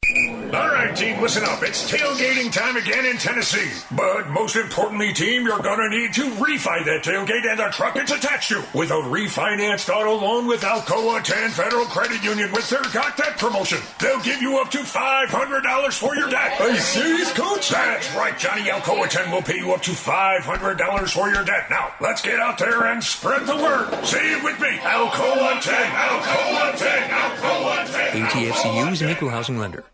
All right, team, listen up. It's tailgating time again in Tennessee. But most importantly, team, you're going to need to refi that tailgate and the truck it's attached to with a refinanced auto loan with Alcoa 10 Federal Credit Union with their Got That promotion. They'll give you up to $500 for your debt. Are you serious, Coach? That's right, Johnny. Alcoa 10 will pay you up to $500 for your debt. Now, let's get out there and spread the word. Say it with me. Alcoa 10, Alcoa 10, Alcoa 10. ATFCU is an equal housing lender.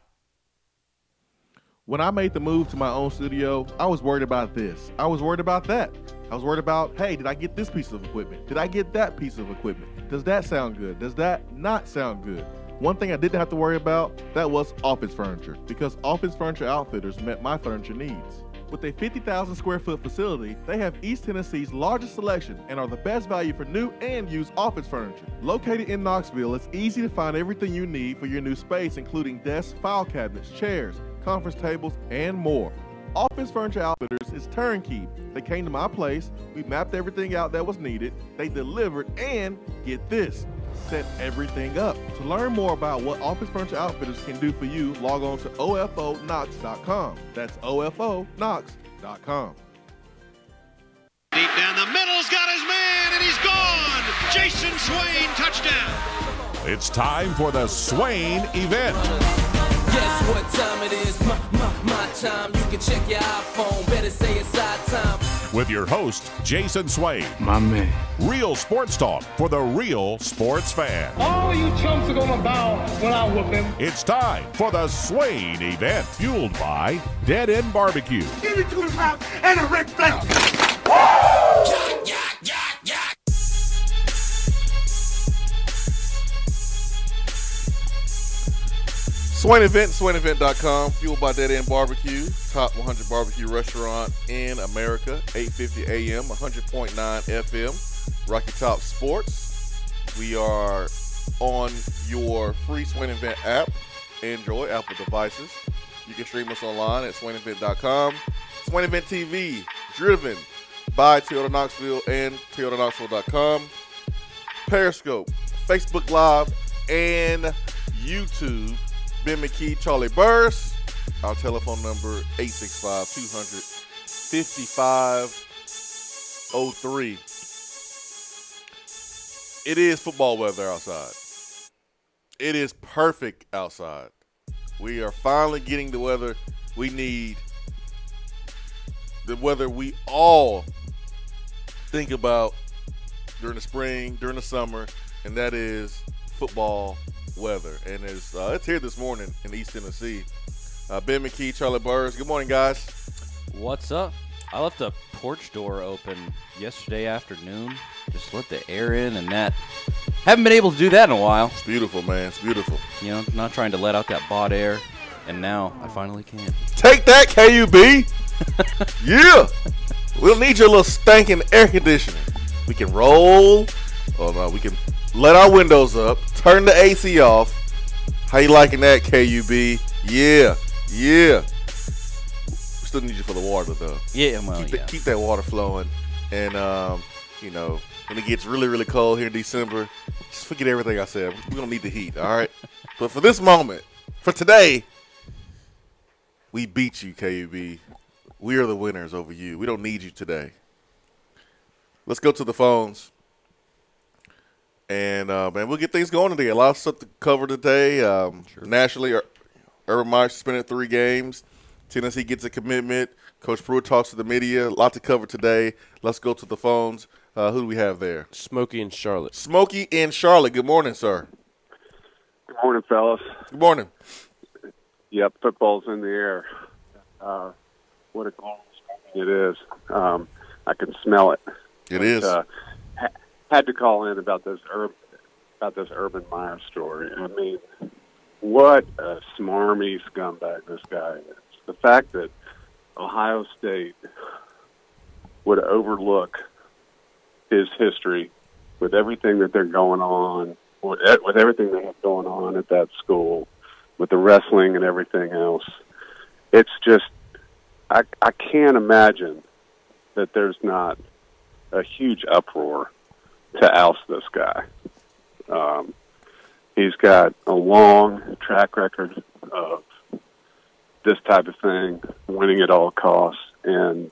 When I made the move to my own studio, I was worried about this. I was worried about that. I was worried about, hey, did I get this piece of equipment? Did I get that piece of equipment? Does that sound good? Does that not sound good? One thing I didn't have to worry about, that was office furniture, because Office Furniture Outfitters met my furniture needs. With a 50,000 square foot facility, they have East Tennessee's largest selection and are the best value for new and used office furniture. Located in Knoxville, it's easy to find everything you need for your new space, including desks, file cabinets, chairs, conference tables, and more. Office Furniture Outfitters is turnkey. They came to my place, we mapped everything out that was needed, they delivered, and get this, set everything up. To learn more about what Office Furniture Outfitters can do for you, log on to OFOKnox.com. That's OFOKnox.com. Deep down the middle's got his man, and he's gone. Jason Swain, touchdown. It's time for the Swain event. Guess what time it is? My time. You can check your iPhone. Better say it's our time. With your host, Jason Swain. My man. Real sports talk for the real sports fan. All you chumps are gonna bow when I whoop him. It's time for the Swain event, fueled by Dead End Barbecue. Give me 2 pounds and a Ric Flair. Swain Event, SwainEvent.com, fueled by Dead End Barbecue, top 100 barbecue restaurant in America, 850 AM, 100.9 FM, Rocky Top Sports. We are on your free Swain Event app. Android, Apple devices. You can stream us online at SwainEvent.com. Swain Event TV, driven by Toyota Knoxville and ToyotaKnoxville.com. Periscope, Facebook Live, and YouTube. Ben McKee, Charlie Burris. Our telephone number, 865-200-5503. It is football weather outside. It is perfect outside. We are finally getting the weather we need. The weather we all think about during the spring, during the summer, and that is football weather. And it's here this morning in East Tennessee. Ben McKee, Charlie Burris. Good morning, guys. What's up? I left the porch door open yesterday afternoon. Just let the air in, and that haven't been able to do that in a while. It's beautiful, man. It's beautiful. You know, not trying to let out that bought air, and now I finally can. Take that, KUB. Yeah. We'll need your little stinking air conditioning. We can roll. Oh, no, we can let our windows up. Turn the AC off. How you liking that, KUB? Yeah. Yeah. We still need you for the water, though. Yeah, well, Keep that water flowing. And, you know, when it gets really, really cold here in December, just forget everything I said. We don't need the heat, all right? But for this moment, for today, we beat you, KUB. We are the winners over you. We don't need you today. Let's go to the phones. And, man, we'll get things going today. A lot of stuff to cover today. Sure. Nationally, Urban Meyer suspended 3 games. Tennessee gets a commitment. Coach Pruitt talks to the media. A lot to cover today. Let's go to the phones. Who do we have there? Smokey in Charlotte. Smokey in Charlotte. Good morning, sir. Good morning, fellas. Good morning. Yep, football's in the air. What a glorious it is. I can smell it. It is. Had to call in about this Urban Meyer story. I mean, what a smarmy scumbag this guy is. The fact that Ohio State would overlook his history with everything that they're going on, with everything they have going on at that school, with the wrestling and everything else. It's just, I can't imagine that there's not a huge uproar to oust this guy. He's got a long track record of this type of thing, winning at all costs, and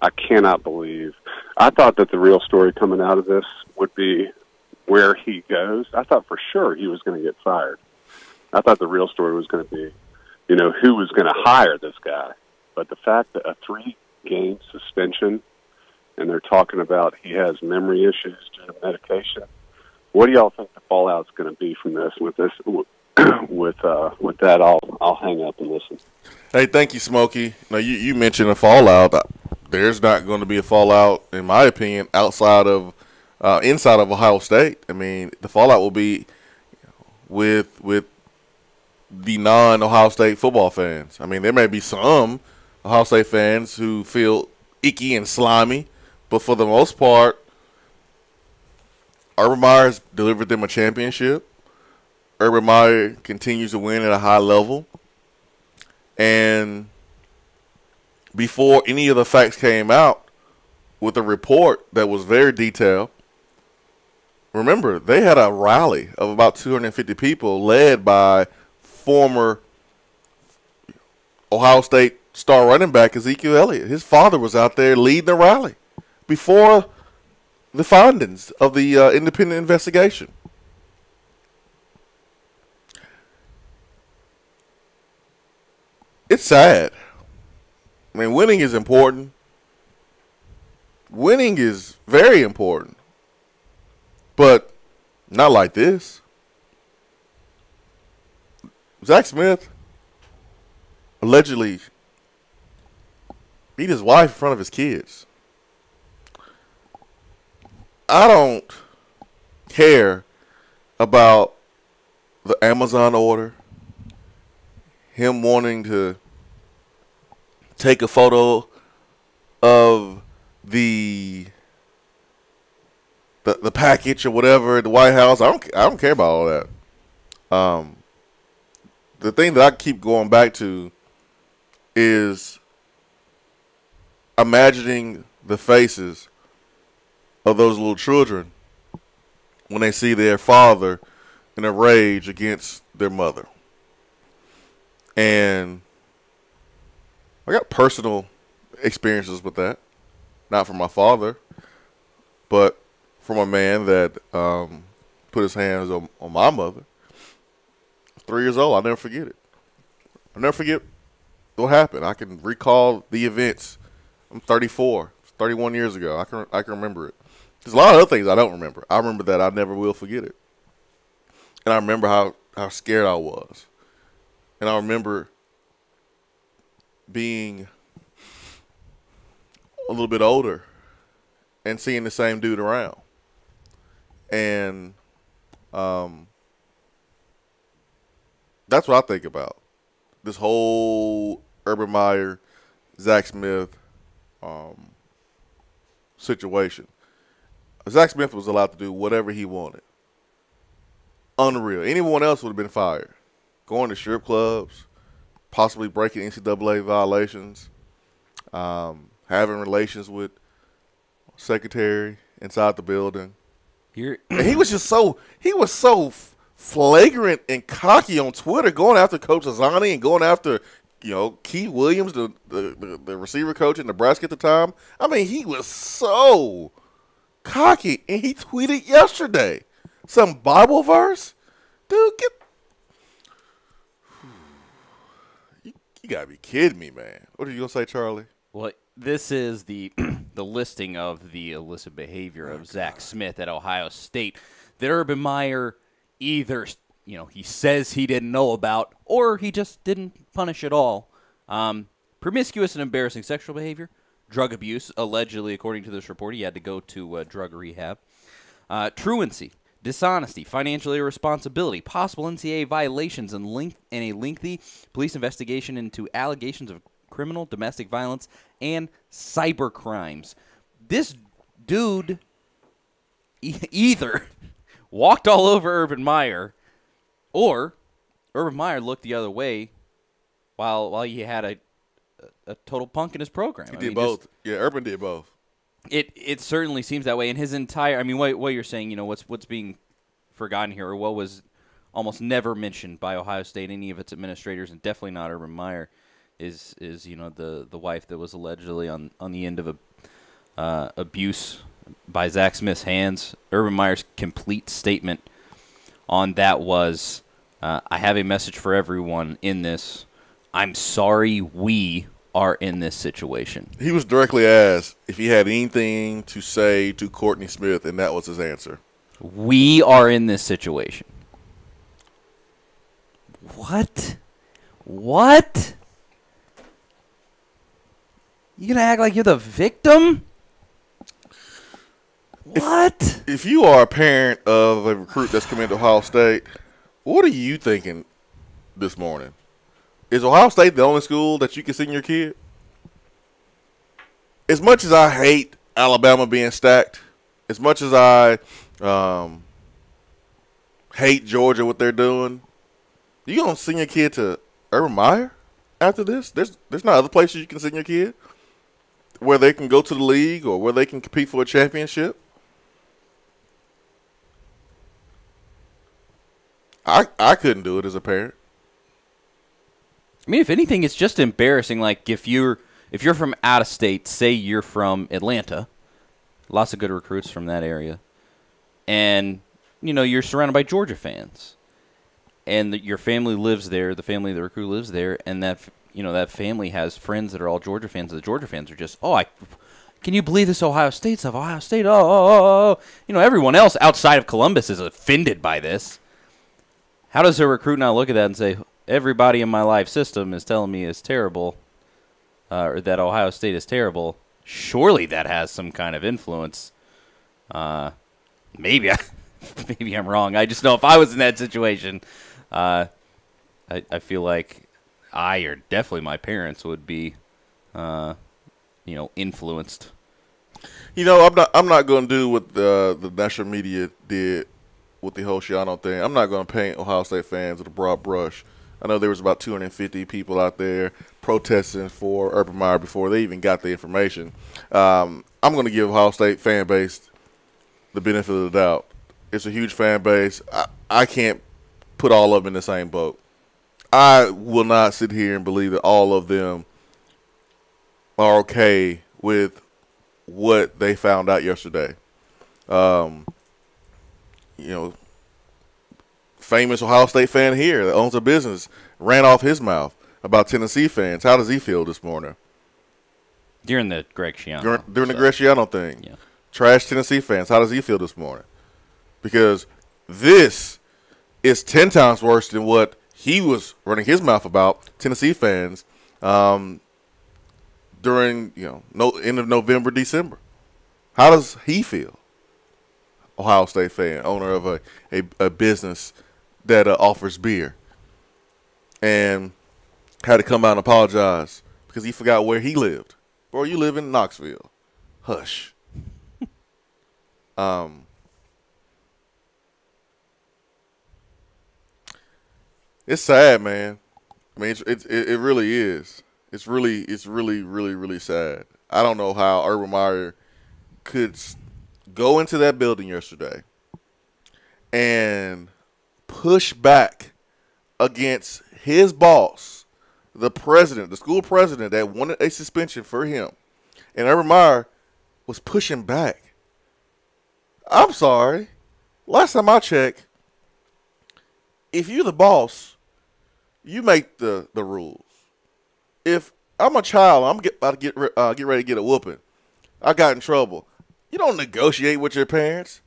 I cannot believe. I thought that the real story coming out of this would be where he goes. I thought for sure he was going to get fired. I thought the real story was going to be, who was going to hire this guy. But the fact that a 3-game suspension, and they're talking about he has memory issues due to medication. What do y'all think the fallout's going to be from this? With that, I'll hang up and listen. Hey, thank you, Smokey. Now you mentioned a fallout. There's not going to be a fallout, in my opinion, inside of Ohio State. I mean, the fallout will be with the non-Ohio State football fans. I mean, there may be some Ohio State fans who feel icky and slimy, but for the most part, Urban Meyer's delivered them a championship. Urban Meyer continues to win at a high level. And before any of the facts came out with a report that was very detailed, remember, they had a rally of about 250 people led by former Ohio State star running back Ezekiel Elliott. His father was out there leading the rally before the findings of the independent investigation. It's sad. I mean, winning is important. Winning is very important. But not like this. Zach Smith allegedly beat his wife in front of his kids. I don't care about the Amazon order, him wanting to take a photo of the package or whatever at the White House. I don't care about all that. The thing that I keep going back to is imagining the faces of those little children when they see their father in a rage against their mother. And I got personal experiences with that. Not from my father, but from a man that put his hands on my mother. 3 years old, I'll never forget it. I'll never forget what happened. I can recall the events. I'm 34. It's 31 years ago. I can remember it. There's a lot of other things I don't remember. I remember that I never will forget it. And I remember how scared I was. And I remember being a little bit older and seeing the same dude around. And that's what I think about. This whole Urban Meyer, Zach Smith situation. Zach Smith was allowed to do whatever he wanted. Unreal. Anyone else would have been fired. Going to strip clubs, possibly breaking NCAA violations, having relations with secretary inside the building. And he was so flagrant and cocky on Twitter, going after Coach Azani and going after, Keith Williams, the receiver coach in Nebraska at the time. I mean, he was so cocky, and he tweeted yesterday some Bible verse. Dude, you gotta be kidding me, man. What are you gonna say, Charlie? Well, this is the the listing of the illicit behavior of Zach Smith at Ohio State that Urban Meyer either, he says he didn't know about, or he just didn't punish at all. Promiscuous and embarrassing sexual behavior, drug abuse, allegedly, according to this report, he had to go to drug rehab. Truancy, dishonesty, financial irresponsibility, possible NCAA violations, and a lengthy police investigation into allegations of criminal, domestic violence, and cyber crimes. This dude either walked all over Urban Meyer, or Urban Meyer looked the other way while he had a total punk in his program. He did both. Urban did both. It certainly seems that way. And his entire, what you're saying, what's being forgotten here, or what was almost never mentioned by Ohio State, any of its administrators, and definitely not Urban Meyer, is the wife that was allegedly on the end of a abuse by Zach Smith's hands. Urban Meyer's complete statement on that was, I have a message for everyone in this. I'm sorry we are in this situation. He was directly asked if he had anything to say to Courtney Smith, and that was his answer. We are in this situation. What? You gonna act like you're the victim? What? If you are a parent of a recruit that's coming to Ohio State, what are you thinking this morning? Is Ohio State the only school that you can send your kid? As much as I hate Alabama being stacked, as much as I hate Georgia, what they're doing, you gonna send your kid to Urban Meyer after this? There's not other places you can send your kid where they can go to the league or where they can compete for a championship. I couldn't do it as a parent. I mean, if anything, it's just embarrassing. Like if you're from out of state, say you're from Atlanta, lots of good recruits from that area, and you're surrounded by Georgia fans, and your family lives there, the family of the recruit lives there, and that family has friends that are all Georgia fans. And the Georgia fans are just, can you believe this Ohio State stuff? Ohio State, everyone else outside of Columbus is offended by this. How does a recruit not look at that and say, everybody in my life system is telling me it's terrible, or that Ohio State is terrible? Surely that has some kind of influence. Maybe I'm wrong. I just know if I was in that situation, I feel like I, or definitely my parents, would be, influenced. I'm not going to do what the national media did with the whole Shiano thing. I'm not going to paint Ohio State fans with a broad brush. I know there was about 250 people out there protesting for Urban Meyer before they even got the information. I'm going to give Ohio State fan base the benefit of the doubt. It's a huge fan base. I can't put all of them in the same boat. I will not sit here and believe that all of them are okay with what they found out yesterday. Famous Ohio State fan here that owns a business ran off his mouth about Tennessee fans. How does he feel this morning? During the Greg Schiano. During the Greg Schiano thing. Yeah. Trash Tennessee fans. How does he feel this morning? Because this is 10 times worse than what he was running his mouth about Tennessee fans during, end of November, December. How does he feel? Ohio State fan, owner of a business that offers beer, and had to come out and apologize because he forgot where he lived. Or you live in Knoxville. Hush. It's sad, man. I mean, it really is. It's really, really sad. I don't know how Urban Meyer could go into that building yesterday and push back against his boss, the president, the school president that wanted a suspension for him. And Urban Meyer was pushing back. I'm sorry. Last time I checked, if you're the boss, you make the rules. If I'm a child, I'm about to get ready to get a whooping, I got in trouble, you don't negotiate with your parents.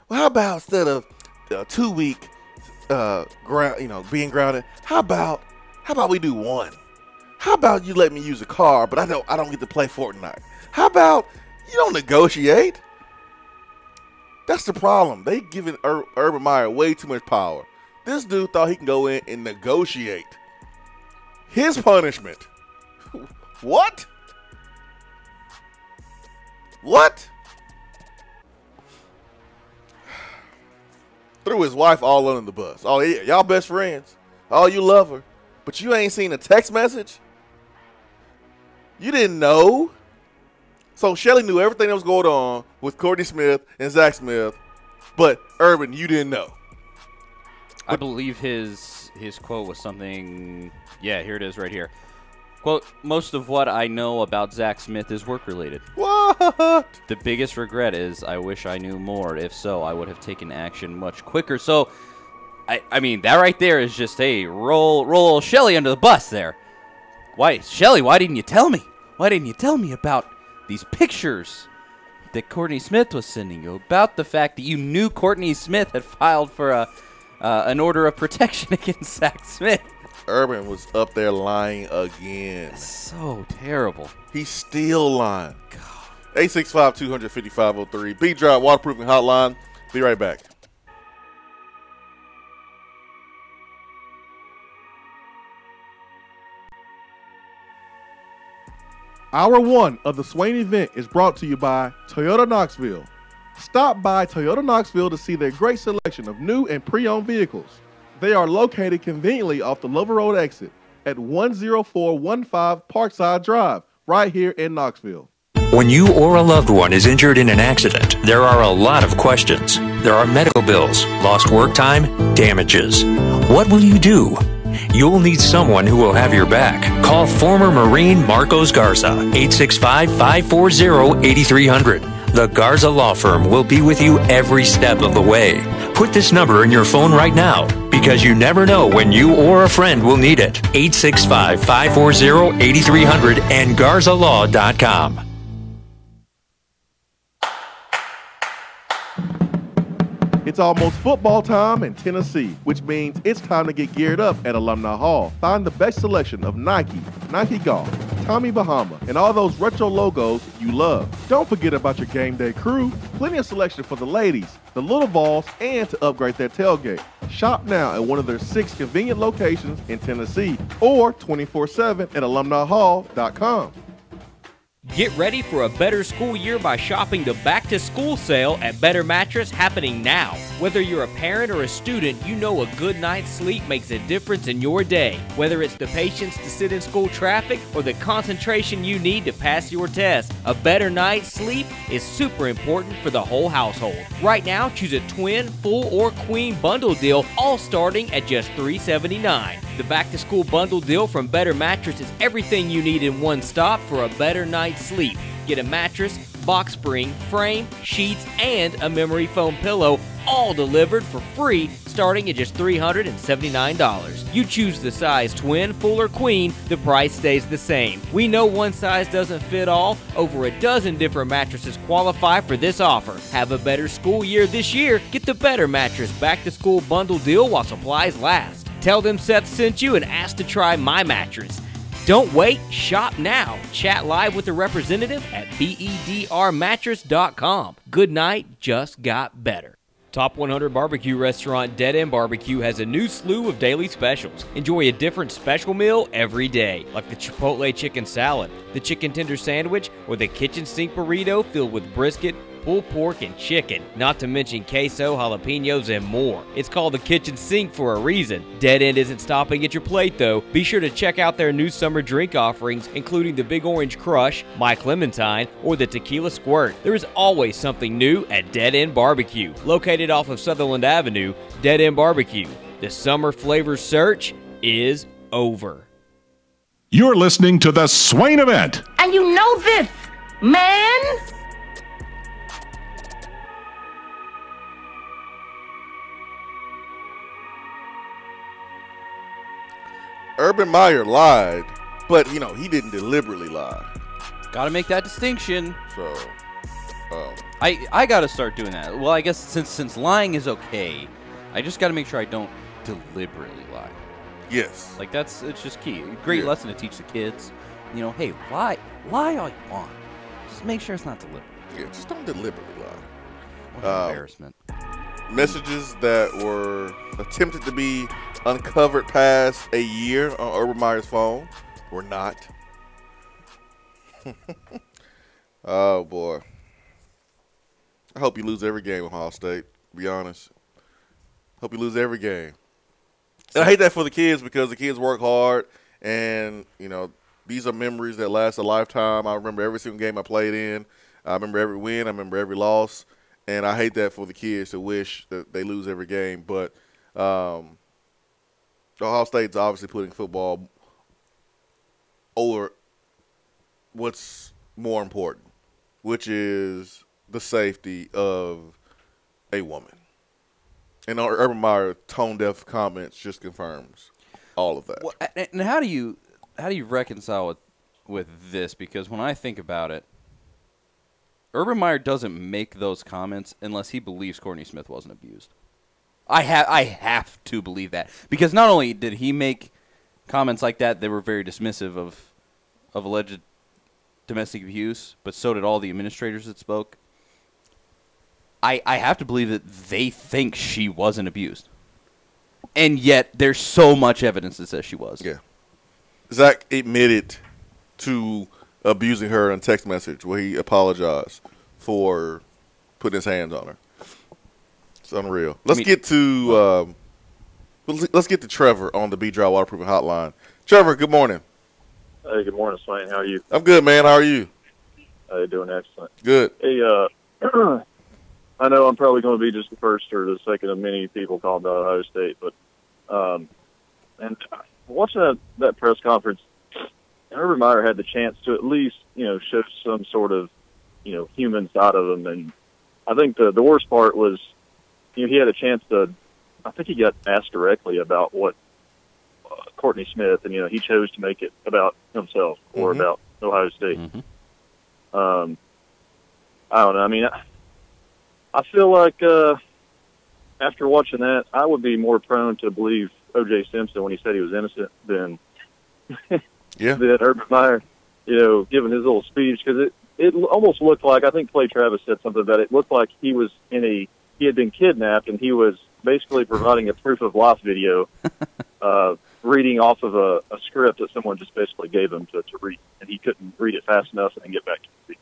Well, how about instead of 2 week being grounded, how about we do 1? How about you let me use a car, but I don't get to play Fortnite? How about you don't negotiate? That's the problem. They giving Urban Meyer way too much power. This dude thought he can go in and negotiate his punishment. What? What? Threw his wife all under the bus. Oh, yeah, y'all best friends. Oh, you love her. But you ain't seen a text message? You didn't know? So Shelly knew everything that was going on with Courtney Smith and Zach Smith, but Urban, you didn't know. I believe his quote was something. Yeah, here it is right here. Quote, most of what I know about Zach Smith is work-related. What? The biggest regret is I wish I knew more. If so, I would have taken action much quicker. So, I mean, that right there is just, hey, roll Shelly under the bus there. Why, Shelly, why didn't you tell me? Why didn't you tell me about these pictures that Courtney Smith was sending you? About the fact that you knew Courtney Smith had filed for an order of protection against Zach Smith. Urban was up there lying again. So terrible. He's still lying. 865-255-03. B-Drop Waterproofing Hotline. Be right back. Hour 1 of the Swain event is brought to you by Toyota Knoxville. Stop by Toyota Knoxville to see their great selection of new and pre-owned vehicles. They are located conveniently off the Lover Road exit at 10415 Parkside Drive, right here in Knoxville. When you or a loved one is injured in an accident, there are a lot of questions. There are medical bills, lost work time, damages. What will you do? You'll need someone who will have your back. Call former Marine Marcos Garza, 865-540-8300. The Garza Law Firm will be with you every step of the way. Put this number in your phone right now, because you never know when you or a friend will need it. 865-540-8300 and GarzaLaw.com. It's almost football time in Tennessee, which means it's time to get geared up at Alumni Hall. Find the best selection of Nike, Nike Golf, Tommy Bahama, and all those retro logos you love. Don't forget about your game day crew. Plenty of selection for the ladies, the little balls, and to upgrade their tailgate. Shop now at one of their 6 convenient locations in Tennessee or 24/7 at alumnihall.com. Get ready for a better school year by shopping the back-to-school sale at Better Mattress happening now. Whether you're a parent or a student, you know a good night's sleep makes a difference in your day. Whether it's the patience to sit in school traffic or the concentration you need to pass your test, a better night's sleep is super important for the whole household. Right now, choose a twin, full, or queen bundle deal, all starting at just $379. The back-to-school bundle deal from Better Mattress is everything you need in one stop for a better night's sleep. Get a mattress, box spring, frame, sheets, and a memory foam pillow, all delivered for free, starting at just $379. You choose the size twin, full, or queen, the price stays the same. We know one size doesn't fit all. Over a dozen different mattresses qualify for this offer. Have a better school year this year. Get the Better Mattress back-to-school bundle deal while supplies last. Tell them Seth sent you and ask to try my mattress. Don't wait, shop now. Chat live with the representative at bedrmattress.com. Good night just got better. Top 100 barbecue restaurant Dead End Barbecue has a new slew of daily specials. Enjoy a different special meal every day, like the Chipotle chicken salad, the chicken tender sandwich, or the kitchen sink burrito filled with brisket, pulled pork, and chicken, not to mention queso, jalapenos, and more. It's called the kitchen sink for a reason. Dead End isn't stopping at your plate, though. Be sure to check out their new summer drink offerings, including the Big Orange Crush, My Clementine, or the Tequila Squirt. There is always something new at Dead End Barbecue. Located off of Sutherland Avenue, Dead End Barbecue. The summer flavor search is over. You're listening to the Swain event. And you know this, man. Urban Meyer lied, but, you know, he didn't deliberately lie. Gotta make that distinction. So, I gotta start doing that. Well, I guess since lying is okay, I just gotta make sure I don't deliberately lie. Yes. Like, it's just key. Great lesson to teach the kids. You know, hey, lie all you want. Just make sure it's not deliberate. Yeah, just don't deliberately lie. What an embarrassment. Messages that were attempted to be uncovered past a year on Urban Meyer's phone were not. Oh, boy. I hope you lose every game, Ohio State, to be honest. Hope you lose every game. And I hate that for the kids because the kids work hard, and, you know, these are memories that last a lifetime. I remember every single game I played in. I remember every win. I remember every loss. And I hate that for the kids to wish that they lose every game. But Ohio State's obviously putting football over what's more important, which is the safety of a woman. And Urban Meyer tone-deaf comments just confirms all of that. Well, and how do you reconcile with this? Because when I think about it, Urban Meyer doesn't make those comments unless he believes Courtney Smith wasn't abused. I have to believe that, because not only did he make comments like that were very dismissive of alleged domestic abuse, but so did all the administrators that spoke. I have to believe that they think she wasn't abused. And yet there's so much evidence that says she was. Yeah. Zach admitted to abusing her in a text message where he apologized for putting his hands on her. It's unreal. Let's get to Trevor on the B-Dry Waterproofing Hotline. Trevor, good morning. Hey, good morning, Swain. How are you? I'm good, man. How are you? Hey, doing excellent. Good. Hey, I know I'm probably going to be just the first or the second of many people calling about Ohio State, but and watching that press conference, Urban Meyer had the chance to at least, show some sort of, human side of him. And I think the worst part was, he had a chance to, I think he got asked directly about what Courtney Smith, and, he chose to make it about himself or about Ohio State. I don't know. I mean, I feel like after watching that, I would be more prone to believe O.J. Simpson when he said he was innocent than than Urban Meyer, giving his little speech, because it almost looked like, I think Clay Travis said something about it. It looked like he had been kidnapped and he was basically providing a proof of life video, reading off of a script that someone just basically gave him to read, and he couldn't read it fast enough and then get back to the seat.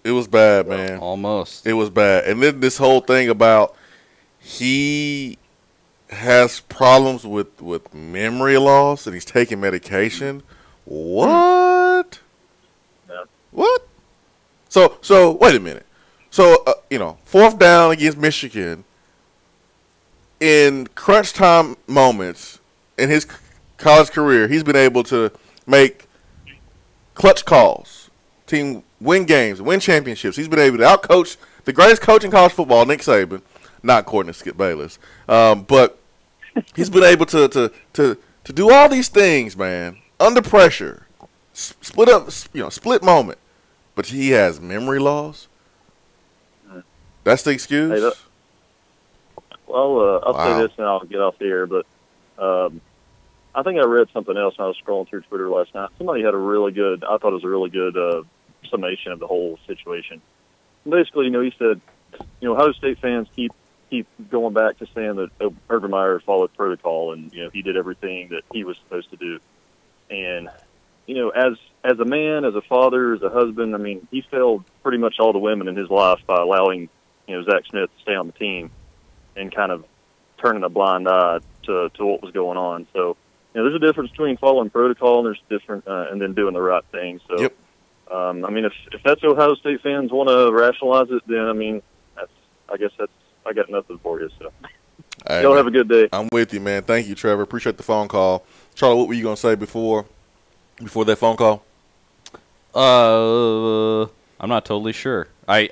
It was bad, man. Almost. It was bad. And then this whole thing about he has problems with memory loss and he's taking medication. What? Yeah. What? So wait a minute. So, 4th down against Michigan, in crunch time moments in his college career, he's been able to make clutch calls, team win games, win championships. He's been able to outcoach the greatest coach in college football, Nick Saban, not according to Skip Bayless, but he's been able to do all these things, man, under pressure, split moment, but he has memory loss. That's the excuse. Hey, I'll say this and I'll get off the air, but I think I read something else when I was scrolling through Twitter last night. Somebody had I thought it was a really good summation of the whole situation. And basically, he said, Ohio State fans keep going back to saying that Urban Meyer followed protocol and, he did everything that he was supposed to do. And, as a man, as a father, as a husband, I mean, he failed pretty much all the women in his life by allowing, Zach Smith to stay on the team and kind of turning a blind eye to what was going on. So, there's a difference between following protocol and there's different, and then doing the right thing. So, yep. I mean, if that's Ohio State fans want to rationalize it, then I mean, I got nothing for you. So, hey, y'all have a good day. I'm with you, man. Thank you, Trevor. Appreciate the phone call. Charlie, what were you gonna say before that phone call? I'm not totally sure. I'm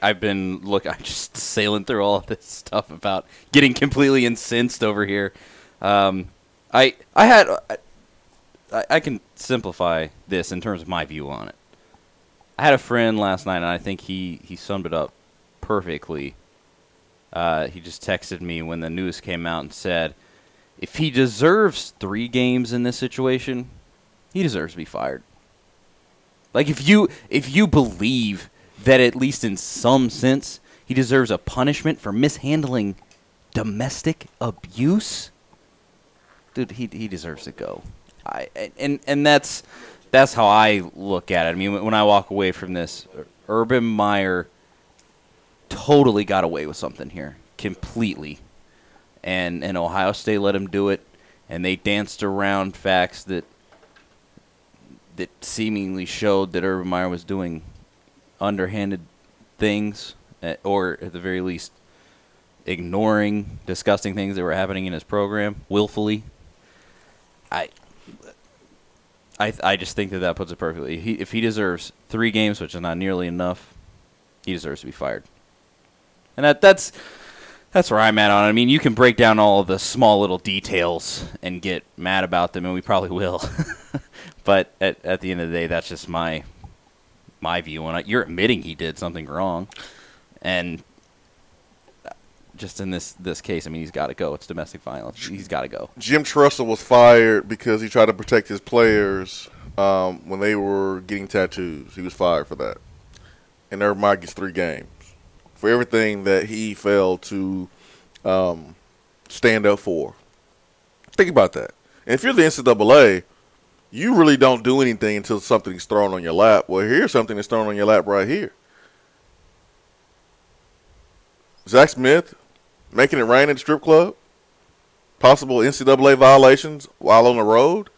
just sailing through all of this stuff about getting completely incensed over here. I can simplify this in terms of my view on it. I had a friend last night, and I think he summed it up perfectly. He just texted me when the news came out and said, if he deserves 3 games in this situation, he deserves to be fired. Like, if you believe that at least in some sense he deserves a punishment for mishandling domestic abuse, dude, he deserves to go. And that's how I look at it. I mean, when I walk away from this, Urban Meyer totally got away with something here, completely. And Ohio State let him do it, and they danced around facts that seemingly showed that Urban Meyer was doing underhanded things, or at the very least ignoring disgusting things that were happening in his program willfully. I just think that puts it perfectly. If he deserves 3 games, which is not nearly enough, he deserves to be fired. And that's where I'm at on it. I mean, you can break down all of the small little details and get mad about them, and we probably will. But at the end of the day, that's just my view on it. You're admitting he did something wrong, and just in this case, I mean, he's got to go. It's domestic violence. He's got to go. Jim Tressel was fired because he tried to protect his players when they were getting tattoos. He was fired for that. And Urban Meyer gets 3 games for everything that he failed to stand up for. Think about that. And if you're the NCAA, you really don't do anything until something's thrown on your lap. Well, here's something that's thrown on your lap right here. Zach Smith making it rain at the strip club, possible NCAA violations while on the road.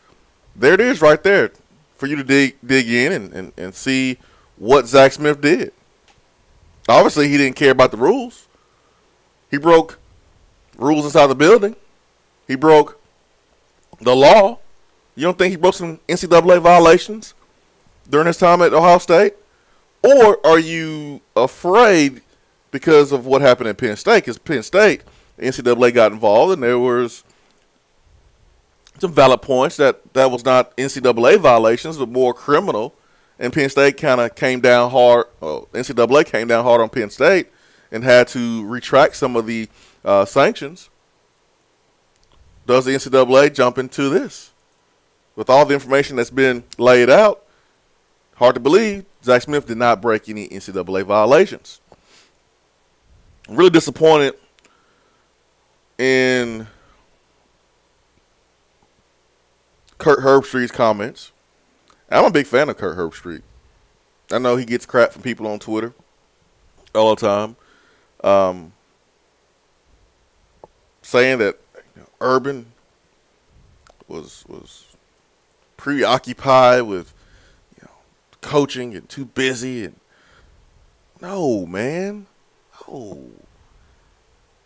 There it is right there for you to dig in and see what Zach Smith did. Obviously, he didn't care about the rules. He broke rules inside the building. He broke the law. You don't think he broke some NCAA violations during his time at Ohio State? Or are you afraid because of what happened at Penn State? Because Penn State, the NCAA got involved, and there was some valid points that was not NCAA violations, but more criminal. And Penn State kind of came down hard. Well, NCAA came down hard on Penn State and had to retract some of the sanctions. Does the NCAA jump into this? With all the information that's been laid out, hard to believe Zach Smith did not break any NCAA violations. I'm really disappointed in Kurt Herbstreit's comments. I'm a big fan of Kurt Herbstreit. I know he gets crap from people on Twitter all the time, saying that Urban was preoccupied with coaching and too busy. And no, man, no.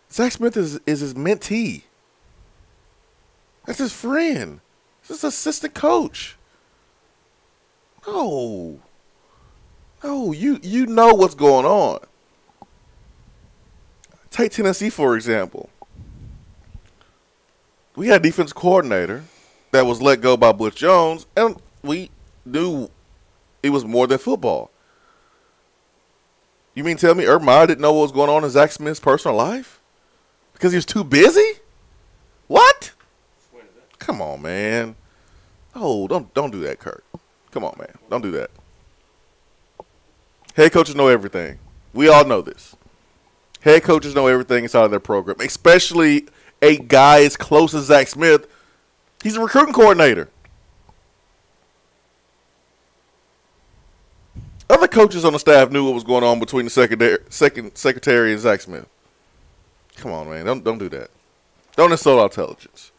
Zach Smith is his mentee. That's his friend. This is assistant coach. No, you know what's going on. Take Tennessee, for example. We had a defense coordinator that was let go by Butch Jones, and we knew it was more than football. You mean tell me Urban Meyer didn't know what was going on in Zach Smith's personal life? Because he was too busy? What? Come on, man. Oh, don't do that, Kurt. Come on, man. Don't do that. Head coaches know everything. We all know this. Head coaches know everything inside of their program, especially a guy as close as Zach Smith. He's a recruiting coordinator. Other coaches on the staff knew what was going on between the secretary and Zach Smith. Come on, man. Don't do that. Don't insult our intelligence.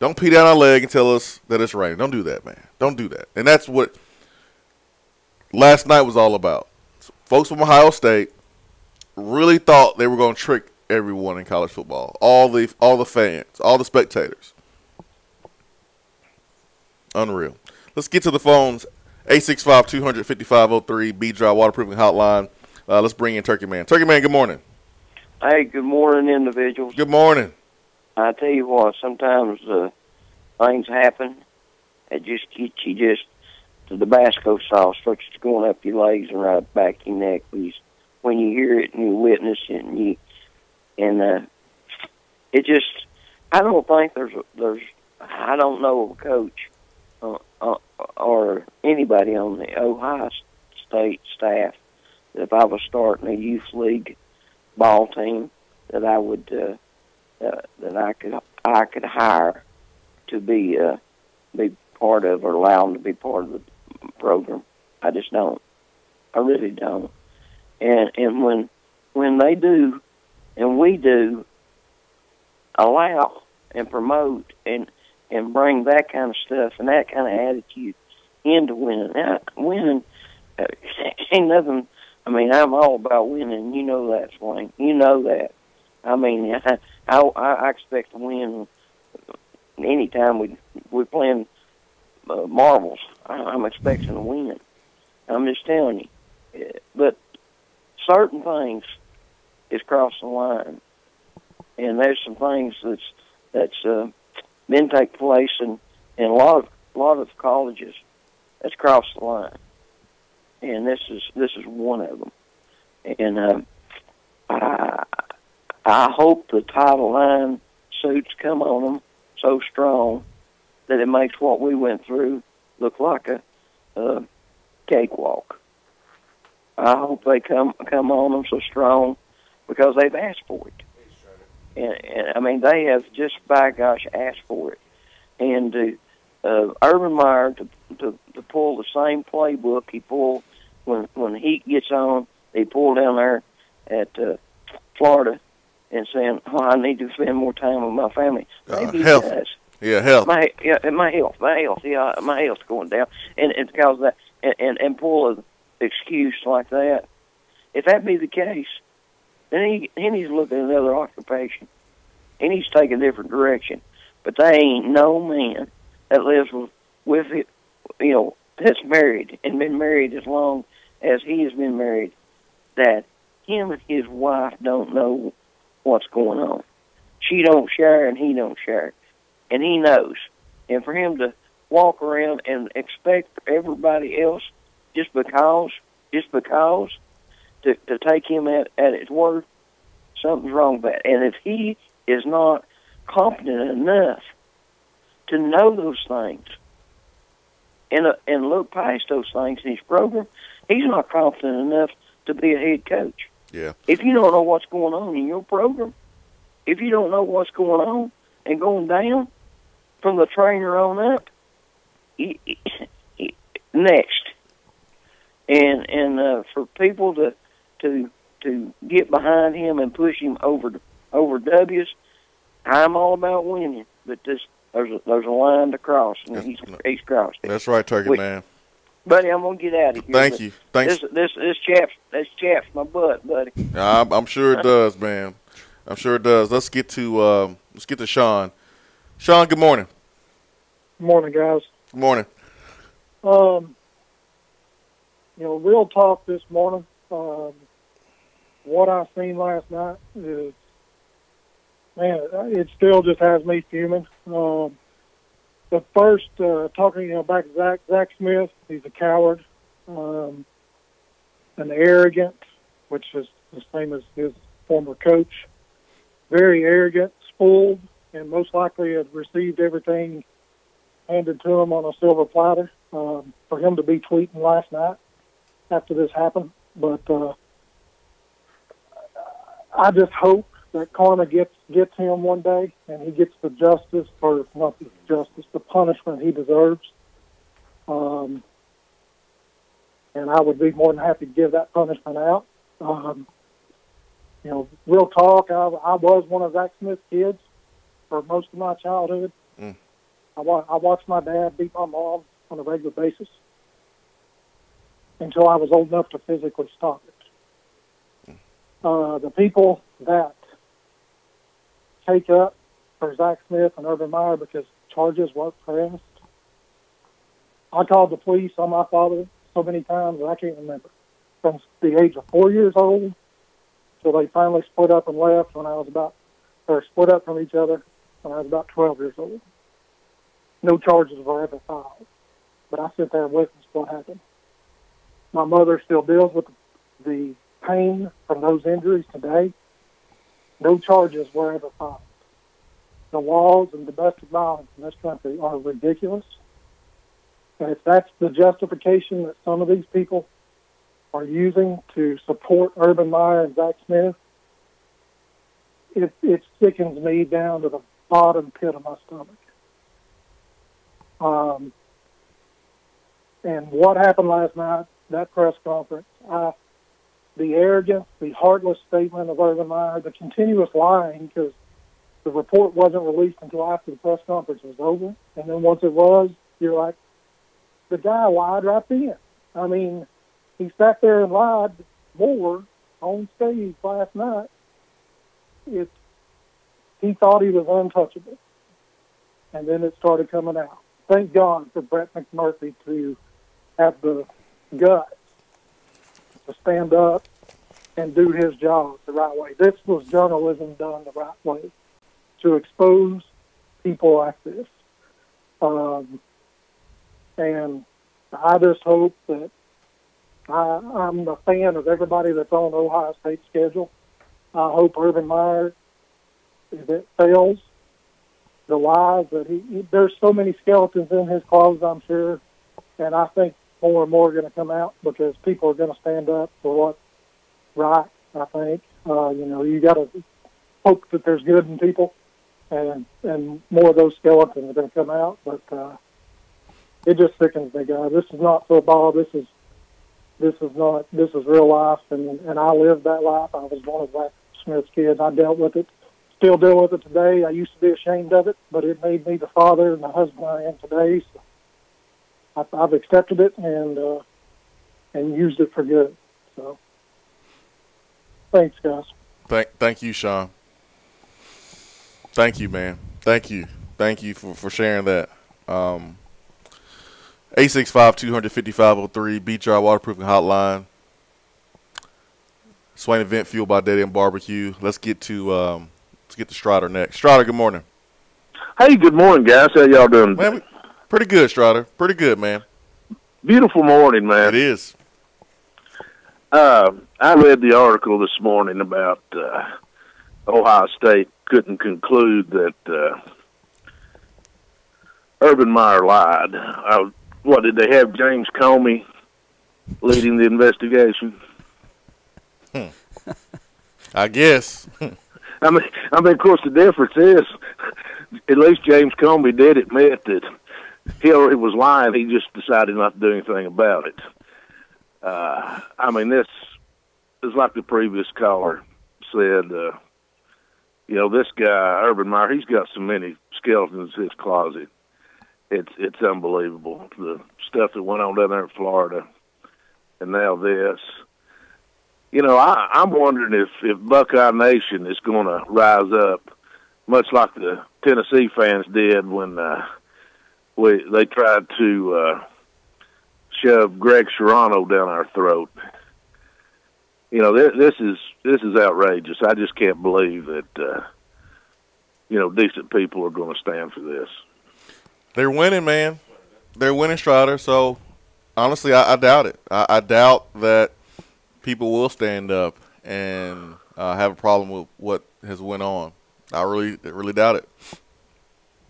Don't pee down our leg and tell us that it's raining. Don't do that, man. Don't do that. And that's what last night was all about. So folks from Ohio State really thought they were going to trick everyone in college football. All the fans, all the spectators. Unreal. Let's get to the phones. 865-200-5503, B-Drive Waterproofing Hotline. Let's bring in Turkey Man. Turkey Man, good morning. Hey, good morning, individuals. Good morning. I tell you what, sometimes things happen that just get you just the Tabasco sauce starts going up your legs and right back your neck when you hear it and you witness it and it just I don't think there's I don't know of a coach or anybody on the Ohio State staff that if I was starting a youth league ball team that I would that I could hire to be part of or allow them to be part of the program. I just don't. I really don't. And when they do and we do allow and promote and bring that kind of stuff and that kind of attitude into winning. Now, winning ain't nothing. I mean, I'm all about winning. You know that, Swain. You know that. I mean, I expect to win anytime we're playing marbles, I'm expecting to win. I'm just telling you. But certain things is crossing the line, and there's some things that's been taking place in a lot of colleges that's crossed the line, and this is one of them. And I hope the Title IX suits come on them so strong that it makes what we went through look like a cakewalk. I hope they come on them so strong because they've asked for it. And I mean, they have just by gosh asked for it. And Urban Meyer to pull the same playbook he pulled when he gets on, he pulled down there at Florida and saying, "Oh, I need to spend more time with my family." Maybe health. He does. Yeah, health. My health. Yeah, my health's going down, and it's because of that. And pull an excuse like that. If that be the case, then he needs to look at another occupation. He needs to take a different direction. But there ain't no man that lives with it, that's married and been married as long as he has been married, that him and his wife don't know what's going on. She don't share and he don't share. And he knows. And for him to walk around and expect everybody else just because to take him at his word, something's wrong with that. And if he is not competent enough to know those things and look past those things in his program, he's not competent enough to be a head coach. Yeah. If you don't know what's going on in your program, if you don't know what's going on and going down from the trainer on up, next. And for people to get behind him and push him over W's, I'm all about winning, but there's a line to cross, and he's crossed it. That's right, Turkey Man. Buddy, I'm gonna get out of here. Thank you. Thanks. This chaps my butt, buddy. I'm sure it does, man. I'm sure it does. Let's get to Sean. Sean, good morning. Good morning, guys. Good morning. Real talk this morning. What I seen last night is, man, it still just has me fuming. The first, talking back to Zach Smith, he's a coward, an arrogant, which is the same as his former coach. Very arrogant, spoiled, and most likely had received everything handed to him on a silver platter. For him to be tweeting last night after this happened, but I just hope that karma gets him one day, and he gets the justice, or not the justice, the punishment he deserves. And I would be more than happy to give that punishment out. Real talk, I was one of Zach Smith's kids for most of my childhood. I watched my dad beat my mom on a regular basis until I was old enough to physically stop it. The people that take up for Zach Smith and Urban Meyer because charges weren't pressed, I called the police on my father so many times that I can't remember. From the age of 4 years old till they finally split up and left split up from each other when I was about 12 years old. No charges were ever filed. But I sit there and witnessed what happened. My mother still deals with the pain from those injuries today. No charges were ever filed. The laws and domestic violence in this country are ridiculous. And if that's the justification that some of these people are using to support Urban Meyer and Zach Smith, it sickens me down to the bottom pit of my stomach. And what happened last night, that press conference, the arrogance, the heartless statement of Urban Meyer, the continuous lying, because the report wasn't released until after the press conference was over. And then once it was, you're like, the guy lied right then. I mean, he sat there and lied more on stage last night. He thought he was untouchable. and then it started coming out. Thank God for Brett McMurphy to have the guts to stand up and do his job the right way. This was journalism done the right way, to expose people like this. And I just hope that I'm a fan of everybody that's on Ohio State's schedule. I hope Urban Meyer, if it fails, the lies that there's so many skeletons in his closet, I'm sure, and I think more and more are going to come out because people are going to stand up for what's right, I think. You got to hope that there's good in people, and more of those skeletons are going to come out, but it just sickens me, guys. This is not football. This is real life, and I lived that life. I was one of Zach Smith's kids. I dealt with it, still deal with it today. I used to be ashamed of it, but it made me the father and the husband I am today. So I've accepted it and used it for good. So thanks, guys. Thank you, Sean. Thank you, man. Thank you for sharing that. 865-255-03, BTR Waterproofing Hotline. Swain event fueled by Dead End Barbecue. Let's get to Strider next. Strider, good morning. Hey, good morning, guys. How y'all doing? Man, pretty good, Strider. Pretty good, man. Beautiful morning, man. It is. I read the article this morning about Ohio State couldn't conclude that Urban Meyer lied. What, did they have James Comey leading the investigation? I guess. I mean, of course, the difference is at least James Comey did admit that Hillary was lying. He just decided not to do anything about it. This is like the previous caller said. This guy, Urban Meyer, he's got so many skeletons in his closet. It's unbelievable. The stuff that went on down there in Florida, and now this. I'm wondering if Buckeye Nation is going to rise up, much like the Tennessee fans did when they tried to shove Greg Schiano down our throat. This is outrageous. I just can't believe that decent people are going to stand for this. They're winning, man. They're winning, Strider. So honestly, I doubt it. I doubt that people will stand up and have a problem with what has went on. I really doubt it.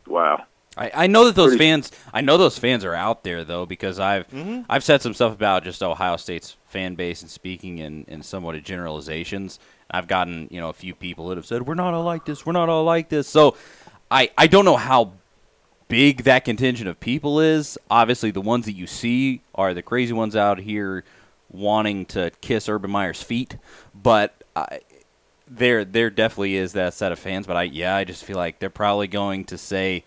Wow. I know that those fans. I know those fans are out there though, because I've said some stuff about just Ohio State's fan base and speaking in somewhat of generalizations. I've gotten a few people that have said we're not all like this. We're not all like this. So I don't know how big that contingent of people is. Obviously, the ones that you see are the crazy ones out here wanting to kiss Urban Meyer's feet, but there definitely is that set of fans. But I just feel like they're probably going to say,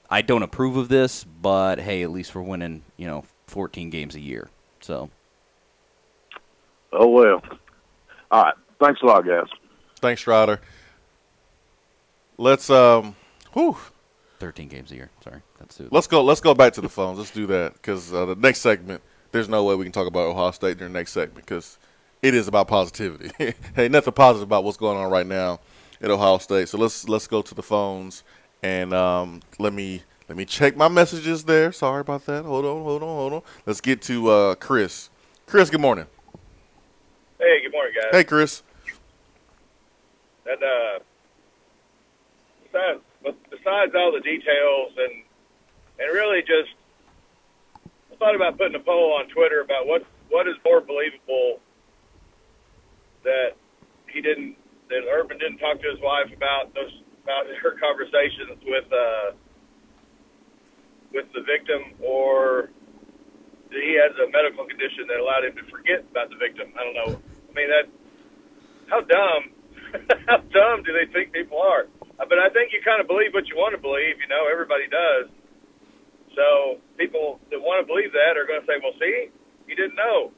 I don't approve of this, but hey, at least we're winning 14 games a year. So oh well. All right, thanks a lot, guys. Thanks, Strider. Let's 13 games a year. Sorry, that's too. Let's go back to the phones. Let's do that because the next segment, there's no way we can talk about Ohio State during the next segment because it is about positivity. Hey, nothing positive about what's going on right now at Ohio State. So let's go to the phones and let me check my messages there. Sorry about that. Hold on. Let's get to Chris. Chris, good morning. Hey, good morning, guys. Hey, Chris. And besides all the details and really just I thought about putting a poll on Twitter about what is more believable, that Urban didn't talk to his wife about her conversations with the victim, or that he has a medical condition that allowed him to forget about the victim. I don't know. I mean, how dumb do they think people are? But I think you kind of believe what you want to believe. Everybody does. So people that want to believe that are going to say, well, see, you didn't know.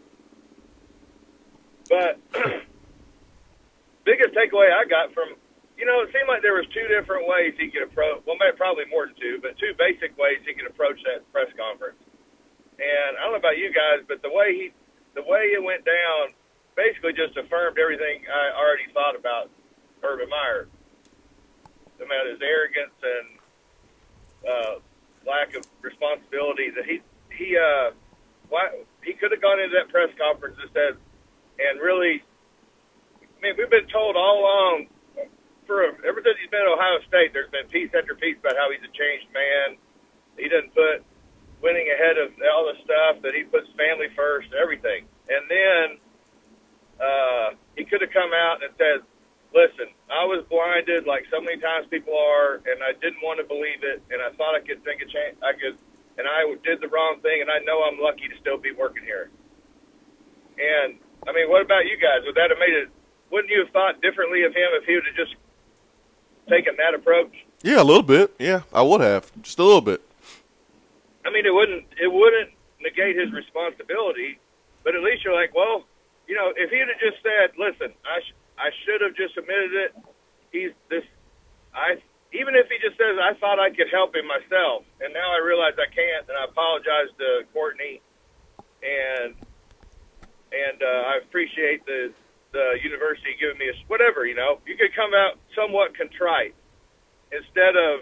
But biggest takeaway I got from, it seemed like there was two different ways he could approach. Well, maybe probably more than two, but two basic ways he could approach that press conference. And I don't know about you guys, but the way it went down basically just affirmed everything I already thought about Urban Meyer, about his arrogance and lack of responsibility. That he could have gone into that press conference instead, and really, I mean, we've been told all along. Ever since he's been at Ohio State, there's been piece after piece about how he's a changed man. He doesn't put winning ahead of all the stuff, that he puts family first, everything. And then he could have come out and said, listen, I was blinded like so many times people are, and I didn't want to believe it, and I thought I could think a change. And I did the wrong thing, and I know I'm lucky to still be working here. And, I mean, what about you guys? Would that have made it, wouldn't you have thought differently of him if he would have just taken that approach? Yeah, a little bit. Yeah, I would have. Just a little bit. I mean, it wouldn't negate his responsibility, but at least you're like, well, if he had just said, listen, I should have just admitted it. Even if he just says, I thought I could help him myself, and now I realize I can't, and I apologize to Courtney, and I appreciate the university giving me whatever, you could come out somewhat contrite instead of,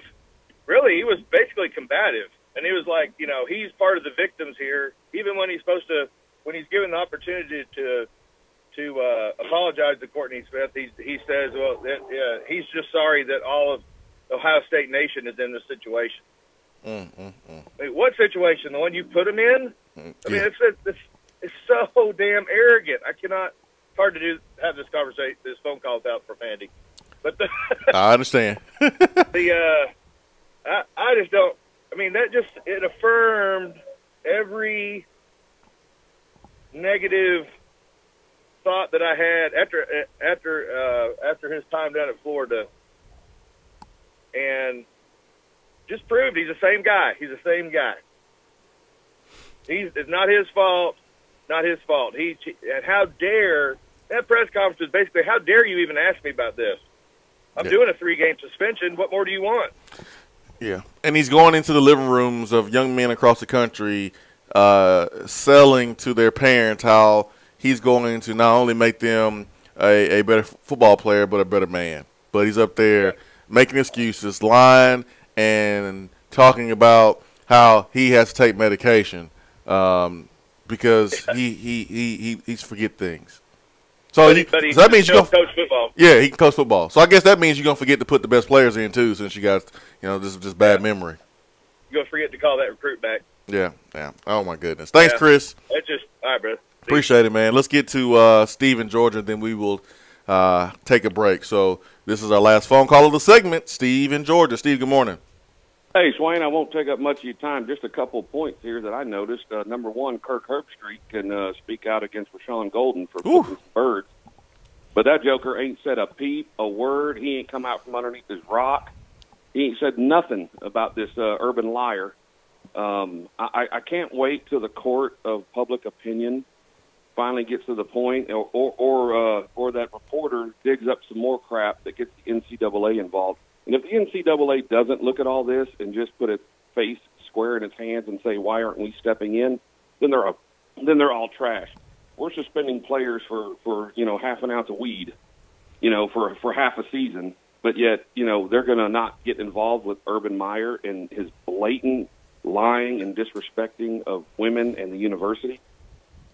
really, he was basically combative. And he was like, he's part of the victims here, even when he's given the opportunity to apologize to Courtney Smith, he says, well, he's just sorry that all of Ohio State Nation is in this situation. I mean, what situation? The one you put him in? I mean, it's so damn arrogant. I cannot. It's hard to have this conversation, this phone call without profanity. But I understand. I just don't. I mean, it affirmed every negative thought that I had after his time down at Florida, and just proved he's the same guy. He's the same guy. It's not his fault. Not his fault. And how dare that press conference is basically, how dare you even ask me about this? I'm doing a 3-game suspension. What more do you want? Yeah, and he's going into the living rooms of young men across the country, selling to their parents how he's going to not only make them a better football player, but a better man. But he's up there making excuses, lying, and talking about how he has to take medication because he's forget things. So, so that means you're going to coach football. Yeah, he can coach football. So I guess that means you're going to forget to put the best players in too, since you guys, this is just bad memory. You're going to forget to call that recruit back. Yeah. Oh my goodness. Thanks, Chris. That's just all right, bro. Appreciate it, man. Let's get to Steve in Georgia, then we will take a break. So this is our last phone call of the segment. Steve in Georgia. Steve, good morning. Hey, Swain, I won't take up much of your time. Just a couple of points here that I noticed. Number one, Kirk Herbstreit can speak out against Rashawn Golden for putting some birds. But that joker ain't said a peep, a word. He ain't come out from underneath his rock. He ain't said nothing about this urban liar. I can't wait till the court of public opinion finally gets to the point, or that reporter digs up some more crap that gets the NCAA involved. And if the NCAA doesn't look at all this and just put its face square in its hands and say, why aren't we stepping in, then they're all trash. We're suspending players for half an ounce of weed, for half a season, but yet, they're going to not get involved with Urban Meyer and his blatant lying and disrespecting of women and the university.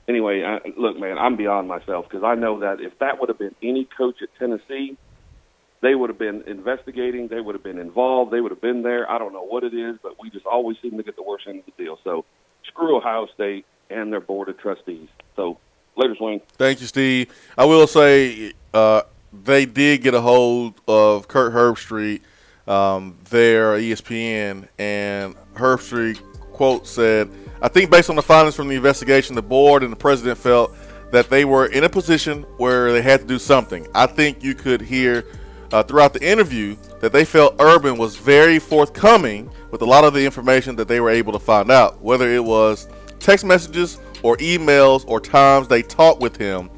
Anyway, look, man, I'm beyond myself because I know that if that would have been any coach at Tennessee, they would have been investigating. They would have been involved. They would have been there. I don't know what it is, but we just always seem to get the worst end of the deal. So screw Ohio State and their board of trustees. So later, Swain. Thank you, Steve. I will say they did get a hold of Kirk Herbstreit there at ESPN, and Herbstreit, quote, said, I think based on the findings from the investigation, the board and the president felt that they were in a position where they had to do something. I think you could hear throughout the interview that they felt Urban was very forthcoming with a lot of the information that they were able to find out, whether it was text messages or emails or times they talked with him.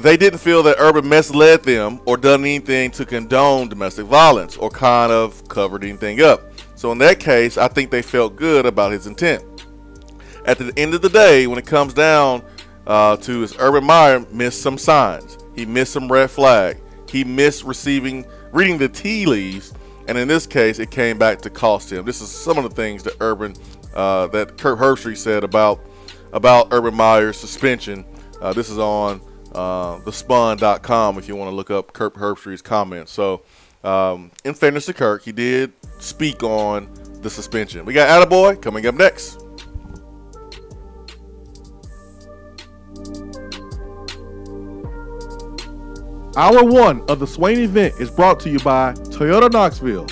they didn't feel that Urban misled them or done anything to condone domestic violence or kind of covered anything up. So in that case, I think they felt good about his intent. At the end of the day, when it comes down to his, Urban Meyer missed some signs. He missed some red flag. He missed reading the tea leaves, and in this case, it came back to cost him. This is some of the things that that Kurt Herbstreit said about Urban Meyer's suspension. This is on thespun.com if you want to look up Kurt Herbstreit's comments. So, in fairness to Kurt, he did speak on the suspension. We got Attaboy coming up next. Hour 1 of the Swain event is brought to you by Toyota Knoxville.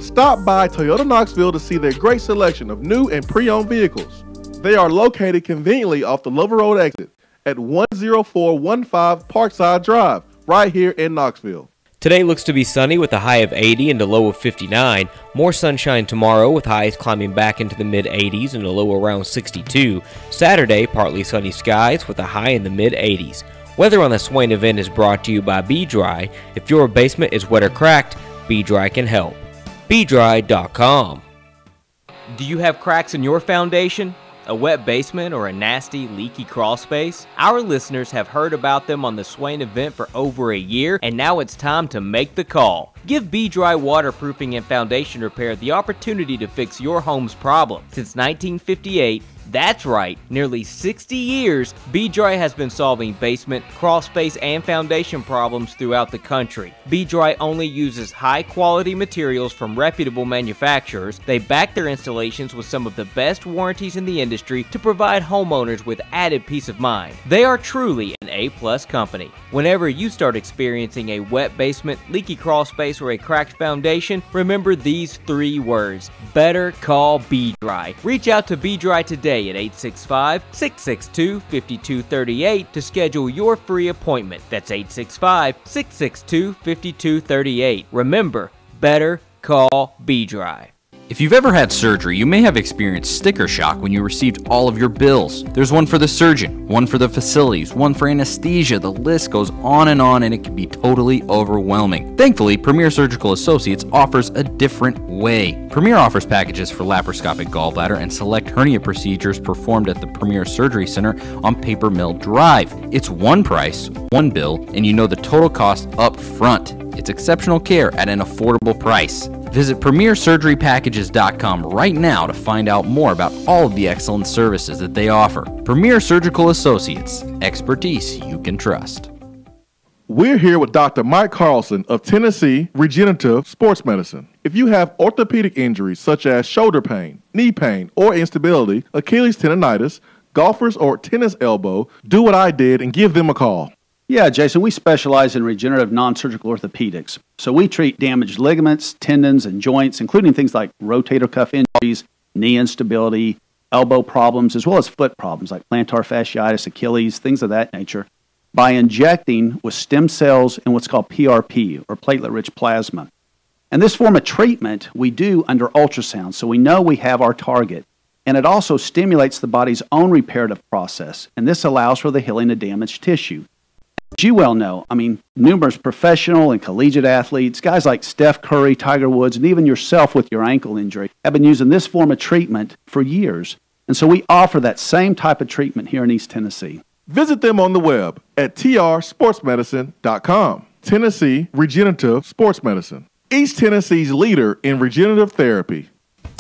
Stop by Toyota Knoxville to see their great selection of new and pre-owned vehicles. They are located conveniently off the Lover Road exit at 10415 Parkside Drive, right here in Knoxville. Today looks to be sunny with a high of 80 and a low of 59. More sunshine tomorrow with highs climbing back into the mid-80s and a low around 62. Saturday, partly sunny skies with a high in the mid-80s. Weather on the Swain event is brought to you by B-Dry. If your basement is wet or cracked, B-Dry can help. BDry.com. Do you have cracks in your foundation? A wet basement or a nasty, leaky crawl space? Our listeners have heard about them on the Swain event for over a year, and now it's time to make the call. Give B-Dry Waterproofing and Foundation Repair the opportunity to fix your home's problem. Since 1958, that's right, nearly 60 years, B-Dry has been solving basement, crawl space, and foundation problems throughout the country. B-Dry only uses high-quality materials from reputable manufacturers. They back their installations with some of the best warranties in the industry to provide homeowners with added peace of mind. They are truly an A-plus company. Whenever you start experiencing a wet basement, leaky crawl space, or a cracked foundation, remember these 3 words: better call B-Dry. Reach out to B-Dry today at 865-662-5238 to schedule your free appointment. That's 865-662-5238. Remember, better call B-Dry. If you've ever had surgery, you may have experienced sticker shock when you received all of your bills. There's one for the surgeon, one for the facilities, one for anesthesia. The list goes on, and it can be totally overwhelming. Thankfully, Premier Surgical Associates offers a different way. Premier offers packages for laparoscopic gallbladder and select hernia procedures performed at the Premier Surgery Center on Paper Mill Drive. It's one price, one bill, and you know the total cost up front. It's exceptional care at an affordable price. Visit PremierSurgeryPackages.com right now to find out more about all of the excellent services that they offer. Premier Surgical Associates, expertise you can trust. We're here with Dr. Mike Carlson of Tennessee Regenerative Sports Medicine. If you have orthopedic injuries such as shoulder pain, knee pain, or instability, Achilles tendonitis, golfers, or tennis elbow, do what I did and give them a call. Yeah, Jason, we specialize in regenerative non-surgical orthopedics. So we treat damaged ligaments, tendons, and joints, including things like rotator cuff injuries, knee instability, elbow problems, as well as foot problems like plantar fasciitis, Achilles, things of that nature, by injecting with stem cells and what's called PRP, or platelet-rich plasma. And this form of treatment we do under ultrasound, so we know we have our target. And it also stimulates the body's own reparative process, and this allows for the healing of damaged tissue. As you well know, numerous professional and collegiate athletes, guys like Steph Curry, Tiger Woods, and even yourself with your ankle injury, have been using this form of treatment for years. And so we offer that same type of treatment here in East Tennessee. Visit them on the web at trsportsmedicine.com. Tennessee Regenerative Sports Medicine, East Tennessee's leader in regenerative therapy.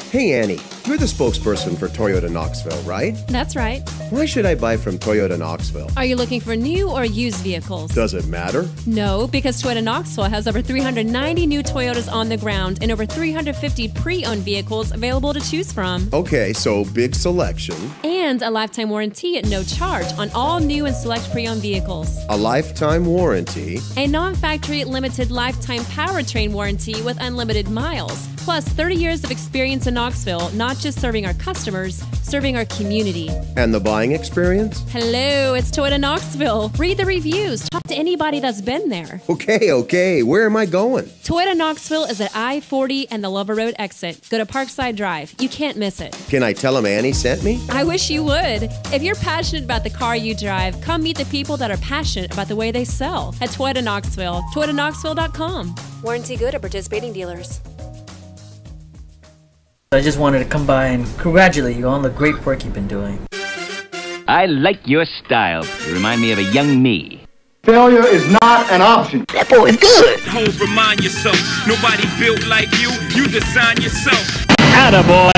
Hey Annie, you're the spokesperson for Toyota Knoxville, right? That's right. Why should I buy from Toyota Knoxville? Are you looking for new or used vehicles? Does it matter? No, because Toyota Knoxville has over 390 new Toyotas on the ground and over 350 pre-owned vehicles available to choose from. Okay, so big selection. And a lifetime warranty at no charge on all new and select pre-owned vehicles. A lifetime warranty. A non-factory limited lifetime powertrain warranty with unlimited miles. Plus 30 years of experience in Knoxville, not just serving our customers, serving our community. And the buying experience? Hello, it's Toyota Knoxville. Read the reviews. Talk to anybody that's been there. Okay. Where am I going? Toyota Knoxville is at I-40 and the Lover Road exit. Go to Parkside Drive. You can't miss it. Can I tell them Annie sent me? I wish you You would. If you're passionate about the car you drive, come meet the people that are passionate about the way they sell at Toyota Knoxville. ToyotaKnoxville.com. Warranty good at participating dealers. I just wanted to come by and congratulate you on the great work you've been doing. I like your style. You remind me of a young me. Failure is not an option. That boy is good. Homes, remind yourself, nobody built like you. You design yourself. Attaboy.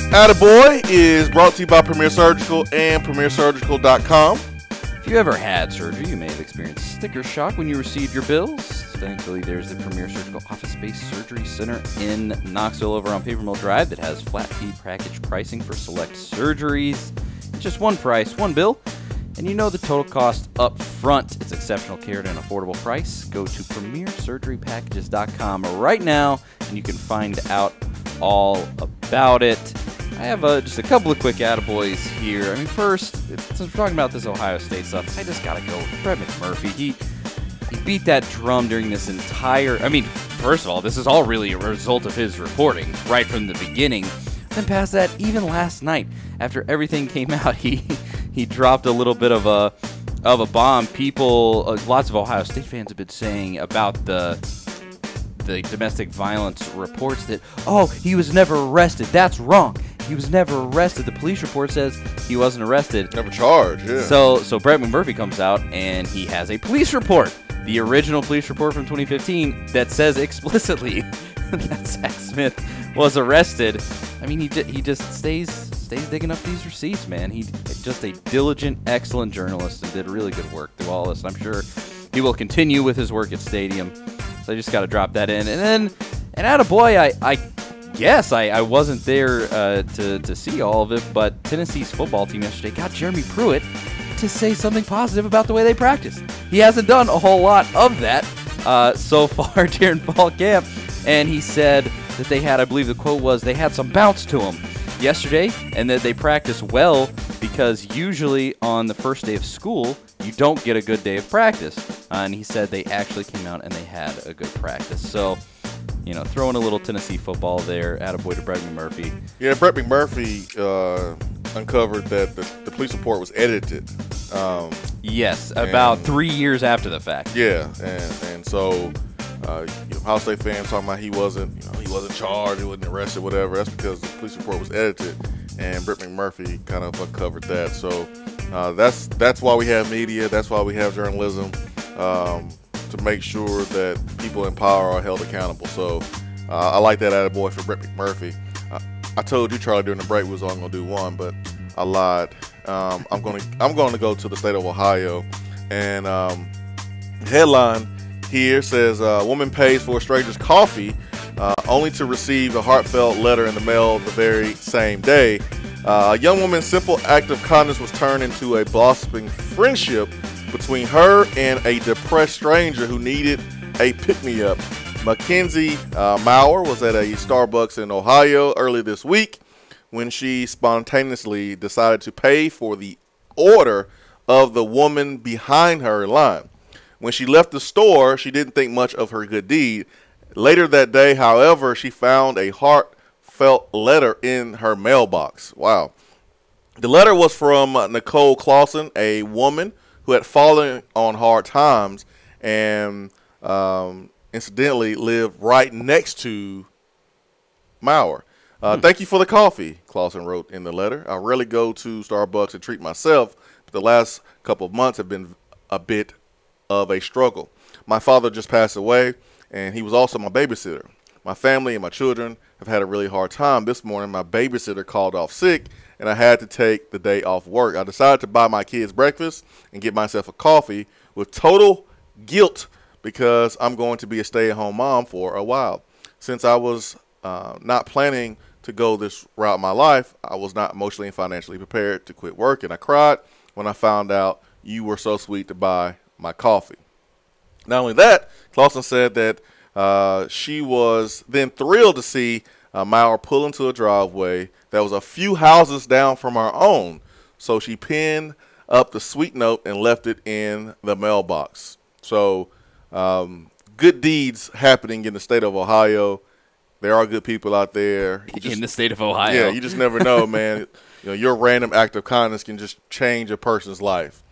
Attaboy is brought to you by Premier Surgical and PremierSurgical.com. If you ever had surgery, you may have experienced sticker shock when you received your bills. Thankfully, there's the Premier Surgical Office-Based Surgery Center in Knoxville over on Paper Mill Drive that has flat fee package pricing for select surgeries. It's just one price, one bill, and you know the total cost up front. It's exceptional care at an affordable price. Go to PremierSurgeryPackages.com right now, and you can find out all about it. I have just a couple of quick attaboys here. I mean, first, since we're talking about this Ohio State stuff, I just got to go with Brett McMurphy. He beat that drum during this entire... I mean, first of all, this is all really a result of his reporting right from the beginning. Then past that, even last night, after everything came out, he dropped a little bit of a bomb. People, lots of Ohio State fans have been saying about the domestic violence reports that, oh, he was never arrested. That's wrong. He was never arrested. The police report says he wasn't arrested. Never charged, yeah. So Brett McMurphy comes out and he has a police report, the original police report from 2015, that says explicitly that Zach Smith was arrested. I mean, he just stays digging up these receipts, man. He's just a diligent, excellent journalist and did really good work through all this. I'm sure he will continue with his work at Stadium. So I just got to drop that in. And then, attaboy, I guess I wasn't there to see all of it, but Tennessee's football team yesterday got Jeremy Pruitt to say something positive about the way they practiced. He hasn't done a whole lot of that so far during fall camp, and he said that they had, I believe the quote was, they had some bounce to them yesterday, and that they practiced well because usually on the first day of school, you don't get a good day of practice. And he said they actually came out and they had a good practice. So, you know, throwing a little Tennessee football there. Attaboy to Brett McMurphy. Yeah, Brett McMurphy uncovered that the police report was edited. Yes, about 3 years after the fact. Yeah, and so Ohio State fans talking about he wasn't charged, he wasn't arrested, whatever. That's because the police report was edited, and Brett McMurphy kind of uncovered that. So that's why we have media. That's why we have journalism, to make sure that people in power are held accountable. So I like that attaboy for Brett McMurphy. I told you, Charlie, during the break we was only going to do one, but I lied. I'm going to go to the state of Ohio, and headline here says woman pays for a stranger's coffee only to receive a heartfelt letter in the mail the very same day. A young woman's simple act of kindness was turned into a blossoming friendship between her and a depressed stranger who needed a pick-me-up. Mackenzie Maurer was at a Starbucks in Ohio early this week when she spontaneously decided to pay for the order of the woman behind her in line. When she left the store, she didn't think much of her good deed. Later that day, however, she found a heartfelt letter in her mailbox. Wow. The letter was from Nicole Clausen, a woman who had fallen on hard times and incidentally lived right next to Maurer. Thank you for the coffee, Clausen wrote in the letter. I rarely go to Starbucks and treat myself, but the last couple of months have been a bit of a struggle. My father just passed away, and he was also my babysitter. My family and my children have had a really hard time. This morning, my babysitter called off sick, and I had to take the day off work. I decided to buy my kids breakfast and get myself a coffee with total guilt because I'm going to be a stay-at-home mom for a while. Since I was not planning to go this route in my life, I was not emotionally and financially prepared to quit work, and I cried when I found out you were so sweet to buy my coffee. Not only that, Clausen said that she was then thrilled to see Mauer pulled into a driveway that was a few houses down from our own. So she pinned up the sweet note and left it in the mailbox. So good deeds happening in the state of Ohio. There are good people out there. In the state of Ohio. Yeah, you just never know, man. Your random act of kindness can just change a person's life,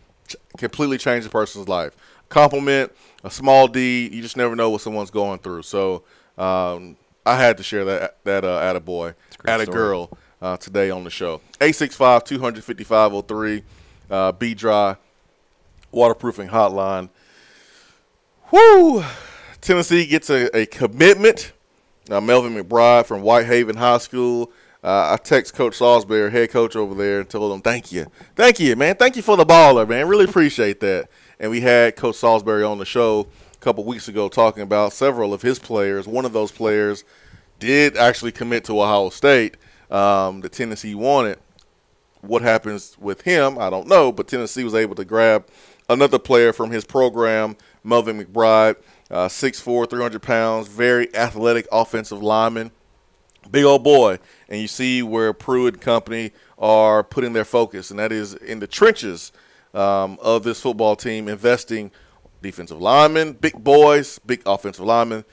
completely change a person's life. Compliment, a small deed, you just never know what someone's going through. So I had to share that attaboy, attagirl today on the show. 865-255-03, B-Dry, waterproofing hotline. Woo! Tennessee gets a commitment. Melvin McBride from Whitehaven High School. I text Coach Salisbury, head coach over there, and told him, thank you, man. Thank you for the baller, man. Really appreciate that. And we had Coach Salisbury on the show a couple weeks ago talking about several of his players. One of those players did actually commit to Ohio State that Tennessee wanted. What happens with him, I don't know, but Tennessee was able to grab another player from his program, Melvin McBride, 6'4", 300 pounds, very athletic offensive lineman. Big old boy. And you see where Pruitt and company are putting their focus, and that is in the trenches of this football team, investing defensive linemen, big boys, big offensive linemen,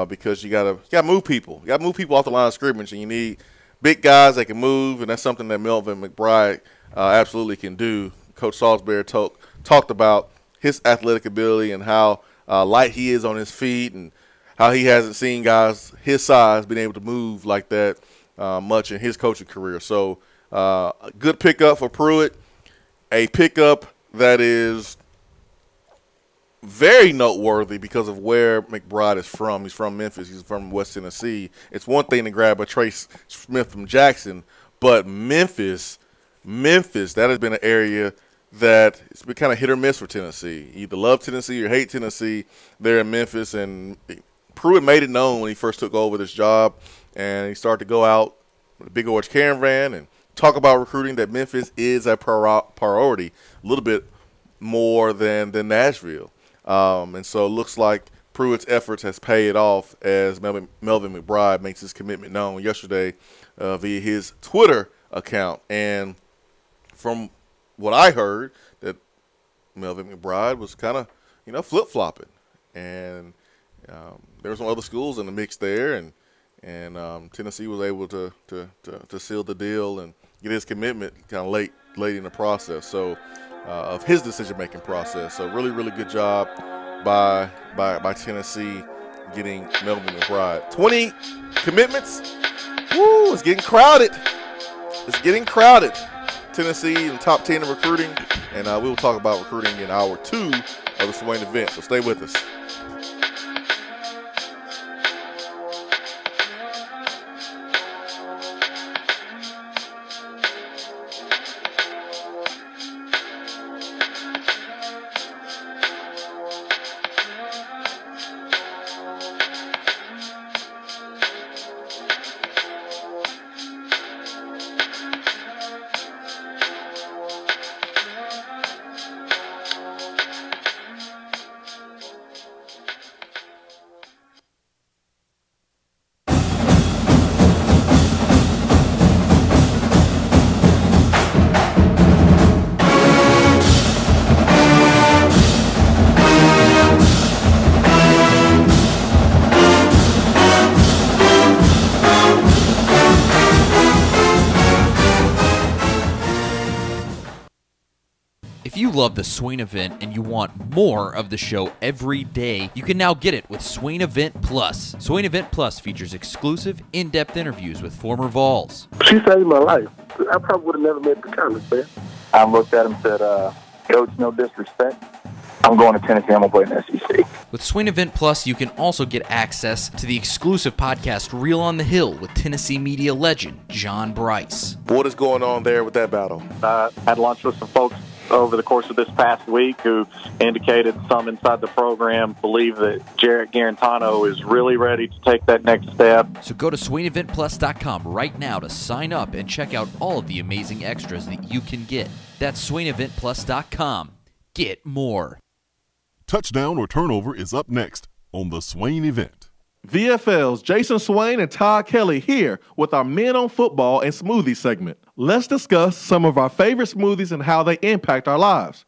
because you gotta move people. You gotta move people off the line of scrimmage, and you need big guys that can move, and that's something that Melvin McBride absolutely can do. Coach Salisbury talked about his athletic ability and how light he is on his feet, and how he hasn't seen guys his size being able to move like that much in his coaching career. So a good pickup for Pruitt, a pickup that is very noteworthy because of where McBride is from. He's from Memphis. He's from West Tennessee. It's one thing to grab a Trace Smith from Jackson, but Memphis, that has been an area that it's been kind of hit or miss for Tennessee. You either love Tennessee or hate Tennessee there in Memphis, and Pruitt made it known when he first took over this job, and he started to go out with a big orange caravan and talk about recruiting, that Memphis is a priority, a little bit more than Nashville. And so it looks like Pruitt's efforts has paid off as Melvin McBride makes his commitment known yesterday via his Twitter account. And from what I heard, that Melvin McBride was kind of, flip-flopping. And there were some other schools in the mix there, and Tennessee was able to seal the deal and get his commitment kind of late in the process. So of his decision-making process. So really, really good job by Tennessee getting Melvin McBride. 20 commitments. Woo! It's getting crowded. Tennessee in the top 10 in recruiting, and we will talk about recruiting in hour 2 of the Swain event. So stay with us. If you love the Swain event and you want more of the show every day, you can now get it with Swain Event Plus. Swain Event Plus features exclusive, in-depth interviews with former Vols. She saved my life. I probably would have never made the comments, man. I looked at him and said, Coach, no disrespect. I'm going to Tennessee. I'm going to play in the SEC. With Swain Event Plus, you can also get access to the exclusive podcast Reel on the Hill with Tennessee media legend John Bryce. What is going on there with that battle? Had lunch with some folks over the course of this past week who indicated some inside the program believe that Jarrett Garantano is really ready to take that next step. So go to SwainEventPlus.com right now to sign up and check out all of the amazing extras that you can get. That's SwainEventPlus.com. Get more. Touchdown or turnover is up next on the Swain event. VFL's Jason Swain and Todd Kelly here with our Men on Football and Smoothie segment. Let's discuss some of our favorite smoothies and how they impact our lives.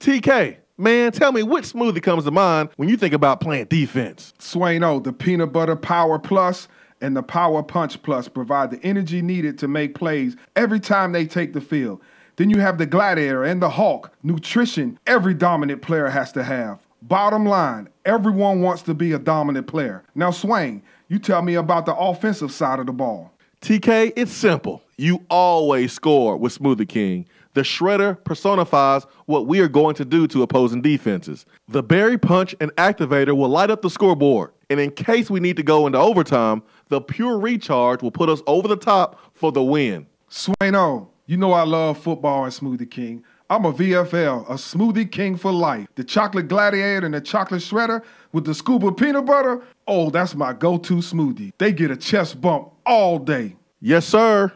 TK, man, tell me which smoothie comes to mind when you think about playing defense? Swain-O, the Peanut Butter Power Plus and the Power Punch Plus provide the energy needed to make plays every time they take the field. Then you have the Gladiator and the Hawk, nutrition every dominant player has to have. Bottom line, everyone wants to be a dominant player. Now, Swain, you tell me about the offensive side of the ball. TK, it's simple. You always score with Smoothie King. The shredder personifies what we are going to do to opposing defenses. The Berry Punch and Activator will light up the scoreboard. And in case we need to go into overtime, the Pure Recharge will put us over the top for the win. Swain-O, you know I love football and Smoothie King. I'm a VFL, a Smoothie King for life. The Chocolate Gladiator and the Chocolate Shredder with the scoop of peanut butter, oh, that's my go-to smoothie. They get a chest bump all day. Yes, sir.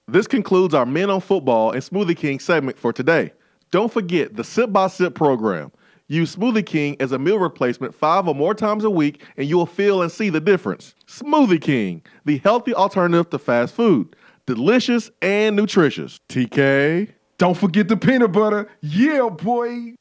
This concludes our Men on Football and Smoothie King segment for today. Don't forget the Sip by Sip program. Use Smoothie King as a meal replacement 5 or more times a week, and you'll feel and see the difference. Smoothie King, the healthy alternative to fast food. Delicious and nutritious. TK? Don't forget the peanut butter. Yeah, boy.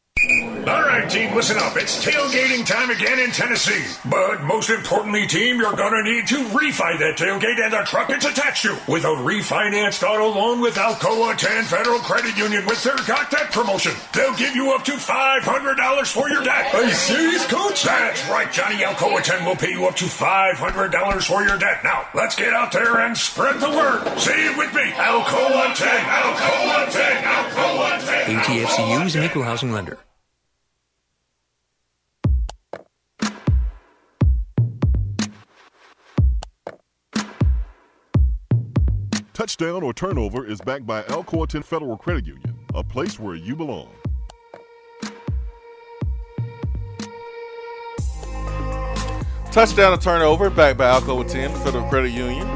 All right, team, listen up. It's tailgating time again in Tennessee. But most importantly, team, you're going to need to refi that tailgate and the truck it's attached to with a refinanced auto loan with Alcoa 10 Federal Credit Union with their Got That promotion. They'll give you up to $500 for your debt. Are you serious, Coach? That's right, Johnny. Alcoa 10 will pay you up to $500 for your debt. Now, let's get out there and spread the word. Say it with me. Alcoa 10, Alcoa 10, Alcoa 10. ATFCU is an equal housing lender. Touchdown or Turnover is backed by Alcoa 10 Federal Credit Union, a place where you belong. Touchdown or Turnover backed by Alcoa 10 Federal Credit Union.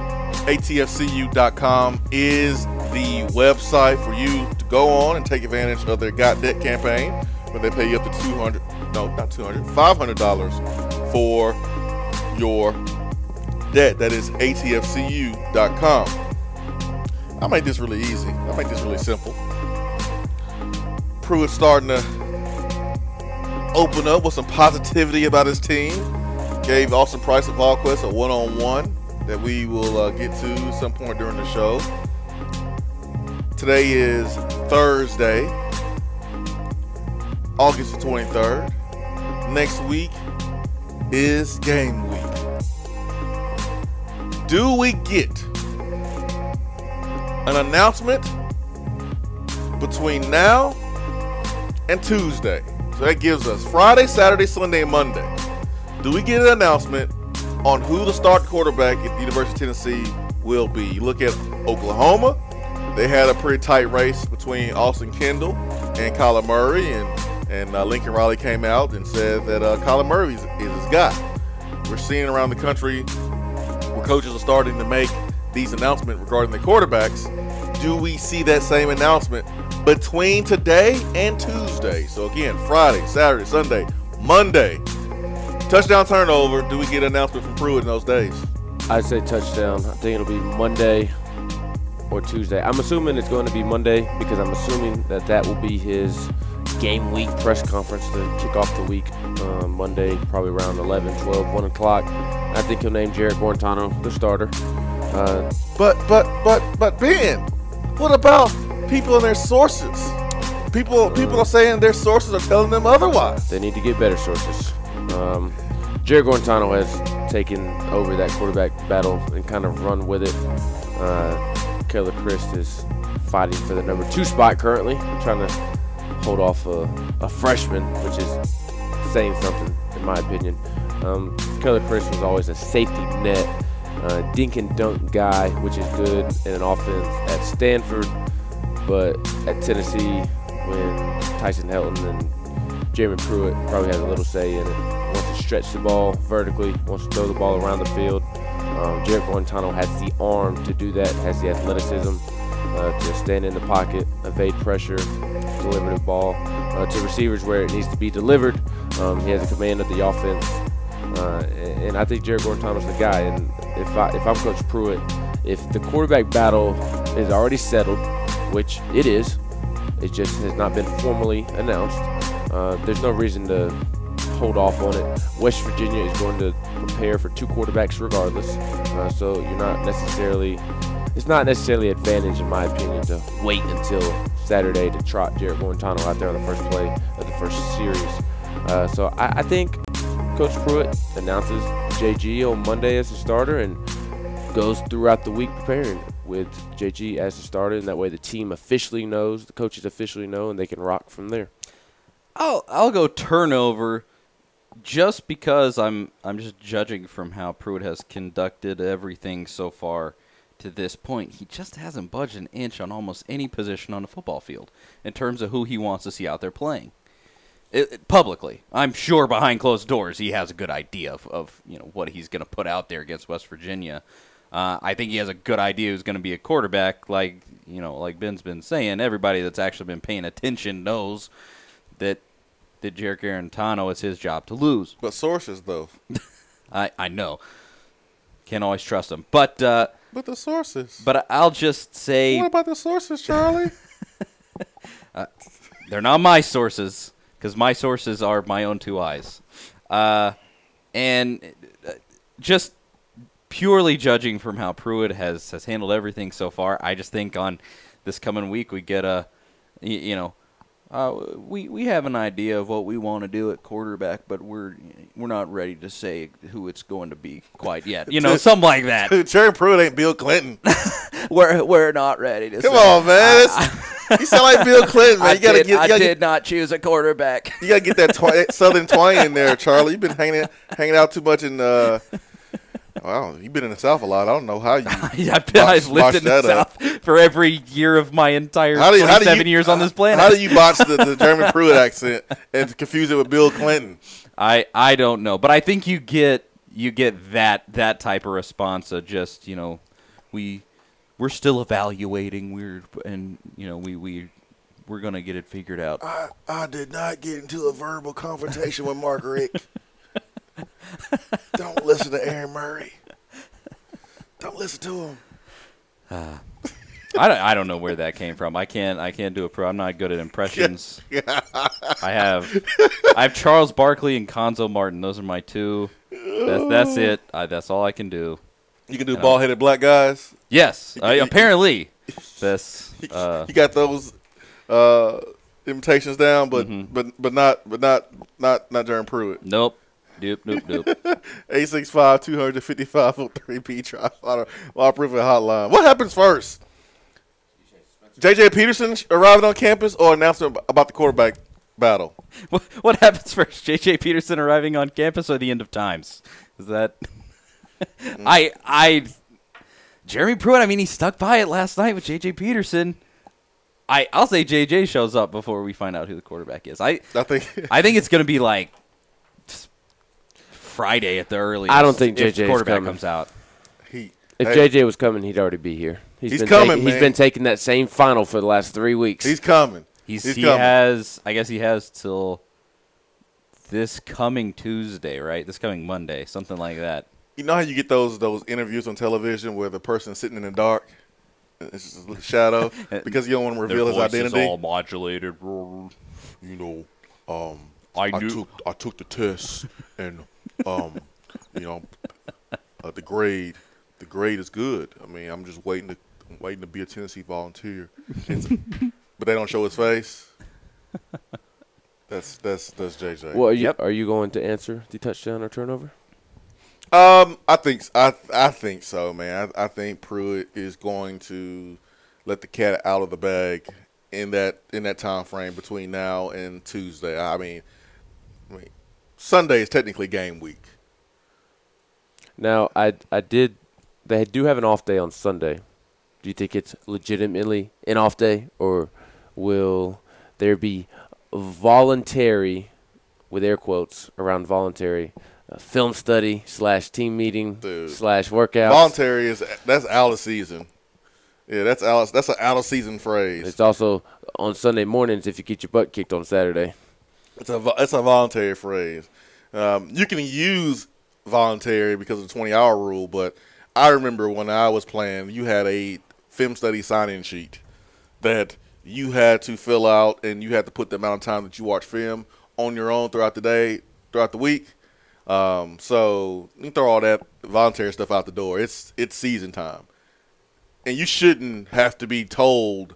ATFCU.com is the website for you to go on and take advantage of their Got Debt campaign, where they pay you up to $500 for your debt. That is ATFCU.com. I'll make this really easy. I'll make this really simple. Pruitt's starting to open up with some positivity about his team. Gave Austin Price of VolQuest a one-on-one that we will get to at some point during the show. Today is Thursday, August the 23rd. Next week is game week. Do we get an announcement between now and Tuesday? So that gives us Friday, Saturday, Sunday, and Monday. Do we get an announcement on who the starting quarterback at the University of Tennessee will be? You look at Oklahoma, they had a pretty tight race between Austin Kendall and Kyler Murray, and Lincoln Riley came out and said that Kyler Murray is his guy. We're seeing around the country where coaches are starting to make these announcements regarding the quarterbacks. Do we see that same announcement between today and Tuesday? So again, Friday, Saturday, Sunday, Monday. Touchdown, turnover. Do we get an announcement from Pruitt in those days? I'd say touchdown. I think it'll be Monday or Tuesday. I'm assuming it's going to be Monday because I'm assuming that will be his game week press conference to kick off the week. Monday, probably around 11, 12, 1 o'clock. I think he'll name Jarrett Guarantano the starter. But Ben, what about people and their sources? People are saying their sources are telling them otherwise. They need to get better sources. Jarrett Guarantano has taken over that quarterback battle and kind of run with it. Keller Christ is fighting for the number 2 spot currently, trying to hold off a freshman, which is saying something in my opinion. Keller Christ was always a safety net, dink and dunk guy, which is good in an offense at Stanford, but at Tennessee, when Tyson Helton and Jeremy Pruitt probably has a little say in it, wants to stretch the ball vertically, wants to throw the ball around the field. Jarrett Guarantano has the arm to do that, has the athleticism to stand in the pocket, evade pressure, deliver the ball to receivers where it needs to be delivered. He has a command of the offense And I think Jared Guarantano's the guy. And if I'm Coach Pruitt, if the quarterback battle is already settled, which it is, it just has not been formally announced, there's no reason to hold off on it. West Virginia is going to prepare for 2 quarterbacks regardless, so you're not necessarily – it's not necessarily an advantage, in my opinion, to wait until Saturday to trot Jared Guarantano out there on the first play of the first series. So I think Coach Pruitt announces JG on Monday as a starter and goes throughout the week preparing with JG as a starter, and that way the team officially knows, the coaches officially know, and they can rock from there. I'll go turnover just because I'm just judging from how Pruitt has conducted everything so far to this point. He just hasn't budged an inch on almost any position on the football field in terms of who he wants to see out there playing. Publicly, I'm sure behind closed doors he has a good idea of what he's going to put out there against West Virginia. I think he has a good idea who's going to be a quarterback. Like Ben's been saying, everybody that's actually been paying attention knows that Jared Guarantano, it's his job to lose. But sources, though. I know. Can't always trust them. But the sources. But I'll just say. What about the sources, Charlie? They're not my sources, because my sources are my own 2 eyes. And just purely judging from how Pruitt has handled everything so far, I just think on this coming week we get we have an idea of what we want to do at quarterback, but we're not ready to say who it's going to be quite yet. Something like that. Jared Pruitt ain't Bill Clinton. we're not ready to. Come on, man. You sound like Bill Clinton, man. I did not choose a quarterback. You gotta get that Southern twang in there, Charlie. You've been hanging out too much in. Wow, you've been in the South a lot. I don't know how you. I've lived in the South for every year of my entire 27 years on this planet. How do you botch the German Pruitt accent and confuse it with Bill Clinton? I don't know, but I think you get that type of response of just we're still evaluating. We're gonna get it figured out. I did not get into a verbal confrontation with Mark Richt. Don't listen to Aaron Murray. Don't listen to him. I don't know where that came from. I can't do it. I'm not good at impressions. I have Charles Barkley and Konzo Martin. Those are my 2. That's it. That's all I can do. You can do bald-headed black guys. Yes, apparently. That's you got those imitations down, but not Jaron Pruitt. Nope. 865-255-03 P-Trial. Waterproof hotline. What happens first? J.J. Peterson arriving on campus or announcement about the quarterback battle? What happens first? J.J. Peterson arriving on campus or the end of times? Is that Jeremy Pruitt? I mean, he stuck by it last night with J.J. Peterson. I'll say J.J. shows up before we find out who the quarterback is. I think it's going to be like Friday at the earliest. I don't think JJ quarterback comes out. If JJ was coming, he'd already be here. He's coming, man. He's been taking that same final for the last 3 weeks. He's coming. He has. I guess he has till this coming Tuesday, right? This coming Monday, something like that. You know how you get those interviews on television where the person's sitting in the dark, it's just a shadow because you don't want to reveal his identity. Their voice is all modulated. I took the test and. The grade is good. I mean, I'm just waiting to be a Tennessee Volunteer, but they don't show his face. That's JJ. Well, are you going to answer the touchdown or turnover? I think so, man. I think Pruitt is going to let the cat out of the bag in that time frame between now and Tuesday. I mean, Sunday is technically game week. Now, they do have an off day on Sunday. Do you think it's legitimately an off day, or will there be voluntary, with air quotes around voluntary, film study / team meeting / workouts? Voluntary that's out of season. Yeah, that's an out of season phrase. It's also on Sunday mornings if you get your butt kicked on Saturday. It's a voluntary phrase. You can use voluntary because of the 20-hour rule, but I remember when I was playing, you had a film study sign-in sheet that you had to fill out, and you had to put the amount of time that you watch film on your own throughout the day, throughout the week. So you throw all that voluntary stuff out the door. It's season time, and you shouldn't have to be told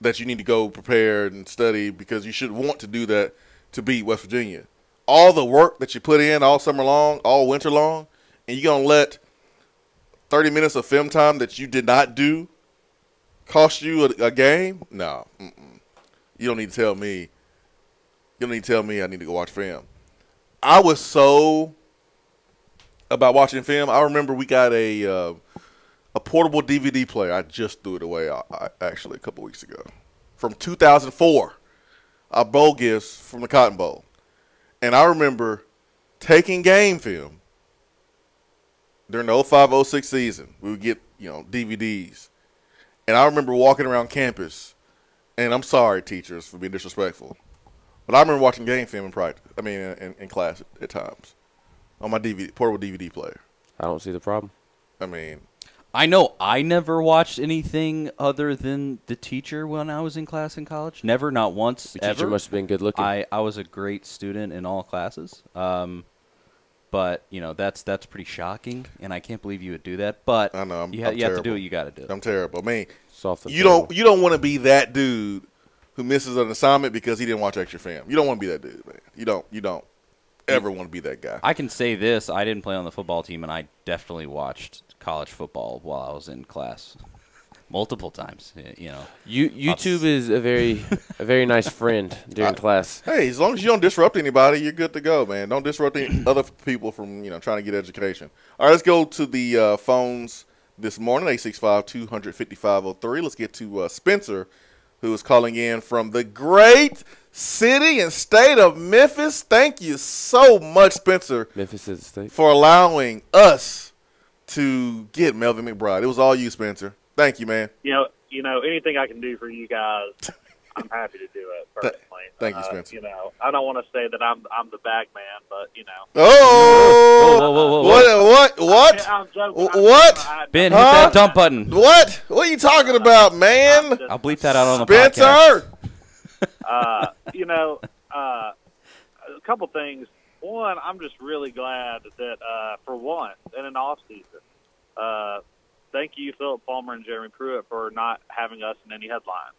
that you need to go prepare and study, because you should want to do that to beat West Virginia. All the work that you put in all summer long, all winter long, and you're going to let 30 minutes of film time that you did not do cost you a game? No. You don't need to tell me. You don't need to tell me I need to go watch film. I was so about watching film. I remember we got a portable DVD player. I just threw it away actually a couple weeks ago. From 2004. A bowl gifts from the Cotton Bowl. And I remember taking game film during the 05-06 season. We would get, DVDs. And I remember walking around campus, and I'm sorry, teachers, for being disrespectful, but I remember watching game film in practice. I mean, in class at times on my portable DVD player. I don't see the problem. I mean, I know I never watched anything other than the teacher when I was in class in college. Never, not once, the teacher must have been good looking. I was a great student in all classes. But, that's pretty shocking, and I can't believe you would do that. But I know, you have to do what you got to do. I'm terrible. I mean, you terrible. don't want to be that dude who misses an assignment because he didn't watch extra film. You don't want to be that dude, man. You don't ever want to be that guy. I can say this. I didn't play on the football team, and I definitely watched college football while I was in class. Multiple times, YouTube is a very nice friend during class. Hey, as long as you don't disrupt anybody, you're good to go, man. Don't disrupt any other people from trying to get education. All right, let's go to the phones this morning. 865-200-5503. Let's get to Spencer, who is calling in from the great city and state of Memphis. Thank you so much, Spencer. Memphis is the state. For allowing us to get Melvin McBride. It was all you, Spencer. Thank you, man. Anything I can do for you guys, I'm happy to do it personally. Thank you, Spencer. I don't want to say that I'm the bag man, but Oh! What? I'm joking. What? Ben, hit that dump button. What? What are you talking about, man? I'll bleep that out on the Spencer! podcast. A couple things. One, I'm just really glad that for once in an off season, thank you, Philip Palmer and Jeremy Pruitt, for not having us in any headlines.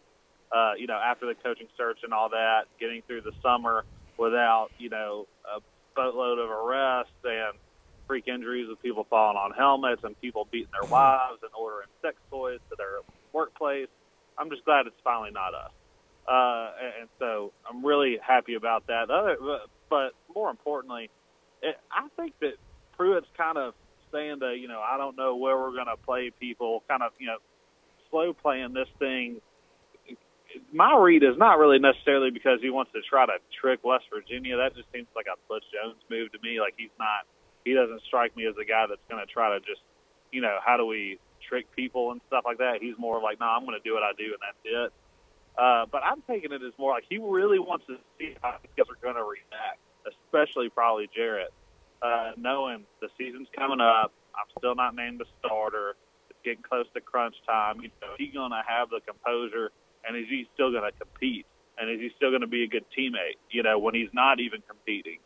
After the coaching search and all that, getting through the summer without, a boatload of arrests and freak injuries with people falling on helmets and people beating their wives and ordering sex toys to their workplace. I'm just glad it's finally not us. And so I'm really happy about that. But more importantly, I think that Pruitt's kind of saying that, I don't know where we're going to play people, kind of, slow playing this thing. My read is not really necessarily because he wants to try to trick West Virginia. That just seems like a Butch Jones move to me. Like he doesn't strike me as a guy that's going to try to just, how do we trick people and stuff like that. He's more like, no, I'm going to do what I do and that's it. But I'm taking it as more like he really wants to see how the guys are going to react, especially probably Jarrett. Knowing the season's coming up, I'm still not named the starter. It's getting close to crunch time. Is he going to have the composure, and is he still going to compete? And is he still going to be a good teammate, when he's not even competing?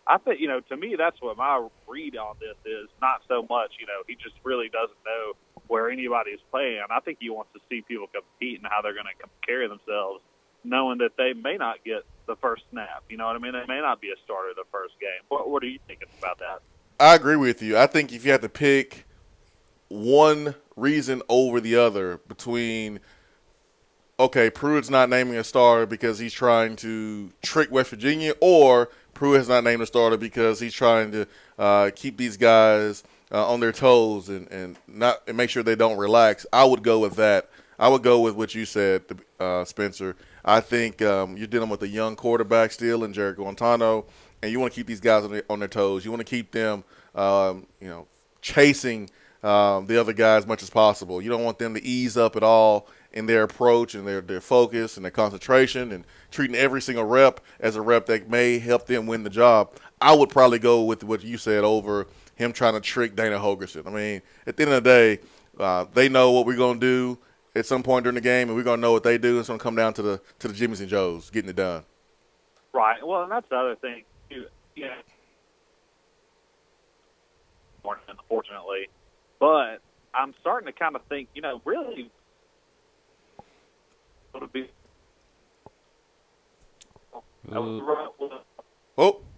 I think, to me, that's what my read on this is. Not so much, he just really doesn't know where anybody's playing. I think he wants to see people compete and how they're going to carry themselves, knowing that they may not get the first snap. You know what I mean? They may not be a starter the first game. What are you thinking about that? I agree with you. I think if you had to pick one reason over the other between, okay, Pruitt's not naming a starter because he's trying to trick West Virginia, or Pruitt's not named a starter because he's trying to keep these guys on their toes and make sure they don't relax, I would go with that. I would go with what you said, Spencer. I think you're dealing with a young quarterback still in Jared Guantano, and you want to keep these guys on their toes. You want to keep them, chasing the other guy as much as possible. You don't want them to ease up at all in their approach and their focus and their concentration and treating every single rep as a rep that may help them win the job. I would probably go with what you said over him trying to trick Dana Holgerson. I mean, at the end of the day, they know what we're going to do at some point during the game, and we're going to know what they do. It's going to come down to the Jimmys and Joes getting it done. Right. Well, and that's the other thing, too. Yeah. Unfortunately. But I'm starting to kind of think, really –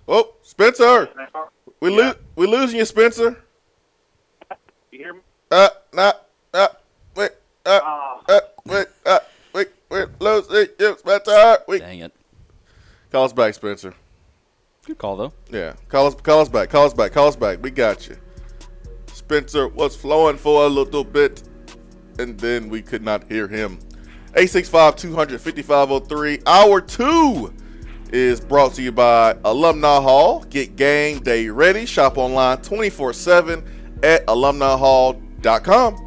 Oh, Spencer. We're losing you, Spencer. You hear me? We're losing you, Spencer. Dang it. Call us back, Spencer. Good call, though. Yeah, call us back. We got you. Spencer was flowing for a little bit, and then we could not hear him. 865-200-5503. Hour 2 is brought to you by Alumni Hall. Get game day ready. Shop online 24/7 at alumnihall.com.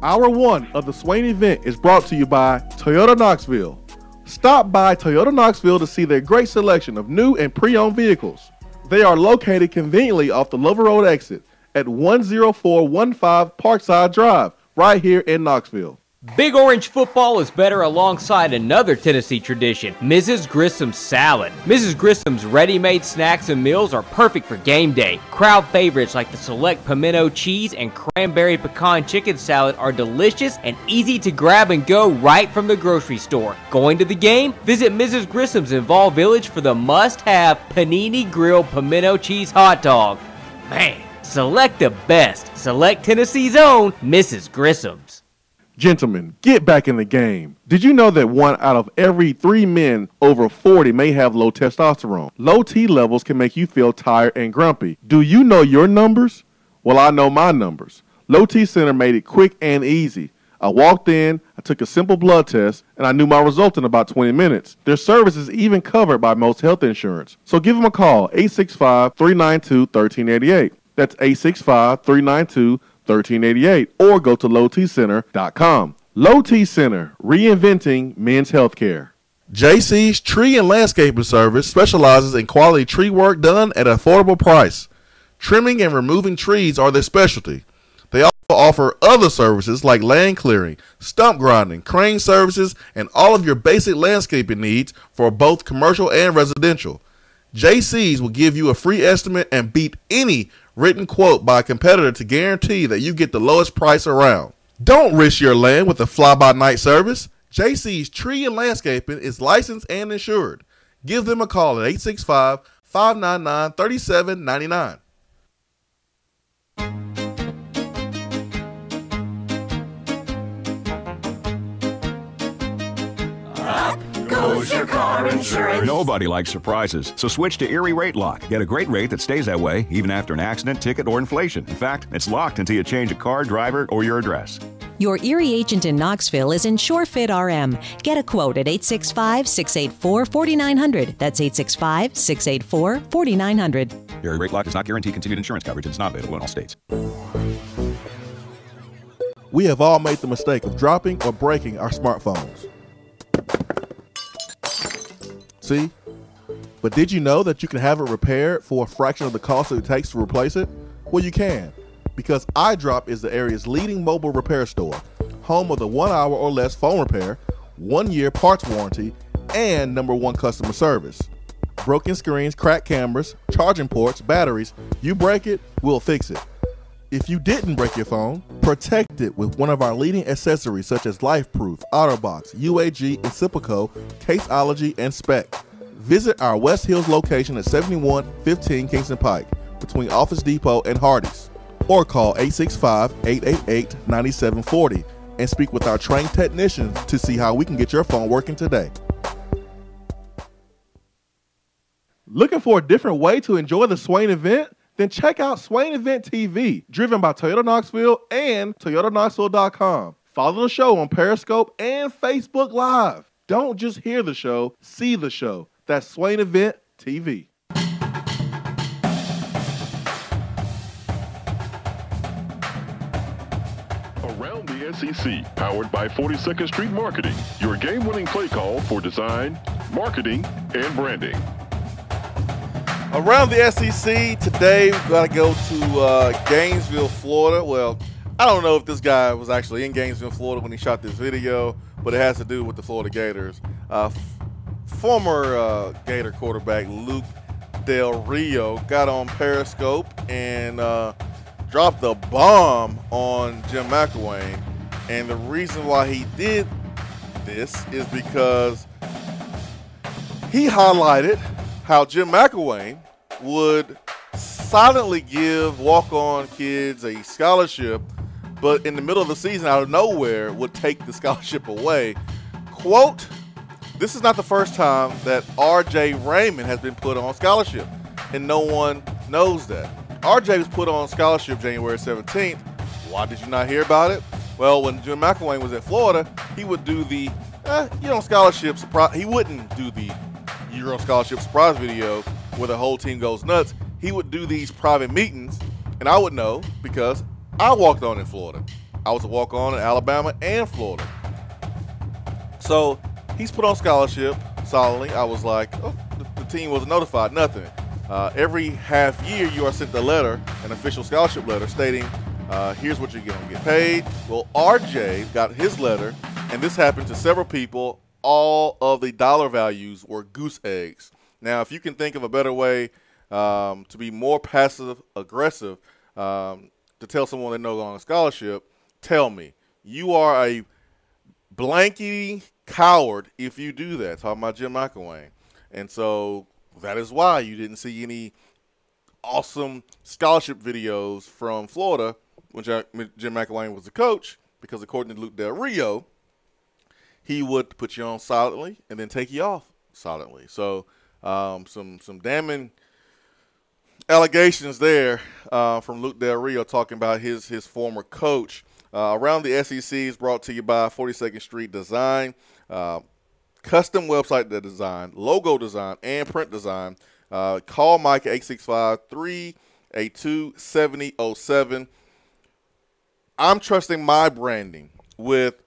Hour 1 of the Swain event is brought to you by Toyota Knoxville. Stop by Toyota Knoxville to see their great selection of new and pre-owned vehicles. They are located conveniently off the Lover Road exit at 10415 Parkside Drive, right here in Knoxville. Big Orange football is better alongside another Tennessee tradition, Mrs. Grissom's salad. Mrs. Grissom's ready-made snacks and meals are perfect for game day. Crowd favorites like the select pimento cheese and cranberry pecan chicken salad are delicious and easy to grab and go right from the grocery store. Going to the game? Visit Mrs. Grissom's in Vol Village for the must-have panini grilled pimento cheese hot dog. Man, select the best. Select Tennessee's own Mrs. Grissom's. Gentlemen, get back in the game. Did you know that 1 out of every 3 men over 40 may have low testosterone? Low T levels can make you feel tired and grumpy. Do you know your numbers? Well, I know my numbers. Low T Center made it quick and easy. I walked in, I took a simple blood test, and I knew my result in about 20 minutes. Their service is even covered by most health insurance. So give them a call, 865-392-1388. That's 865-392-1388. 1388 or go to lowtcenter.com. Low T Center, reinventing men's healthcare. JC's Tree and Landscaping Service specializes in quality tree work done at an affordable price. Trimming and removing trees are their specialty. They also offer other services like land clearing, stump grinding, crane services, and all of your basic landscaping needs for both commercial and residential. JC's will give you a free estimate and beat any written quote by a competitor to guarantee that you get the lowest price around. Don't risk your land with a fly-by-night service. JC's Tree and Landscaping is licensed and insured. Give them a call at 865-599-3799. Goes your car insurance. Nobody likes surprises, so switch to Erie Rate Lock. Get a great rate that stays that way even after an accident, ticket, or inflation. In fact, it's locked until you change a car, driver, or your address. Your Erie agent in Knoxville is InsureFit RM. Get a quote at 865-684-4900. That's 865-684-4900. Erie Rate Lock does not guarantee continued insurance coverage and is not available in all states. We have all made the mistake of dropping or breaking our smartphones. See? But did you know that you can have it repaired for a fraction of the cost it takes to replace it? Well, you can, because iDrop is the area's leading mobile repair store, home of the 1 hour or less phone repair, 1 year parts warranty, and #1 customer service. Broken screens, cracked cameras, charging ports, batteries, you break it, we'll fix it. If you didn't break your phone, protect it with one of our leading accessories such as LifeProof, OtterBox, UAG, Incipico, Caseology, and Spec. Visit our West Hills location at 7115 Kingston Pike between Office Depot and Hardee's, or call 865-888-9740 and speak with our trained technicians to see how we can get your phone working today. Looking for a different way to enjoy the Swain event? Then check out Swain Event TV, driven by Toyota Knoxville and ToyotaKnoxville.com. Follow the show on Periscope and Facebook Live. Don't just hear the show, see the show. That's Swain Event TV. Around the SEC, powered by 42nd Street Marketing, your game-winning play call for design, marketing, and branding. Around the SEC, today we've got to go to Gainesville, Florida. Well, I don't know if this guy was actually in Gainesville, Florida when he shot this video, but it has to do with the Florida Gators. Former Gator quarterback Luke Del Rio got on Periscope and dropped a bomb on Jim McElwain. And the reason why he did this is because he highlighted how Jim McElwain would silently give walk-on kids a scholarship, but in the middle of the season, out of nowhere, would take the scholarship away. Quote, "This is not the first time that R.J. Raymond has been put on scholarship, and no one knows that. R.J. was put on scholarship January 17th. Why did you not hear about it? Well, when Jim McElwain was at Florida, he would do the, scholarship surprise. He wouldn't do the Euro scholarship surprise video where the whole team goes nuts. He would do these private meetings, and I would know because I walked on in Florida. I was a walk-on in Alabama and Florida. So he's put on scholarship solidly. I was like, oh, the team wasn't notified, nothing. Every half year you are sent a letter, an official scholarship letter stating, here's what you're going to get paid. Well, RJ got his letter, and this happened to several people. All of the dollar values were goose eggs. Now, if you can think of a better way to be more passive-aggressive, to tell someone they're no longer scholarship, tell me. You are a blankety coward if you do that. Talking about Jim McElwain. And so that is why you didn't see any awesome scholarship videos from Florida when Jim McElwain was the coach, because according to Luke Del Rio, he would put you on silently and then take you off silently. So some damning allegations there from Luke Del Rio talking about his former coach. Around the SEC is brought to you by 42nd Street Design, custom website design, logo design, and print design. Call Mike at 865-382-7007. I'm trusting my branding with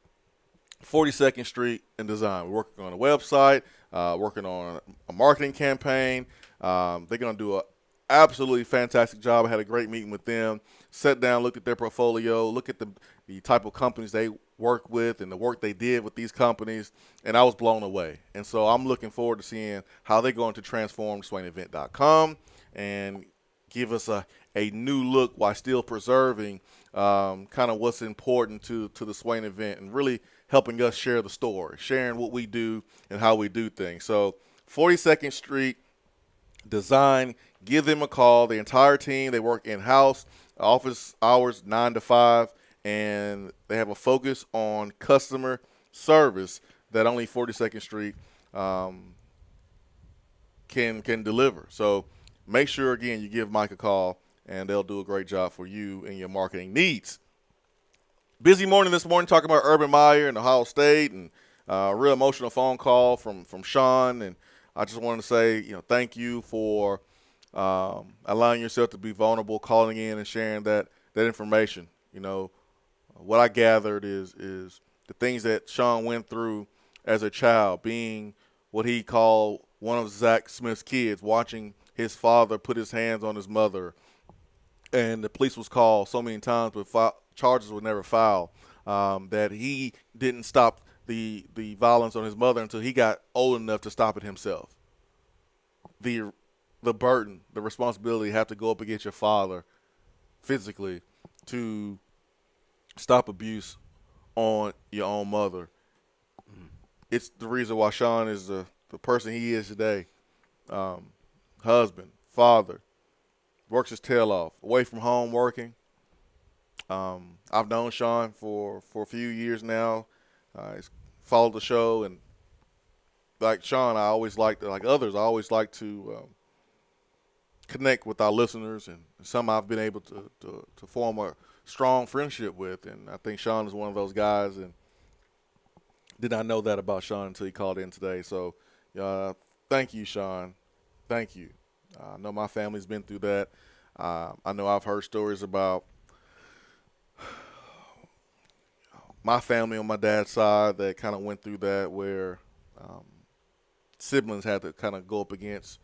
42nd Street and Design. We're working on a website, working on a marketing campaign. They're going to do an absolutely fantastic job. I had a great meeting with them. Sat down, looked at their portfolio, look at the type of companies they work with and the work they did with these companies, and I was blown away. And so I'm looking forward to seeing how they're going to transform SwainEvent.com and give us a new look while still preserving kind of what's important to the Swain event and really helping us share the story, sharing what we do and how we do things. So 42nd Street Design, give them a call. The entire team, they work in-house, office hours 9 to 5, and they have a focus on customer service that only 42nd Street can deliver. So make sure, again, you give Mike a call, and they'll do a great job for you and your marketing needs. Busy morning this morning talking about Urban Meyer and Ohio State, and a real emotional phone call from Sean. And I just wanted to say, thank you for allowing yourself to be vulnerable, calling in and sharing that information. What I gathered is the things that Sean went through as a child, being what he called one of Zach Smith's kids, watching his father put his hands on his mother, and the police was called so many times, but charges were never filed, that he didn't stop the violence on his mother until he got old enough to stop it himself. The burden, the responsibility, you have to go up against your father physically to stop abuse on your own mother. It's the reason why Sean is the person he is today. Husband, father, works his tail off, away from home working. I've known Sean for a few years now. He's followed the show, and like Sean, I always like to connect with our listeners, and some I've been able to form a strong friendship with, and I think Sean is one of those guys. And Did not know that about Sean until he called in today. So, thank you, Sean. Thank you. I know my family's been through that. I know I've heard stories about my family on my dad's side that kind of went through that, where siblings had to kind of go up against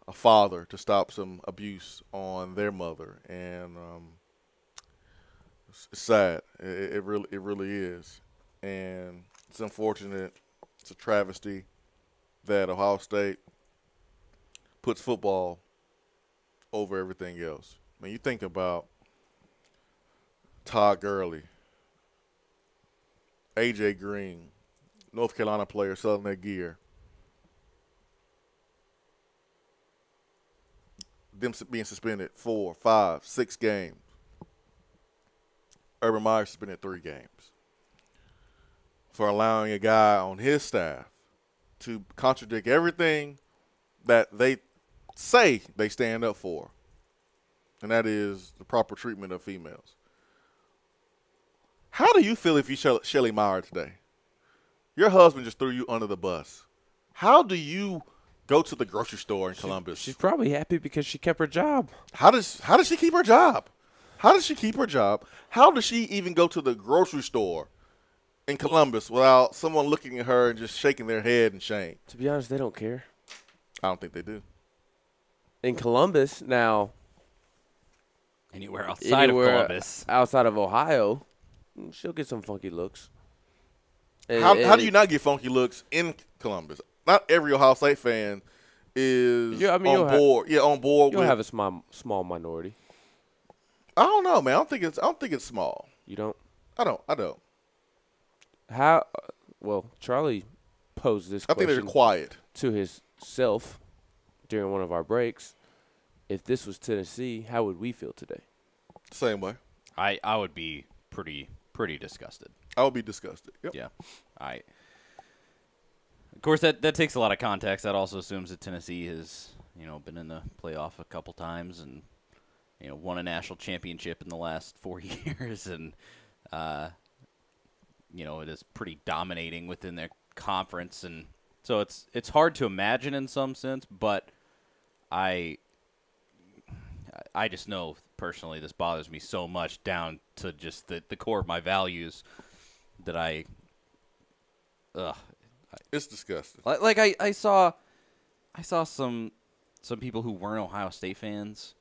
a father to stop some abuse on their mother, and it's sad. It really is, and it's unfortunate. It's a travesty that Ohio State puts football over everything else. I mean, you think about Todd Gurley, A.J. Green, North Carolina players selling their gear, them being suspended 4, 5, 6 games. Urban Meyer suspended 3 games for allowing a guy on his staff to contradict everything that they say they stand up for, and that is the proper treatment of females. How do you feel if you Shelly Meyer today? Your husband just threw you under the bus. How do you go to the grocery store in Columbus? She's probably happy because she kept her job. How does she keep her job? How does she keep her job? How does she even go to the grocery store in Columbus without someone looking at her and just shaking their head in shame? To be honest, they don't care. I don't think they do. In Columbus, now. Anywhere outside of Columbus. Outside of Ohio, she'll get some funky looks. How do you not get funky looks in Columbus? Not every Ohio State fan is on board. On board. You'll have a small minority. I don't know, man. I don't think it's small. You don't? I don't. How? Well, Charlie posed this question. I think they're quiet to himself during one of our breaks. If this was Tennessee, how would we feel today? Same way. I would be pretty disgusted. I would be disgusted. Yep. Yeah. Of course, that takes a lot of context. That also assumes that Tennessee has, been in the playoff a couple times and, won a national championship in the last 4 years, and, it is pretty dominating within their conference, and so it's hard to imagine in some sense. But I just know personally this bothers me so much down to just the core of my values that it's disgusting. Like I saw some people who weren't Ohio State fans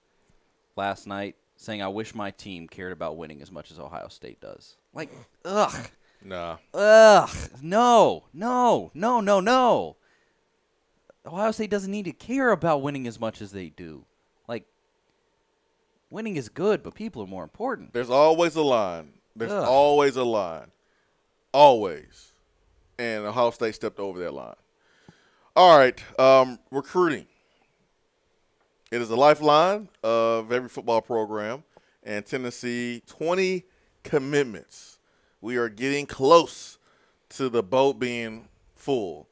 last night saying, "I wish my team cared about winning as much as Ohio State does." Like, ugh. Nah. Ugh. No. Ohio State doesn't need to care about winning as much as they do. Like, winning is good, but people are more important. There's always a line. Always a line. Always. And Ohio State stepped over that line. All right, recruiting. It is a lifeline of every football program, and Tennessee, 20 commitments. We are getting close to the boat being full.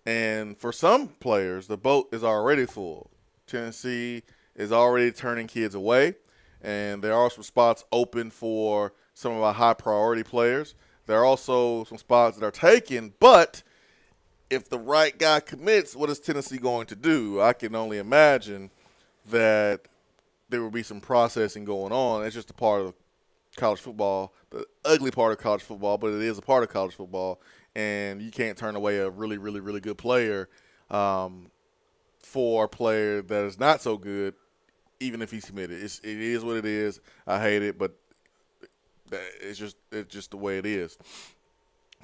And for some players, the boat is already full. Tennessee is already turning kids away, and there are some spots open for some of our high-priority players. There are also some spots that are taken, but if the right guy commits, what is Tennessee going to do? I can only imagine that there will be some processing going on. It's just a part of college football, the ugly part of college football, but it is a part of college football, and you can't turn away a really, really, really good player for a player that is not so good, even if he's committed. It is what it is. I hate it, but it's just the way it is.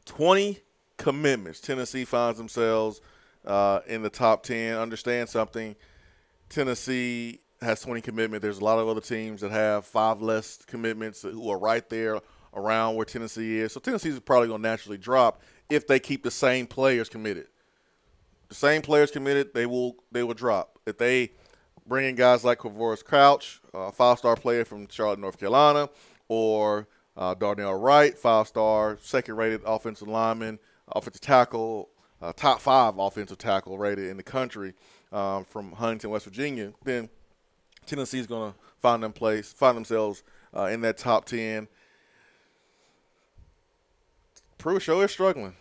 20 commitments. Tennessee finds themselves in the top 10. Understand something. Tennessee has 20 commitments. There's a lot of other teams that have 5 less commitments who are right there around where Tennessee is. So Tennessee is probably going to naturally drop if they keep the same players committed. The same players committed, they will drop. If they bring in guys like Quavoris Crouch, a 5-star player from Charlotte, North Carolina, or Darnell Wright, 5-star, second-rated offensive lineman, offensive tackle, top 5 offensive tackle rated in the country from Huntington, West Virginia, then Tennessee is going to find themselves in that top 10. Pruitt show is struggling.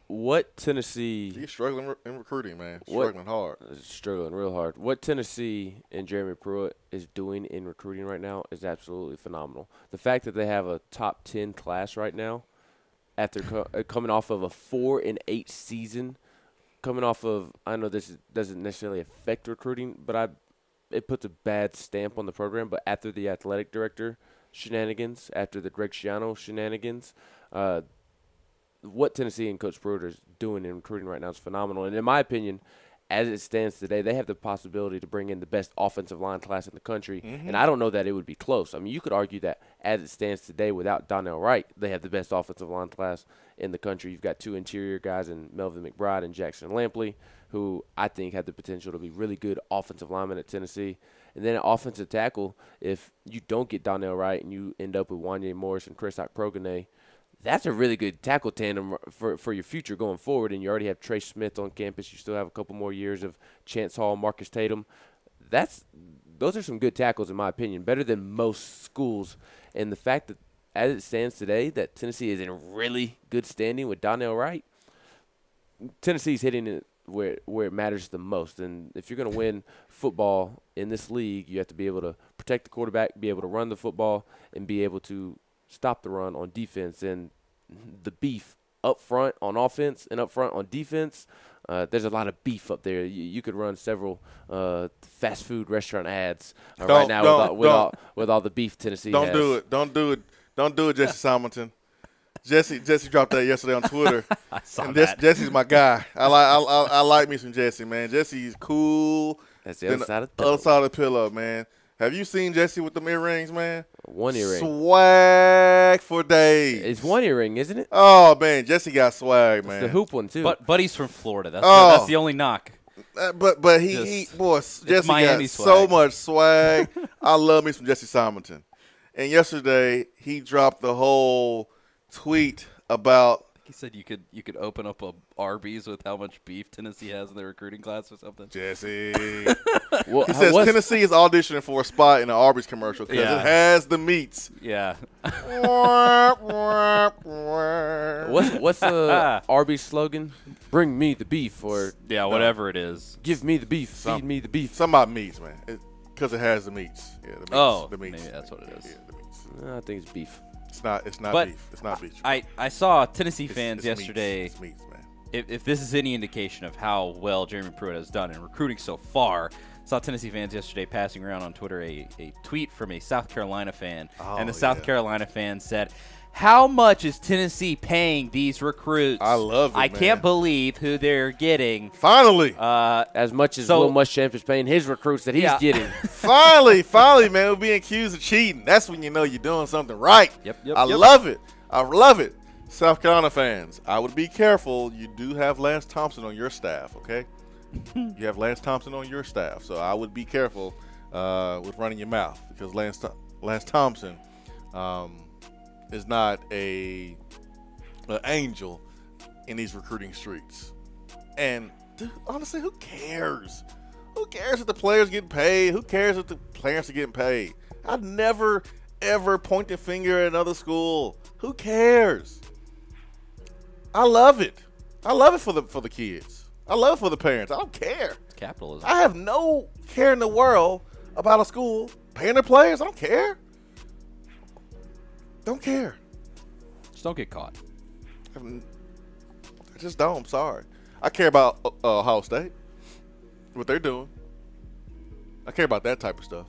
What Tennessee? He's struggling in recruiting, man. Struggling hard. Struggling real hard. What Tennessee and Jeremy Pruitt is doing in recruiting right now is absolutely phenomenal. The fact that they have a top 10 class right now, after coming off of a 4-8 season, coming off of, I know this doesn't necessarily affect recruiting, but it puts a bad stamp on the program. But after the athletic director shenanigans, after the Greg Schiano shenanigans, what Tennessee and Coach Pruitt is doing in recruiting right now is phenomenal. And in my opinion, as it stands today, they have the possibility to bring in the best offensive line class in the country. Mm-hmm. And I don't know that it would be close. I mean, you could argue that as it stands today, without Donnell Wright, they have the best offensive line class in the country. You've got two interior guys in Melvin McBride and Jackson Lampley, who I think have the potential to be really good offensive linemen at Tennessee. And then at offensive tackle, if you don't get Donnell Wright and you end up with Wanye Morris and Chris Progone, that's a really good tackle tandem for your future going forward. And you already have Trey Smith on campus. You still have a couple more years of Chance Hall, Marcus Tatum. Those are some good tackles, in my opinion, better than most schools. And the fact that, as it stands today, that Tennessee is in really good standing with Donnell Wright, Tennessee's hitting it where it matters the most. And if you're going to win football in this league, you have to be able to protect the quarterback, be able to run the football, and be able to stop the run on defense. And the beef up front on offense and up front on defense, there's a lot of beef up there. You could run several fast food restaurant ads right now with all the beef Tennessee has. Don't do it, Jesse Simonton. Jesse dropped that yesterday on Twitter. I saw that. Jesse's my guy. I like me some Jesse, man. Jesse's cool. That's the other side of the pillow. Other side of the pillow, man. Have you seen Jesse with them earrings, man? One earring. Swag for days. It's one earring, isn't it? Oh, man. Jesse got swag, man. It's the hoop one, too. But he's from Florida. That's the only knock. But Jesse got so much swag. I love me some Jesse Simonton. And yesterday, he dropped the whole tweet about. He said you could open up a Arby's with how much beef Tennessee has in their recruiting class or something. Jesse. He says Tennessee is auditioning for a spot in an Arby's commercial because it has the meats. Yeah. What's the Arby's slogan? Bring me the beef, or whatever it is. Give me the beef. Feed me the beef. Something about meats, man. Because it has the meats. Yeah, the meats. The meats. Maybe that's what it is. Yeah, the meats. I think it's beef. It's not beef. It's not beef. I saw Tennessee fans yesterday. It's meats, man. If this is any indication of how well Jeremy Pruitt has done in recruiting so far, saw Tennessee fans yesterday passing around on Twitter a tweet from a South Carolina fan. And the South Carolina fan said, "How much is Tennessee paying these recruits? I love it, I can't believe who they're getting. Finally. As much as Will Muschamp is paying his recruits that he's getting. Finally, man, we're being accused of cheating. That's when you know you're doing something right. Yep. I love it. I love it. South Carolina fans, I would be careful. You do have Lance Thompson on your staff, okay? You have Lance Thompson on your staff, so I would be careful with running your mouth because Lance Thompson is not an angel in these recruiting streets. And dude, honestly, who cares? Who cares if the players get paid? Who cares if the parents are getting paid? I'd never, ever point the finger at another school. Who cares? I love it. I love it for the kids. I love it for the parents. I don't care. Capitalism. I have no care in the world about a school paying their players. I don't care. Don't care. Just don't get caught. I just don't. I'm sorry. I care about Ohio State, what they're doing. I care about that type of stuff.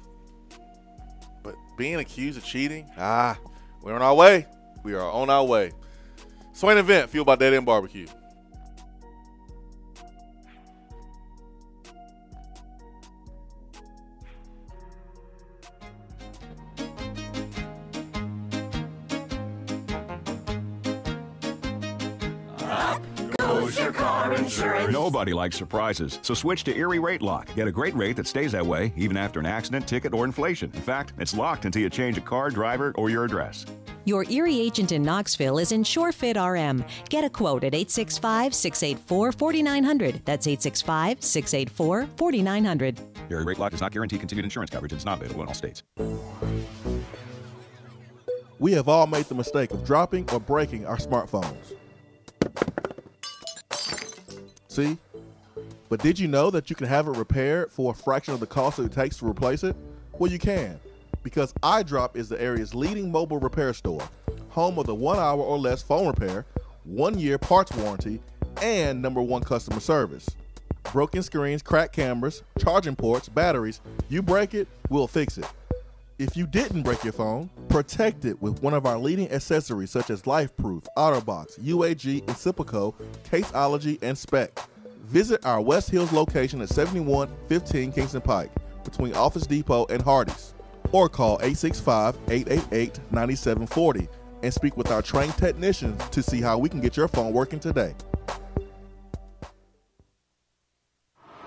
But being accused of cheating, we're on our way. We are on our way. Swain event fueled by Dead End Barbecue. Your car insurance. Nobody likes surprises, so switch to Erie Rate Lock. Get a great rate that stays that way even after an accident, ticket, or inflation. In fact, it's locked until you change a car, driver, or your address. Your Erie agent in Knoxville is InsureFit RM. Get a quote at 865-684-4900. That's 865-684-4900. Erie Rate Lock does not guarantee continued insurance coverage and is not available in all states. We have all made the mistake of dropping or breaking our smartphones. See? But did you know that you can have it repaired for a fraction of the cost that it takes to replace it? Well, you can, because iDrop is the area's leading mobile repair store, home of the 1 hour or less phone repair, 1 year parts warranty, and #1 customer service. Broken screens, cracked cameras, charging ports, batteries, you break it, we'll fix it. If you didn't break your phone, protect it with one of our leading accessories such as LifeProof, OtterBox, UAG, Incipico, Caseology, and Spec. Visit our West Hills location at 7115 Kingston Pike between Office Depot and Hardee's, or call 865-888-9740 and speak with our trained technicians to see how we can get your phone working today.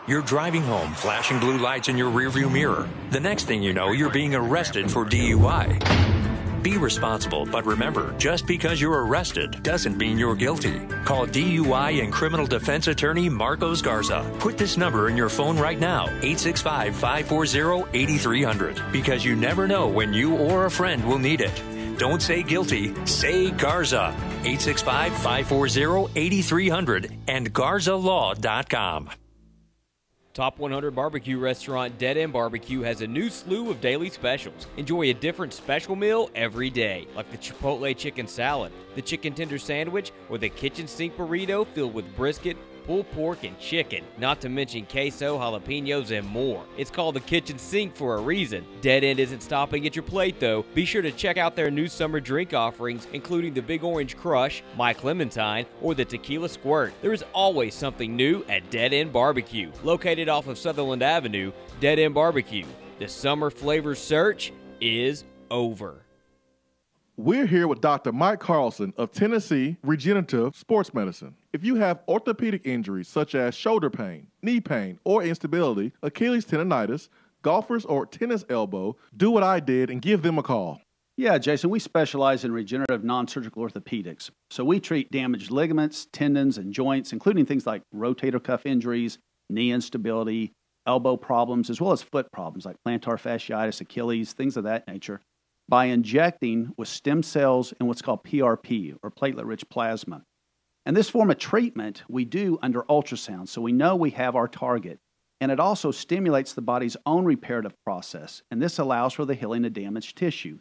You're driving home, flashing blue lights in your rearview mirror. The next thing you know, you're being arrested for DUI. Be responsible, but remember, just because you're arrested doesn't mean you're guilty. Call DUI and criminal defense attorney Marcos Garza. Put this number in your phone right now, 865-540-8300, because you never know when you or a friend will need it. Don't say guilty, say Garza. 865-540-8300 and GarzaLaw.com. Top 100 barbecue restaurant Dead End Barbecue has a new slew of daily specials. Enjoy a different special meal every day, like the Chipotle chicken salad, the chicken tender sandwich, or the kitchen sink burrito filled with brisket, pulled pork, and chicken, not to mention queso, jalapenos, and more. It's called the kitchen sink for a reason. Dead End isn't stopping at your plate, though. Be sure to check out their new summer drink offerings, including the Big Orange Crush, My Clementine, or the Tequila Squirt. There is always something new at Dead End Barbecue. Located off of Sutherland Avenue, Dead End Barbecue. The summer flavor search is over. We're here with Dr. Mike Carlson of Tennessee Regenerative Sports Medicine. If you have orthopedic injuries such as shoulder pain, knee pain, or instability, Achilles tendonitis, golfers, or tennis elbow, do what I did and give them a call. Yeah, Jason, we specialize in regenerative non-surgical orthopedics. So we treat damaged ligaments, tendons, and joints, including things like rotator cuff injuries, knee instability, elbow problems, as well as foot problems like plantar fasciitis, Achilles, things of that nature, by injecting with stem cells and what's called PRP, or platelet-rich plasma. And this form of treatment we do under ultrasound, so we know we have our target. And it also stimulates the body's own reparative process, and this allows for the healing of damaged tissue.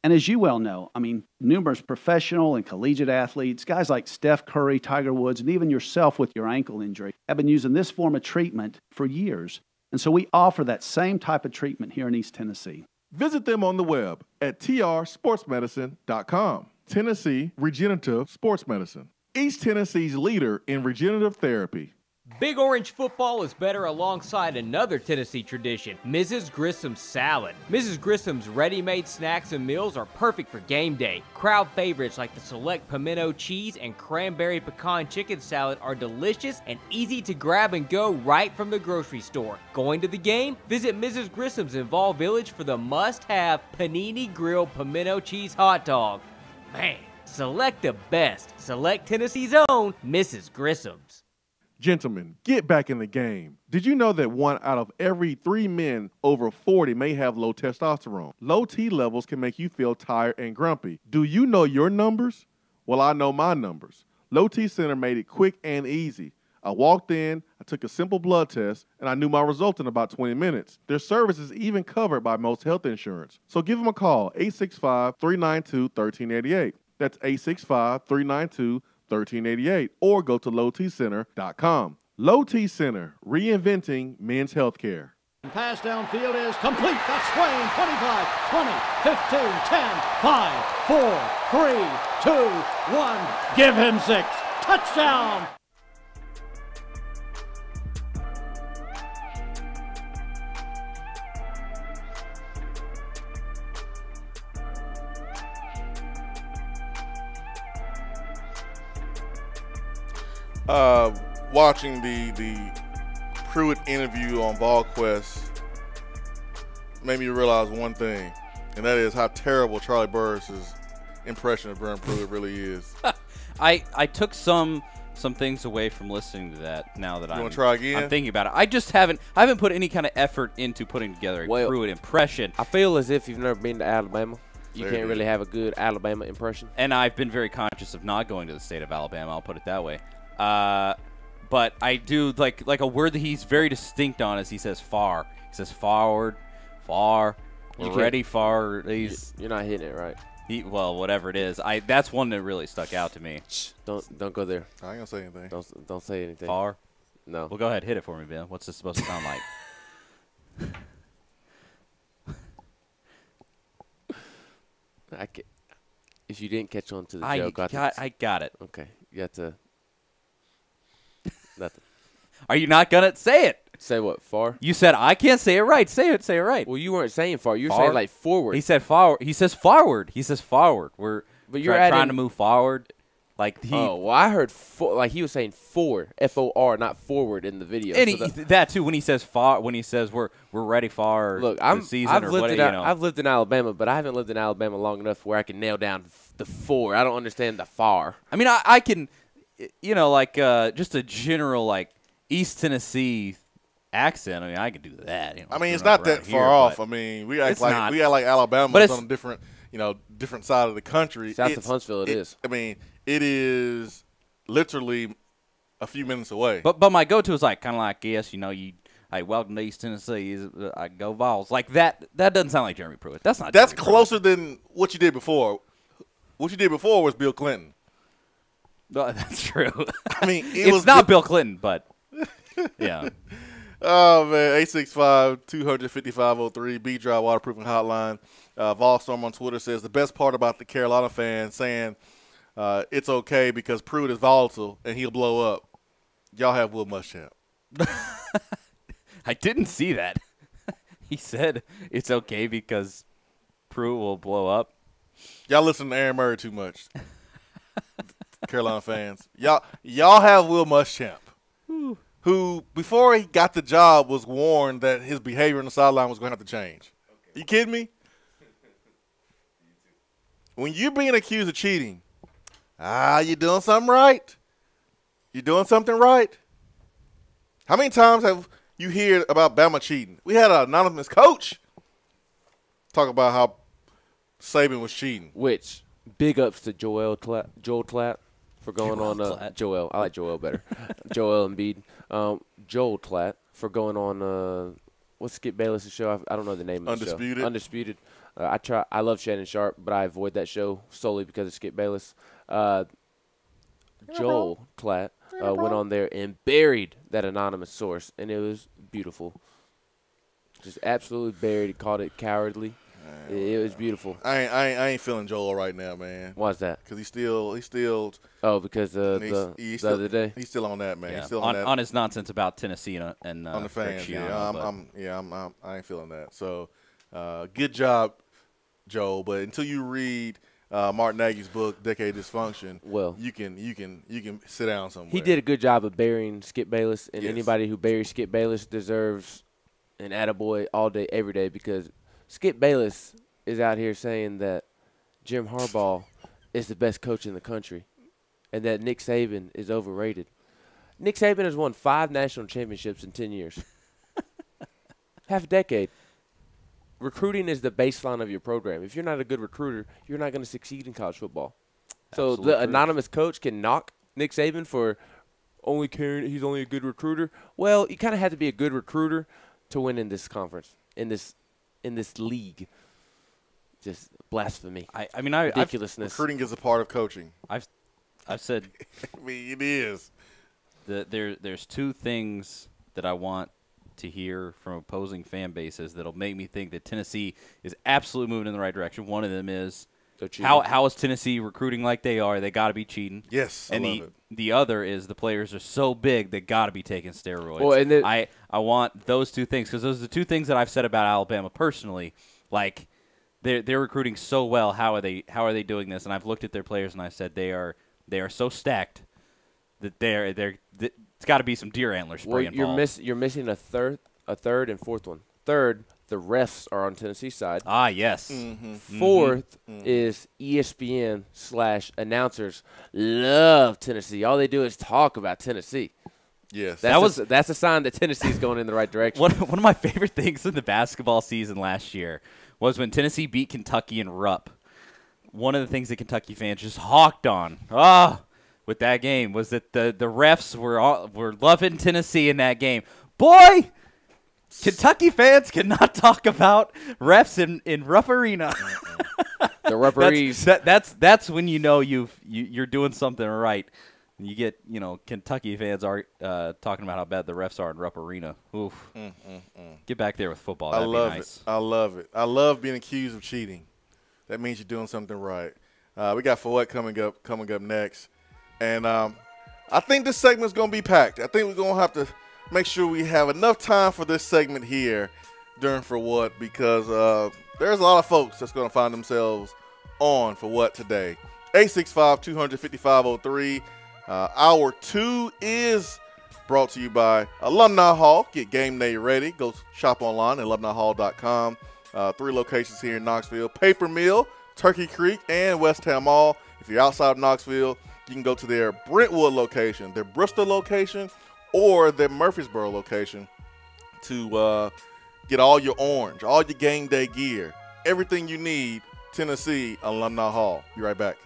And as you well know, numerous professional and collegiate athletes, guys like Steph Curry, Tiger Woods, and even yourself with your ankle injury, have been using this form of treatment for years. And so we offer that same type of treatment here in East Tennessee. Visit them on the web at trsportsmedicine.com. Tennessee Regenerative Sports Medicine, East Tennessee's leader in regenerative therapy. Big Orange football is better alongside another Tennessee tradition, Mrs. Grissom's salad. Mrs. Grissom's ready-made snacks and meals are perfect for game day. Crowd favorites like the select pimento cheese and cranberry pecan chicken salad are delicious and easy to grab and go right from the grocery store. Going to the game? Visit Mrs. Grissom's in Vol Village for the must-have panini grilled pimento cheese hot dog. Man, select the best. Select Tennessee's own Mrs. Grissom's. Gentlemen, get back in the game. Did you know that 1 out of every 3 men over 40 may have low testosterone? Low T levels can make you feel tired and grumpy. Do you know your numbers? Well, I know my numbers. Low T Center made it quick and easy. I walked in, I took a simple blood test, and I knew my result in about 20 minutes. Their service is even covered by most health insurance. So give them a call, 865-392-1388. That's 865-392-1388. Or go to lowtcenter.com. Low T Center, reinventing men's healthcare. Pass downfield is complete. That's Swain. 25, 20, 15, 10, 5, 4, 3, 2, 1. Give him 6. Touchdown. Watching the Pruitt interview on VolQuest made me realize one thing, and that is how terrible Charlie Burris' impression of Brent Pruitt really is. I took some things away from listening to that. Now that I'm thinking about it, I haven't put any kind of effort into putting together a Pruitt impression. I feel as if you've never been to Alabama. You can't really have a good Alabama impression. And I've been very conscious of not going to the state of Alabama. I'll put it that way. But I do like a word that he's very distinct on is he says far. He says forward, far, we're ready, far. You're not hitting it right. Well, whatever it is, that's one that really stuck out to me. Don't go there. I ain't gonna say anything. Don't say anything. Far. No. Well, go ahead, hit it for me, Ben. What's this supposed to sound like? If you didn't catch on to the joke, I got it. Okay, you got to. Nothing. Are you not gonna say it? Say what? Far? You said I can't say it right. Say it. Say it right. Well, you weren't saying far. You were saying like forward. He said forward. He says forward. He says forward. But you're trying to move forward. Like well, I heard like he was saying forward, FOR, not forward in the video. And that too when he says far, when he says we're ready for the season or whatever. I've lived in Alabama, but I haven't lived in Alabama long enough where I can nail down the four. I don't understand the far. I mean, I can, like just a general like East Tennessee accent. I mean, I can do that. I mean, it's not that far off. I mean, we act like Alabama, but it's on a different, different side of the country. South of Huntsville, it is. I mean, it is literally a few minutes away. But my go-to is like kind of like hey, welcome to East Tennessee. I go Vols like that. That doesn't sound like Jeremy Pruitt. That's not. That's closer than what you did before. What you did before was Bill Clinton. No, that's true. I mean, it's not Bill Clinton, but yeah. Oh, man, 865-255-03, B-Drive Waterproofing Hotline. Volstorm on Twitter says, the best part about the Carolina fan saying it's okay because Pruitt is volatile and he'll blow up. Y'all have Will Muschamp. I didn't see that. He said it's okay because Pruitt will blow up. Y'all listen to Aaron Murray too much. Carolina fans. Y'all have Will Muschamp. Who, before he got the job, was warned that his behavior on the sideline was going to have to change. Okay. You kidding me? When you're being accused of cheating, you're doing something right. You're doing something right. How many times have you heard about Bama cheating? We had an anonymous coach talk about how Saban was cheating. Which, big ups to Joel Klatt for going on Joel. I like Joel better. Joel Embiid. Joel Klatt for going on what's Skip Bayless' show? I don't know the name of the show. Undisputed. I love Shannon Sharp, but I avoid that show solely because of Skip Bayless. Joel Klatt went on there and buried that anonymous source, and it was beautiful. Just absolutely buried. He called it cowardly. It was beautiful. I ain't feeling Joel right now, man. Why's that? Because he's still. Oh, because the other day he's still on that, man. Yeah. He's still on his nonsense about Tennessee and on the fans. Cristiano, I ain't feeling that. So, good job, Joel. But until you read Martin Nagy's book, Decade Dysfunction, well, you can sit down somewhere. He did a good job of burying Skip Bayless, and yes. Anybody who buries Skip Bayless deserves an attaboy all day, every day, because Skip Bayless is out here saying that Jim Harbaugh is the best coach in the country and that Nick Saban is overrated. Nick Saban has won 5 national championships in 10 years. Half a decade. Recruiting is the baseline of your program. If you're not a good recruiter, you're not going to succeed in college football. So the anonymous coach can knock Nick Saban for only caring he's only a good recruiter. Well, you kind of have to be a good recruiter to win in this conference, in this league. Just blasphemy. I mean, ridiculousness. Recruiting is a part of coaching. I've said. I mean, it is. There's 2 things that I want to hear from opposing fan bases that'll make me think that Tennessee is absolutely moving in the right direction. One of them is how is Tennessee recruiting like they are? They got to be cheating. Yes, and the other is the players are so big they got to be taking steroids. Well, and I want those 2 things because those are the 2 things that I've said about Alabama personally. Like they're recruiting so well. How are they doing this? And I've looked at their players and I said they are so stacked that it's got to be some deer antler spray involved. You're missing a third and fourth one. Third, the refs are on Tennessee's side. Ah, yes. Mm-hmm. Fourth is ESPN/announcers love Tennessee. All they do is talk about Tennessee. Yes, that's a sign that Tennessee's going in the right direction. One of my favorite things in the basketball season last year was when Tennessee beat Kentucky in Rupp. one of the things that Kentucky fans just hawked on with that game was that the refs were loving Tennessee in that game. Boy, Kentucky fans cannot talk about refs in Rupp Arena. The referees. That's when you know you're doing something right. You get Kentucky fans are talking about how bad the refs are in Rupp Arena. Oof. Get back there with football. That'd be nice. I love it. I love being accused of cheating. That means you're doing something right. We got For What coming up next, and I think this segment's gonna be packed. I think we're gonna have to make sure we have enough time for this segment here during For What, because there's a lot of folks that's gonna find themselves on For What today. 865-200-5503. Hour 2 is brought to you by Alumni Hall. Get game day ready. Go shop online at alumnihall.com. 3 locations here in Knoxville: Paper Mill, Turkey Creek, and West Ham Mall. If you're outside of Knoxville, you can go to their Brentwood location, their Bristol location, or their Murfreesboro location to get all your orange, all your game day gear, everything you need. Tennessee Alumni Hall. Be right back.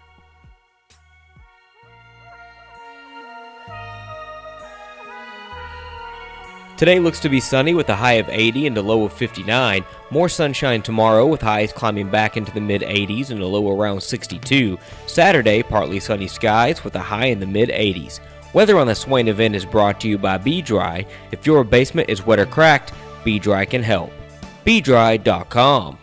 Today looks to be sunny with a high of 80 and a low of 59. More sunshine tomorrow with highs climbing back into the mid-80s and a low around 62. Saturday, partly sunny skies with a high in the mid-80s. Weather on the Swain event is brought to you by B-Dry. If your basement is wet or cracked, B-Dry can help. BDry.com.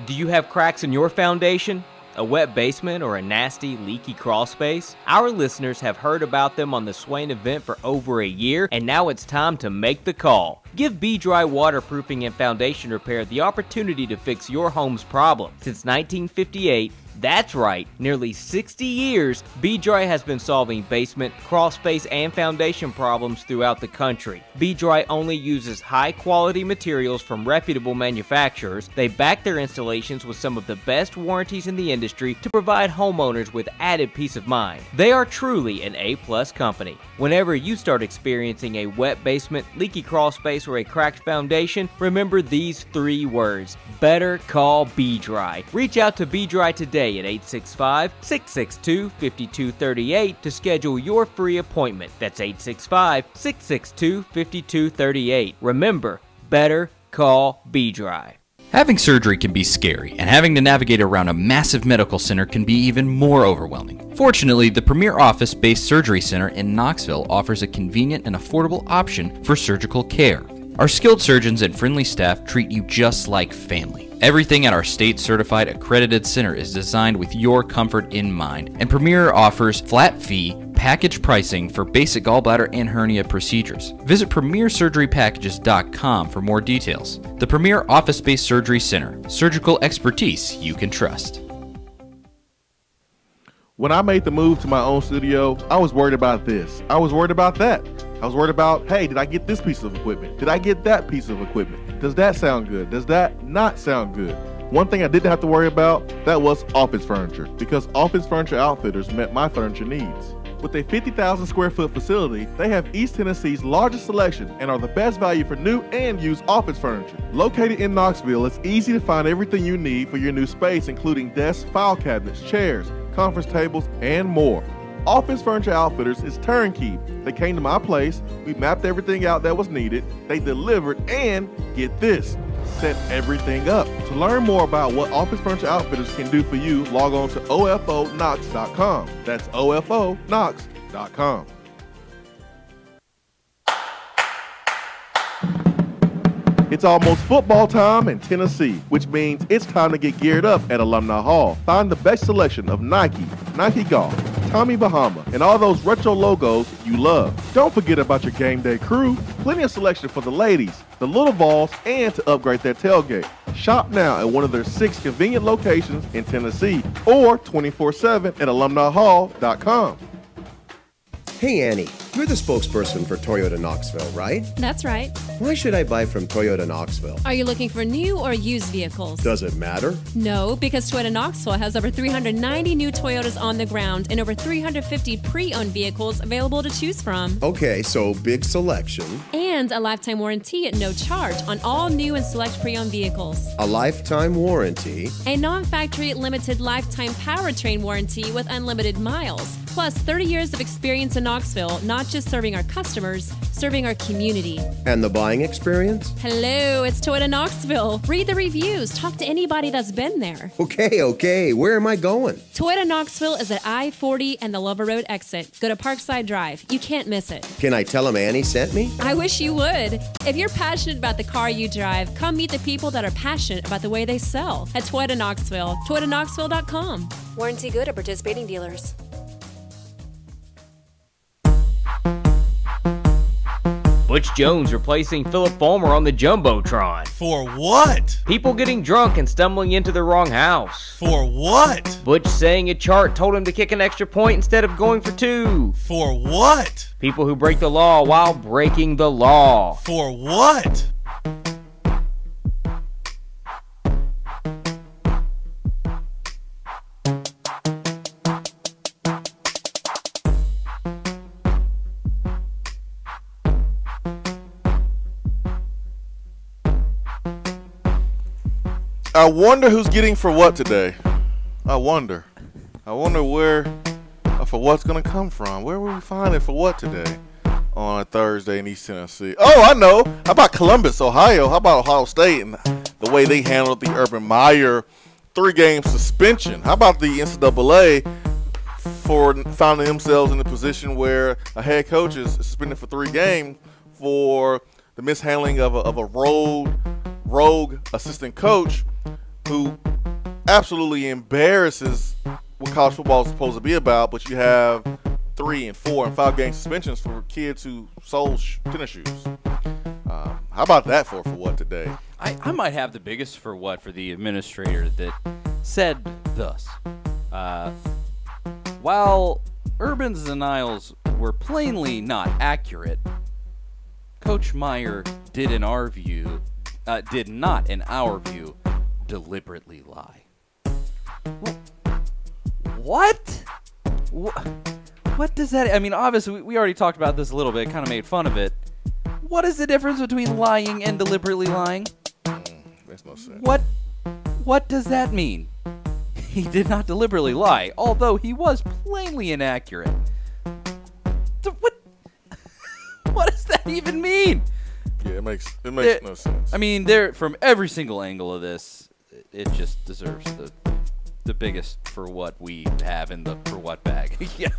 Do you have cracks in your foundation? A wet basement or a nasty, leaky crawl space? Our listeners have heard about them on the Swain event for over a year, and now it's time to make the call. Give B-Dry Waterproofing and Foundation Repair the opportunity to fix your home's problem. Since 1958, that's right, nearly 60 years, B-Dry has been solving basement, crawl space, and foundation problems throughout the country. B-Dry only uses high-quality materials from reputable manufacturers. They back their installations with some of the best warranties in the industry to provide homeowners with added peace of mind. They are truly an A-plus company. Whenever you start experiencing a wet basement, leaky crawl space, or a cracked foundation, remember these 3 words: better call B-Dry. Reach out to B-Dry today at 865-662-5238 to schedule your free appointment. That's 865-662-5238. Remember, better call B-Dry. Having surgery can be scary, and having to navigate around a massive medical center can be even more overwhelming. Fortunately, the premier office-based surgery center in Knoxville offers a convenient and affordable option for surgical care. Our skilled surgeons and friendly staff treat you just like family. Everything at our state-certified accredited center is designed with your comfort in mind, and Premier offers flat fee, package pricing for basic gallbladder and hernia procedures. Visit PremierSurgeryPackages.com for more details. The Premier Office-Based Surgery Center. Surgical expertise you can trust. When I made the move to my own studio, I was worried about this. I was worried about that. I was worried about, hey, did I get this piece of equipment? Did I get that piece of equipment? Does that sound good? Does that not sound good? One thing I didn't have to worry about, that was office furniture, because Office Furniture Outfitters met my furniture needs. With a 50,000 square foot facility, they have East Tennessee's largest selection and are the best value for new and used office furniture. Located in Knoxville, it's easy to find everything you need for your new space, including desks, file cabinets, chairs, conference tables, and more. Office Furniture Outfitters is turnkey. They came to my place, we mapped everything out that was needed, they delivered, and get this, set everything up. To learn more about what Office Furniture Outfitters can do for you, log on to OFOKnox.com. That's OFOKnox.com. It's almost football time in Tennessee, which means it's time to get geared up at Alumni Hall. Find the best selection of Nike, Nike Golf, Tommy Bahama, and all those retro logos you love. Don't forget about your game day crew. Plenty of selection for the ladies, the little balls, and to upgrade their tailgate. Shop now at one of their 6 convenient locations in Tennessee or 24/7 at alumnihall.com. Hey, Annie. You're the spokesperson for Toyota Knoxville, right? That's right. Why should I buy from Toyota Knoxville? Are you looking for new or used vehicles? Does it matter? No, because Toyota Knoxville has over 390 new Toyotas on the ground and over 350 pre-owned vehicles available to choose from. Okay, so big selection. And a lifetime warranty at no charge on all new and select pre-owned vehicles. A lifetime warranty. A non-factory limited lifetime powertrain warranty with unlimited miles. Plus 30 years of experience in Knoxville, not just serving our customers, serving our community. And the buying experience? Hello, it's Toyota Knoxville. Read the reviews. Talk to anybody that's been there. Okay. Where am I going? Toyota Knoxville is at I-40 and the Lover Road exit. Go to Parkside Drive. You can't miss it. Can I tell them Annie sent me? I wish you would. If you're passionate about the car you drive, come meet the people that are passionate about the way they sell at Toyota Knoxville. ToyotaKnoxville.com. Warranty good at participating dealers. Butch Jones replacing Philip Fulmer on the Jumbotron. For what? People getting drunk and stumbling into the wrong house. For what? Butch saying a chart told him to kick an extra point instead of going for 2. For what? People who break the law while breaking the law. For what? I wonder who's getting for what today. I wonder where for what's going to come from. Where will we find it for what today on a Thursday in East Tennessee? Oh, I know. How about Columbus, Ohio? How about Ohio State and the way they handled the Urban Meyer 3-game suspension? How about the NCAA for finding themselves in a position where a head coach is suspended for 3 games for the mishandling of a rogue assistant coach who absolutely embarrasses what college football is supposed to be about, but you have 3 and 4 and 5 game suspensions for kids who sold tennis shoes. How about that for what today? I might have the biggest for what for the administrator that said thus. While Urban's denials were plainly not accurate, Coach Meyer did not, in our view, deliberately lie. What? What does that... I mean, obviously, we already talked about this a little bit, kind of made fun of it. What is the difference between lying and deliberately lying? Makes no sense. What does that mean? He did not deliberately lie, although he was plainly inaccurate. What does that even mean? Yeah, it makes no sense. I mean, from every single angle of this, it just deserves the biggest for what we have in the for what bag. Yeah,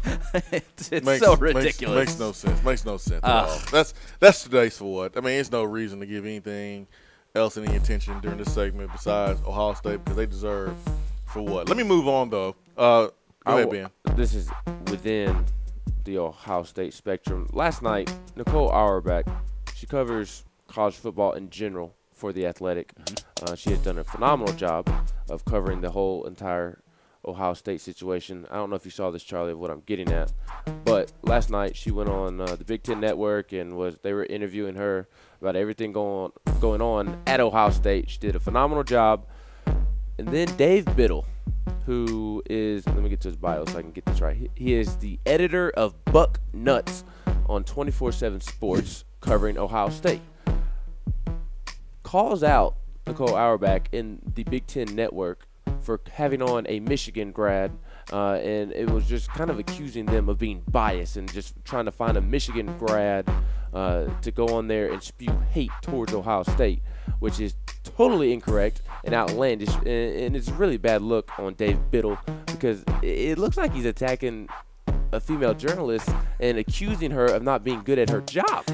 it's so ridiculous. Makes no sense. Makes no sense at all. That's today's for what. I mean, there's no reason to give anything else any attention during this segment besides Ohio State because they deserve for what. Let me move on though. Go ahead, Ben. This is within the Ohio State spectrum. Last night, Nicole Auerbach, she covers college football in general for The Athletic. She has done a phenomenal job of covering the whole entire Ohio State situation. I don't know if you saw this, Charlie, of what I'm getting at, but last night she went on the Big Ten Network and they were interviewing her about everything going on at Ohio State. She did a phenomenal job. And then Dave Biddle, who is, let me get to his bio so I can get this right. He is the editor of Buck Nuts on 24/7 Sports covering Ohio State. Calls out Nicole Auerbach in the Big Ten Network for having on a Michigan grad, and it was just kind of accusing them of being biased and just trying to find a Michigan grad to go on there and spew hate towards Ohio State, which is totally incorrect and outlandish, and it's a really bad look on Dave Biddle because it looks like he's attacking a female journalist and accusing her of not being good at her job.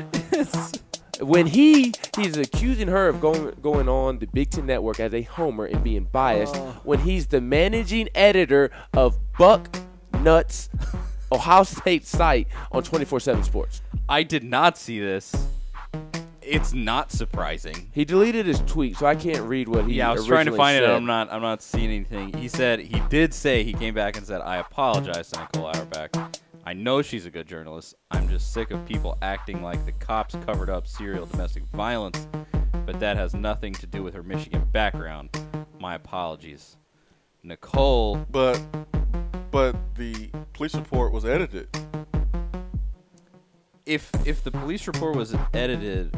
When he's accusing her of going on the Big Ten Network as a homer and being biased, when he's the managing editor of Buck Nuts, Ohio State site on 24/7 Sports. I did not see this. It's not surprising. He deleted his tweet, so I can't read what he. Yeah, I was trying to find it. I'm not seeing anything. He did say he came back and said, "I apologize to Nicole Auerbach. I know she's a good journalist. I'm just sick of people acting like the cops covered up serial domestic violence, but that has nothing to do with her Michigan background. My apologies. Nicole. But the police report was edited. If the police report was edited,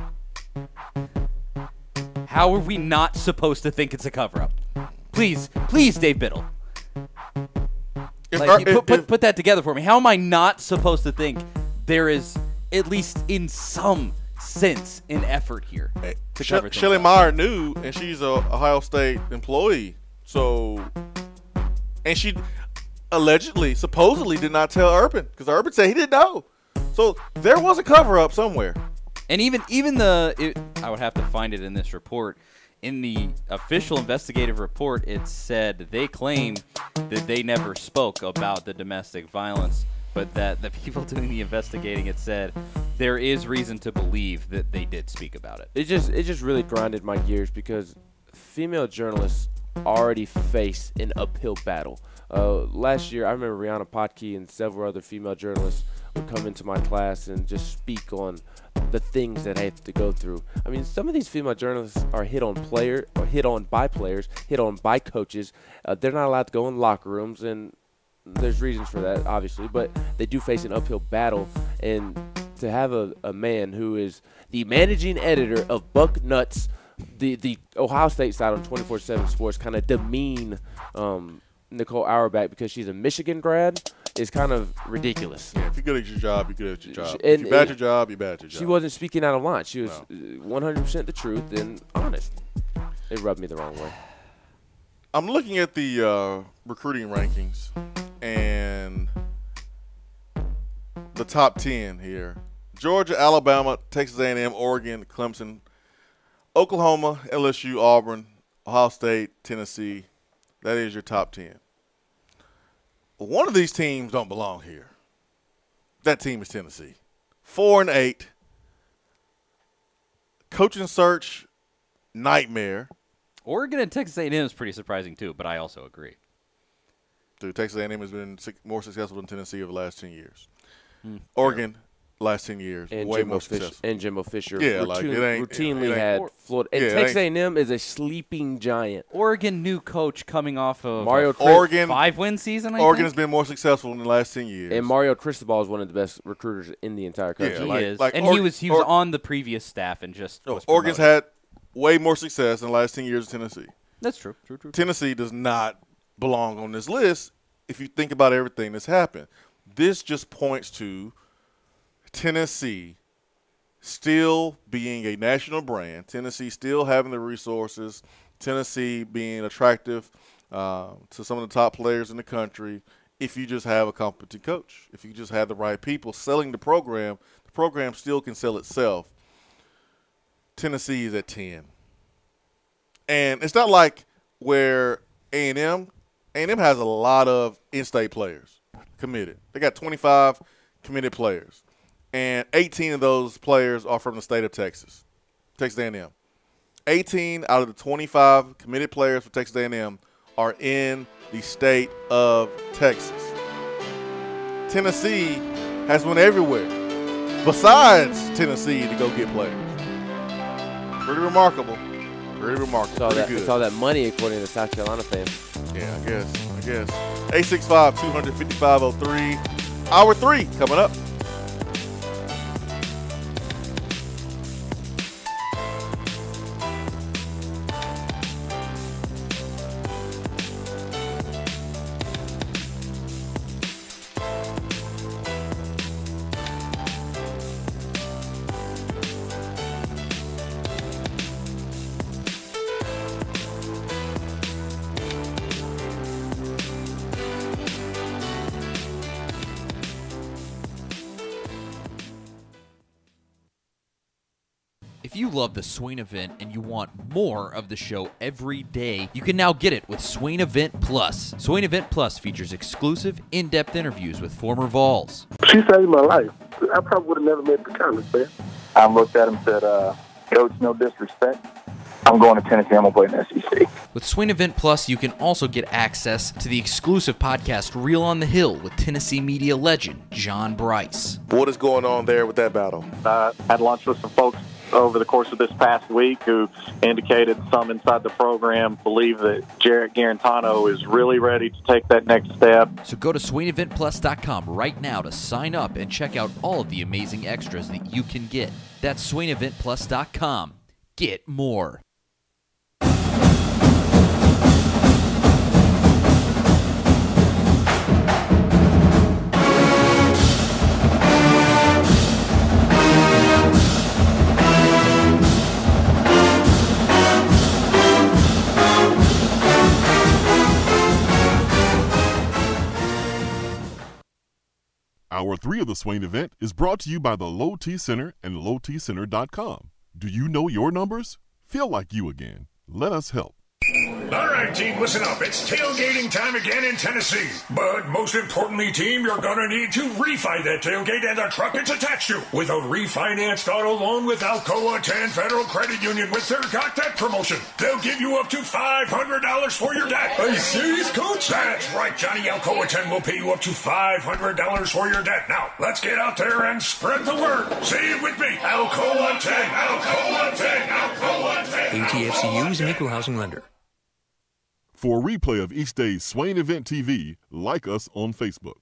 how are we not supposed to think it's a cover-up? Please, Dave Biddle. Put that together for me. How am I not supposed to think there is, at least in some sense, an effort here to cover things Shelley up? Meyer knew, and she's a Ohio State employee. So, and she allegedly, supposedly did not tell Urban, because Urban said he didn't know. So there was a cover-up somewhere. And even I would have to find it in this report. In the official investigative report, it said they claim that they never spoke about the domestic violence, but that the people doing the investigating, it said there is reason to believe that they did speak about it. It just really grinded my gears because female journalists already face an uphill battle. Last year, I remember Rihanna Potke and several other female journalists would come into my class and just speak on the things that I have to go through. I mean, some of these female journalists are hit on by players, hit on by coaches. They're not allowed to go in locker rooms, and there's reasons for that, obviously, but they do face an uphill battle. And to have a man who is the managing editor of Buck Nuts, the Ohio State side on 24/7 Sports, kind of demean Nicole Auerbach because she's a Michigan grad is kind of ridiculous. Yeah, if you're good at your job, you're good at your job. If you're bad at your job, you're bad at your job. She wasn't speaking out of line. She was 100% the truth and honest. It rubbed me the wrong way. I'm looking at the recruiting rankings and the top 10 here. Georgia, Alabama, Texas A&M, Oregon, Clemson, Oklahoma, LSU, Auburn, Ohio State, Tennessee. That is your top 10. One of these teams don't belong here. That team is Tennessee. 4-8. Coaching search, nightmare. Oregon and Texas A&M is pretty surprising too, but I also agree. Dude, Texas A&M has been more successful than Tennessee over the last 10 years. Oregon, last 10 years, and way more successful. And Jimbo Fisher routinely had Florida. And Texas A&M is a sleeping giant. Oregon new coach coming off of Oregon 5-win season. Oregon has been more successful in the last 10 years. And Mario Cristobal is one of the best recruiters in the entire country. He is, and he was on the previous staff and just was Oregon's had way more success in the last 10 years than Tennessee. That's true. Tennessee does not belong on this list if you think about everything that's happened. This just points to Tennessee still being a national brand, Tennessee still having the resources, Tennessee being attractive to some of the top players in the country if you just have a competent coach. If you just have the right people selling the program still can sell itself. Tennessee is at 10. And it's not like where A&M has a lot of in-state players committed. They got 25 committed players. And 18 of those players are from the state of Texas A&M. 18 out of the 25 committed players for Texas A&M are in the state of Texas. Tennessee has went everywhere besides Tennessee to go get players. Pretty remarkable. It's all that money, according to South Carolina fans. Yeah, I guess. 865-200-5503. Hour 3 coming up. If you love the Swain event and you want more of the show every day, you can now get it with Swain Event Plus. Swain Event Plus features exclusive, in-depth interviews with former Vols. She saved my life. I probably would have never made the comments, man. I looked at him and said, Coach, no disrespect, I'm going to Tennessee. I'm going to play in the SEC. With Swain Event Plus, you can also get access to the exclusive podcast Reel on the Hill with Tennessee media legend John Bryce. What is going on there with that battle? Had lunch with some folks over the course of this past week who indicated some inside the program believe that Jarrett Garantano is really ready to take that next step. So go to SwainEventPlus.com right now to sign up and check out all of the amazing extras that you can get. That's SwainEventPlus.com. Get more. Hour 3 of the Swain event is brought to you by the Low T Center and LowTCenter.com. Do you know your numbers? Feel like you again. Let us help. All right, team, listen up. It's tailgating time again in Tennessee. But most importantly, team, you're going to need to refi that tailgate and the truck it's attached to with a refinanced auto loan with Alcoa 10 Federal Credit Union with their Got That promotion. They'll give you up to $500 for your debt. Are you serious, Coach? That's right, Johnny. Alcoa 10 will pay you up to $500 for your debt. Now, let's get out there and spread the word. Say it with me. Alcoa 10, Alcoa 10, Alcoa 10. ATFCU is an equal housing lender. For a replay of each day's Swain Event TV, like us on Facebook.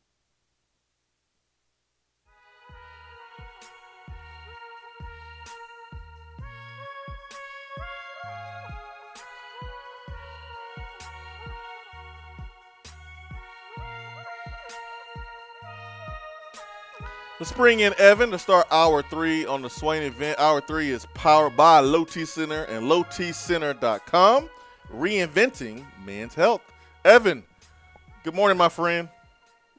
Let's bring in Evan to start Hour 3 on the Swain event. Hour 3 is powered by Low T Center and LowTCenter.com. Reinventing men's health. Evan, good morning, my friend.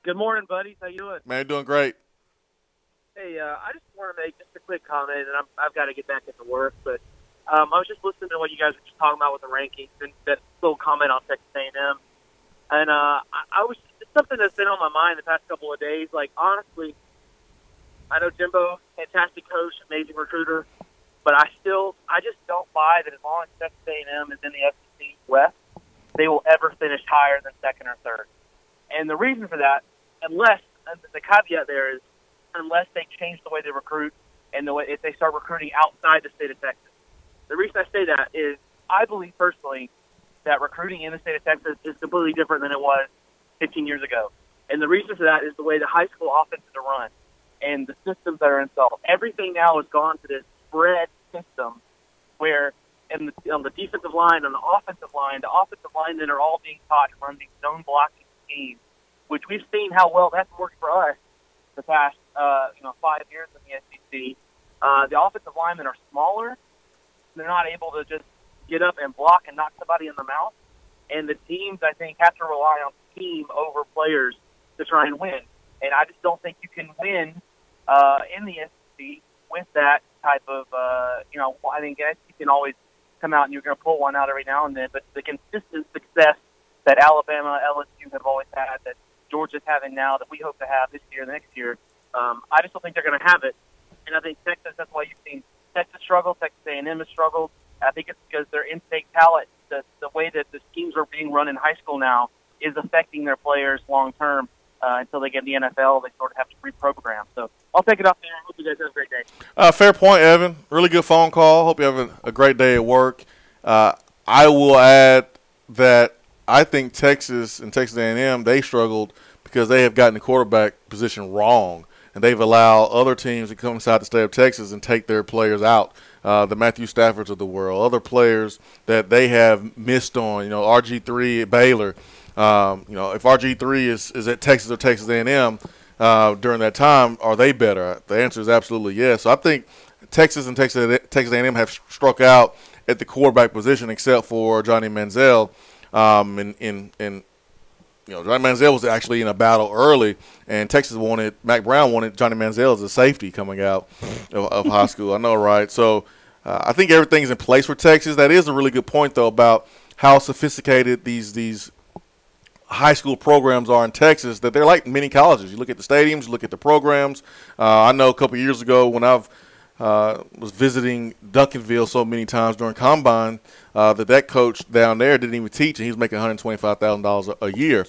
Good morning, buddies. How you doing? Man, you're doing great. Hey, I just want to make just a quick comment, and I've got to get back into work. But I was just listening to what you guys were just talking about with the rankings and that little comment on Texas A&M. And I was it's something that's been on my mind the past couple of days. Like, honestly, I know Jimbo, fantastic coach, amazing recruiter, but I just don't buy that as long as Texas A&M is in the SEC West, they will ever finish higher than second or third. And the reason for that, unless the caveat there is, unless they change the way they recruit and the way if they start recruiting outside the state of Texas. The reason I say that is I believe personally that recruiting in the state of Texas is completely different than it was 15 years ago. And the reason for that is the way the high school offenses are run and the systems that are installed. Everything now has gone to this spread system where on the defensive line, on the offensive linemen are all being taught to run these zone blocking schemes, which we've seen how well that's worked for us the past 5 years in the SEC. The offensive linemen are smaller. They're not able to just get up and block and knock somebody in the mouth. And the teams, I think, have to rely on team over players to try and win. And I just don't think you can win in the SEC with that type of, I think you can always come out and you're going to pull one out every now and then. But the consistent success that Alabama, LSU have always had, that Georgia's having now, that we hope to have this year, next year, I just don't think they're going to have it. And I think Texas, that's why you've seen Texas struggle, Texas A&M has struggled. I think it's because their in-state talent, the way that the schemes are being run in high school now is affecting their players long-term. Until they get in the NFL, they sort of have to reprogram. So I'll take it up there. I hope you guys have a great day. Fair point, Evan. Really good phone call. Hope you have a great day at work. I will add that I think Texas and Texas A&M, they struggled because they have gotten the quarterback position wrong, and they've allowed other teams to come inside the state of Texas and take their players out. The Matthew Staffords of the world, other players that they have missed on, RG3 at Baylor. If RG3 is at Texas or Texas A&M during that time, are they better? The answer is absolutely yes. So I think Texas and Texas A&M have struck out at the quarterback position, except for Johnny Manziel. Johnny Manziel was actually in a battle early, and Mac Brown wanted Johnny Manziel as a safety coming out of high school. I know, right? So I think everything's in place for Texas. That is a really good point, though, about how sophisticated these high school programs are in Texas, that they're like mini colleges. You look at the stadiums, you look at the programs. I know a couple of years ago when I've was visiting Duncanville so many times during Combine that coach down there didn't even teach, and he was making $125,000 a year.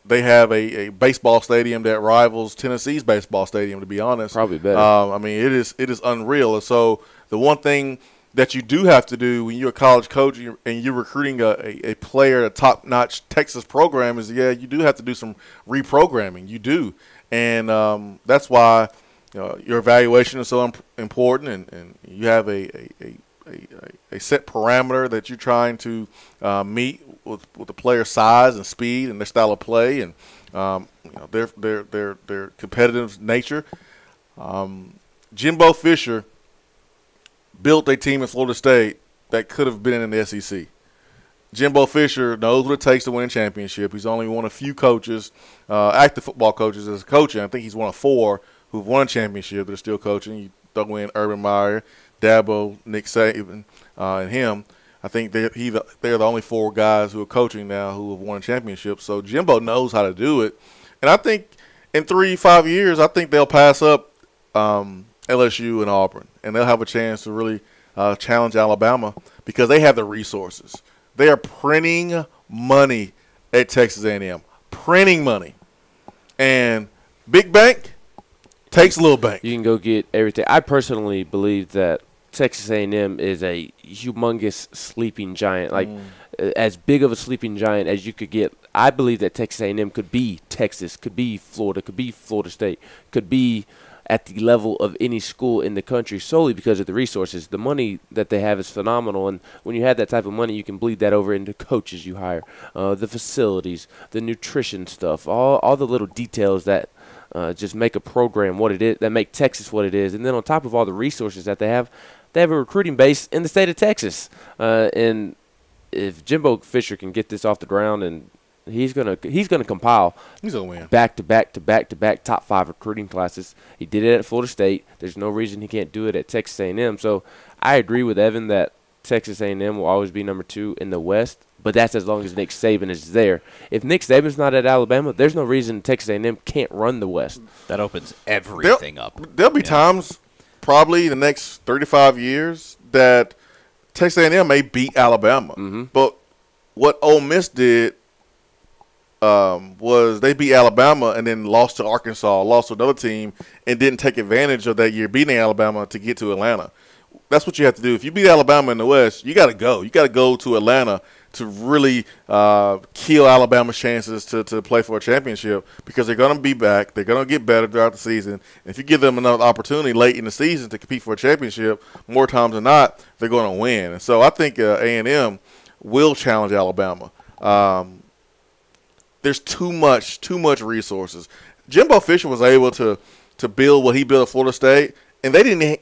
They have a baseball stadium that rivals Tennessee's baseball stadium, to be honest. Probably better. I mean, it is unreal. And so the one thing that you do have to do when you're a college coach and you're recruiting a player, a top-notch Texas program, is, you do have to do some reprogramming. You do. And that's why your evaluation is so important, and you have a set parameter that you're trying to meet with the player's size and speed and their style of play and their competitive nature. Jimbo Fisher built a team in Florida State that could have been in the SEC. Jimbo Fisher knows what it takes to win a championship. He's only one of few coaches, active football coaches as a coach, and I think he's one of 4 who've won a championship that are still coaching. You throw in Urban Meyer, Dabo, Nick Saban, and him. I think they're the only 4 guys who are coaching now who have won a championship. So Jimbo knows how to do it. And I think in 3-5 years, I think they'll pass up LSU and Auburn, and they'll have a chance to really challenge Alabama because they have the resources. They are printing money at Texas A&M, printing money. And big bank takes little bank. You can go get everything. I personally believe that Texas A&M is a humongous sleeping giant, like as big of a sleeping giant as you could get. I believe that Texas A&M could be Texas, could be Florida, could be Florida State, could be at the level of any school in the country solely because of the resources. The money that they have is phenomenal, and when you have that type of money, you can bleed that over into coaches you hire, the facilities, the nutrition stuff, all the little details that just make a program what it is, that make Texas what it is. And then on top of all the resources that they have a recruiting base in the state of Texas. And if Jimbo Fisher can get this off the ground, and he's gonna compile back to back top 5 recruiting classes. He did it at Florida State. There's no reason he can't do it at Texas A&M. So I agree with Evan that Texas A&M will always be number 2 in the West, but that's as long as Nick Saban is there. If Nick Saban's not at Alabama, there's no reason Texas A&M can't run the West. That opens everything up. There'll be times, probably the next 35 years, that Texas A&M may beat Alabama. But what Ole Miss did was they beat Alabama and then lost to Arkansas, lost to another team, and didn't take advantage of that year beating Alabama to get to Atlanta. That's what you have to do. If you beat Alabama in the West, you got to go. You got to go to Atlanta to really kill Alabama's chances to play for a championship because they're going to be back. They're going to get better throughout the season. And if you give them another opportunity late in the season to compete for a championship, more times than not, they're going to win. And so I think A&M will challenge Alabama. There's too much resources. Jimbo Fisher was able to build what he built at Florida State, and they didn't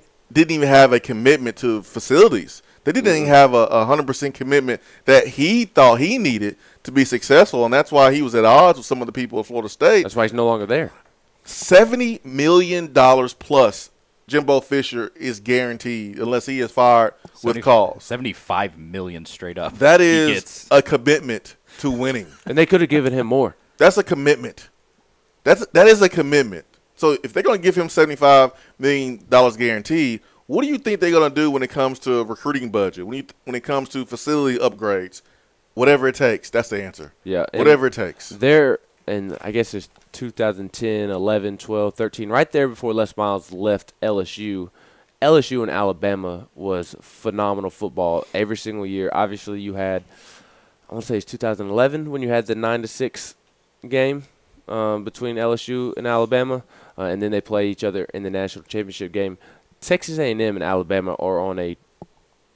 even have a commitment to facilities. They didn't even have a 100% commitment that he thought he needed to be successful, and that's why he was at odds with some of the people at Florida State. That's why he's no longer there. $70 million plus Jimbo Fisher is guaranteed unless he is fired with cause. $75 million straight up. That is a commitment to winning. And they could have given him more. That's a commitment. That is a commitment. So if they're going to give him $75 million guaranteed, what do you think they're going to do when it comes to a recruiting budget, when it comes to facility upgrades? Whatever it takes, that's the answer. Yeah. Whatever it takes. And I guess it's 2010, 11, 12, 13, right there before Les Miles left LSU. LSU and Alabama was phenomenal football every single year. Obviously, you had, I want to say it's 2011 when you had the 9-6 game between LSU and Alabama, and then they play each other in the national championship game. Texas A&M and Alabama are on a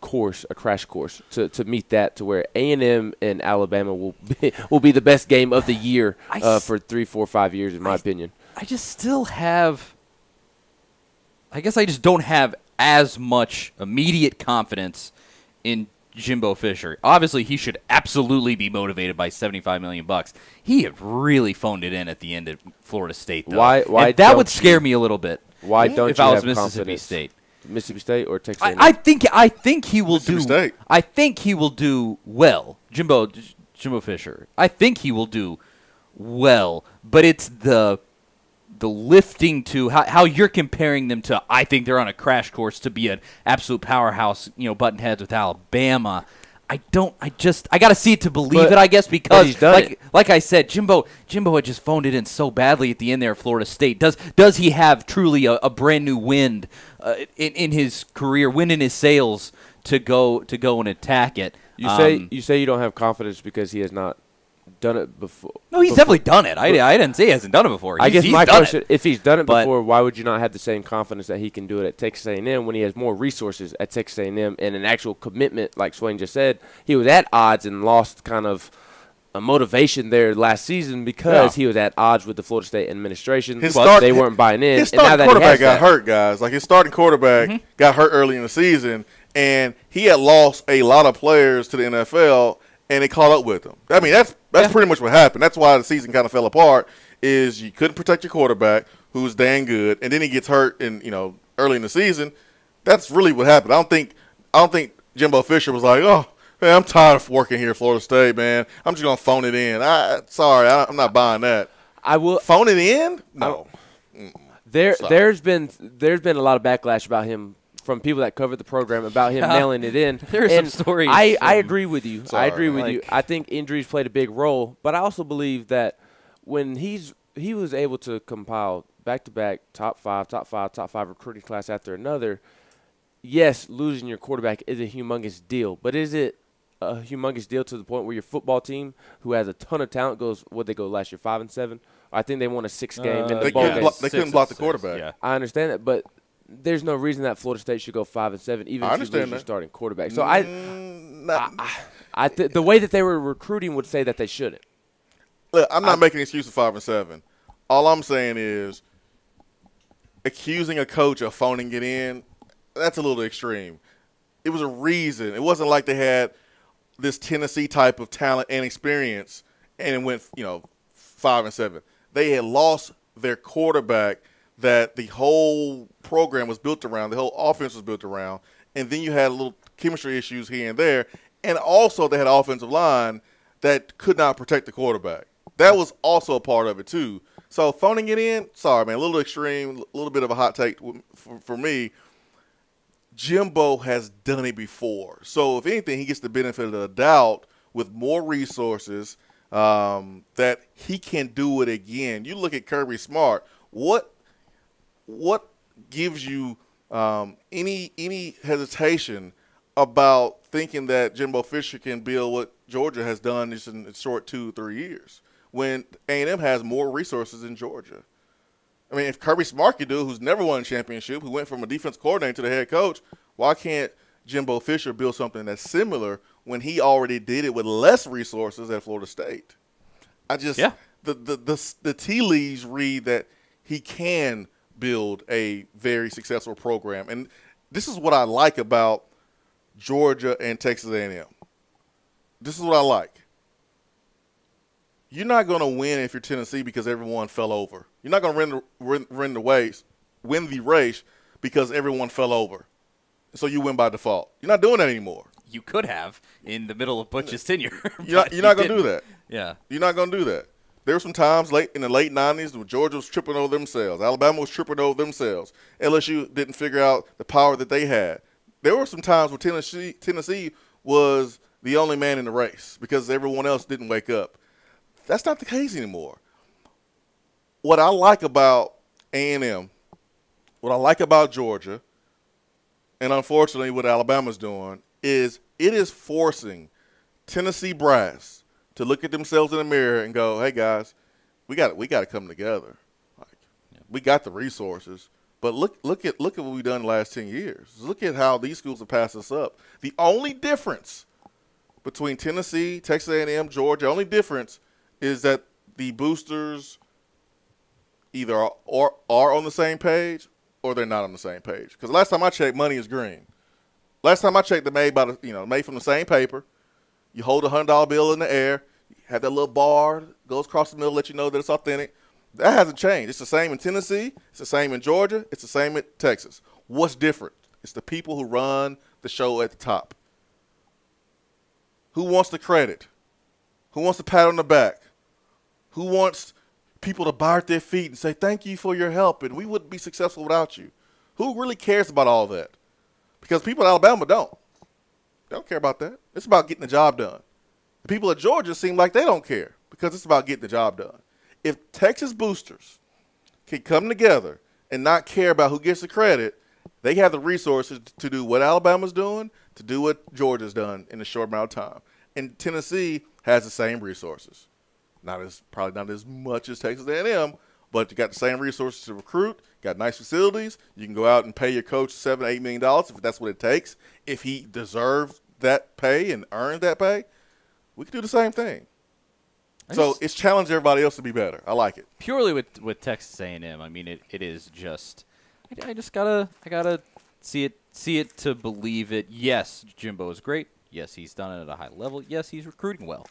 crash course to meet that, to where A&M and Alabama will be the best game of the year for 3, 4, 5 years, in my opinion. I just still have – I guess I just don't have as much immediate confidence in Jimbo Fisher. Obviously, he should absolutely be motivated by $75 million. He had really phoned it in at the end at Florida State, though. Why that would scare me a little bit. Why don't if you I was have Mississippi confidence? State? Mississippi State or Texas A&M? I think he will do. State. I think he will do well, Jimbo Fisher. I think he will do well, but it's the the lifting to how you're comparing them to, I think they're on a crash course to be an absolute powerhouse, button heads with Alabama. I got to see it to believe it, I guess, because he's done it. Like I said, Jimbo had just phoned it in so badly at the end there at Florida State. Does he have truly a brand new wind in his career, wind in his sails to go and attack it? You say you don't have confidence because he has not done it before. No, he's definitely done it. I didn't say he hasn't done it before. I guess he's my done question, it. if he's done it before, why would you not have the same confidence that he can do it at Texas A&M when he has more resources at Texas A&M and an actual commitment, like Swain just said? He was at odds and lost kind of a motivation there last season because he was at odds with the Florida State administration. They weren't buying in. His starting quarterback got hurt, guys. Like, his starting quarterback got hurt early in the season, and he had lost a lot of players to the NFL, and it caught up with him. I mean, that's pretty much what happened. That's why the season kind of fell apart, is you couldn't protect your quarterback, who's dang good, and then he gets hurt early in the season. That's really what happened. I don't think Jimbo Fisher was like, oh, man, I'm tired of working here at Florida State, man. I'm just gonna phone it in. I'm not buying that. I will phone it in. No. There's been a lot of backlash about him from people that covered the program about him mailing it in. There's some stories. I agree with you. Sorry, I agree with you. I think injuries played a big role, but I also believe that when he was able to compile back-to-back top five recruiting class after another, yes, losing your quarterback is a humongous deal, but is it a humongous deal to the point where your football team, who has a ton of talent, they go last year 5-7? I think they won a 6 game in the bowl game. They couldn't block the quarterback. Yeah. I understand that, but there's no reason that Florida State should go 5-7, even if you lose your starting quarterback. So the way that they were recruiting would say that they shouldn't. Look, I'm not making an excuse for 5-7. All I'm saying is accusing a coach of phoning it in, that's a little extreme. It was a reason. It wasn't like they had this Tennessee type of talent and experience and it went 5-7. They had lost their quarterback that the whole program was built around, the whole offense was built around, and then you had a little chemistry issues here and there, and also they had an offensive line that could not protect the quarterback. That was also a part of it too. So phoning it in, sorry, man, a little extreme, a little bit of a hot take for me. Jimbo has done it before. So if anything, he gets the benefit of the doubt with more resources that he can do it again. You look at Kirby Smart, what gives you any hesitation about thinking that Jimbo Fisher can build what Georgia has done just in a short 2-3 years when A&M has more resources in Georgia? I mean, if Kirby Smart could do it, who's never won a championship, who went from a defense coordinator to the head coach, why can't Jimbo Fisher build something that's similar when he already did it with less resources at Florida State? The tea leaves read that he can build a very successful program. And this is what I like about Georgia and Texas A&M. This is what I like. You're not going to win if you're Tennessee because everyone fell over. You're not going to win the race because everyone fell over. So you win by default. You're not doing that anymore. You could have in the middle of Butch's tenure. You're not going to do that. Yeah. You're not going to do that. There were some times in the late 90s where Georgia was tripping over themselves. Alabama was tripping over themselves. LSU didn't figure out the power that they had. There were some times where Tennessee was the only man in the race because everyone else didn't wake up. That's not the case anymore. What I like about A&M, what I like about Georgia, and unfortunately what Alabama's doing, is it is forcing Tennessee brass to look at themselves in the mirror and go, hey, guys, we got to come together. We got the resources. But look at what we've done the last 10 years. Look at how these schools have passed us up. The only difference between Tennessee, Texas A&M, Georgia, the only difference is that the boosters either are on the same page or they're not on the same page. Because last time I checked, money is green. Last time I checked, they're made from the same paper. You hold a $100 bill in the air. You have that little bar goes across the middle, let you know that it's authentic. That hasn't changed. It's the same in Tennessee. It's the same in Georgia. It's the same in Texas. What's different? It's the people who run the show at the top. Who wants the credit? Who wants the pat on the back? Who wants people to bow at their feet and say thank you for your help, and we wouldn't be successful without you. Who really cares about all that? Because people in Alabama don't. They don't care about that. It's about getting the job done. The people of Georgia seem like they don't care because it's about getting the job done. If Texas boosters can come together and not care about who gets the credit, they have the resources to do what Alabama's doing, to do what Georgia's done in a short amount of time. And Tennessee has the same resources. Probably not as much as Texas A&M, but you got the same resources to recruit, got nice facilities. You can go out and pay your coach $7, $8 million if that's what it takes. If he deserves that pay and earns that pay, we can do the same thing. So it's challenging everybody else to be better. I like it. Purely with Texas A&M, I mean, it is just I gotta see it to believe it. Yes, Jimbo is great. Yes, he's done it at a high level. Yes, he's recruiting well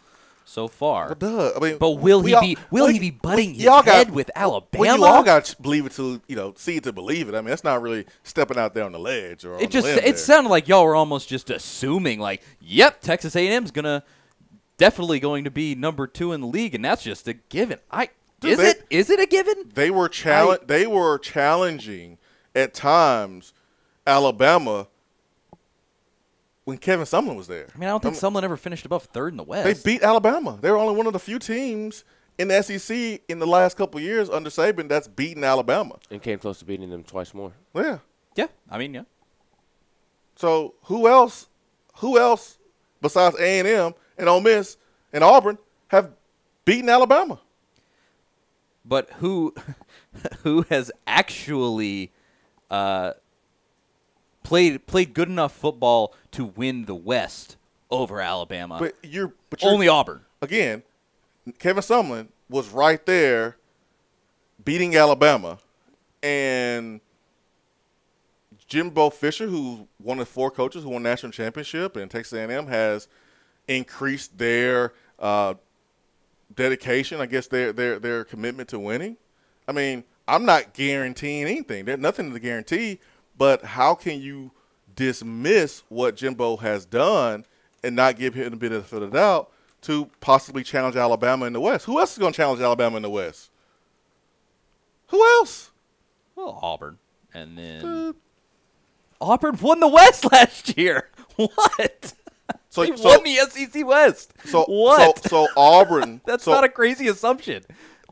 so far. But will he be butting his head with Alabama? Well, you all got to believe it to see it to believe it. I mean, that's not really stepping out there on the ledge or it sounded like y'all were almost just assuming like, yep, Texas A&M's definitely going to be number 2 in the league, and that's just a given. Is it a given? They were challenging at times Alabama when Kevin Sumlin was there. I mean, I don't think Sumlin ever finished above 3rd in the West. They beat Alabama. They were only one of the few teams in the SEC in the last couple of years under Saban that's beaten Alabama. And came close to beating them twice more. Yeah. Yeah. I mean, yeah. So who else besides A&M and Ole Miss and Auburn have beaten Alabama? But who has actually played good enough football to win the West over Alabama? But only Auburn. Again, Kevin Sumlin was right there beating Alabama, and Jimbo Fisher, who's one of 4 coaches who won the national championship, and Texas A&M has increased their dedication, I guess their commitment to winning. I mean, I'm not guaranteeing anything. There's nothing to guarantee, but how can you dismiss what Jimbo has done and not give him a benefit of the doubt to possibly challenge Alabama in the West? Who else is going to challenge Alabama in the West? Who else? Well, Auburn. And then Auburn won the West last year. What? They won the SEC West. What? So Auburn. That's not a crazy assumption.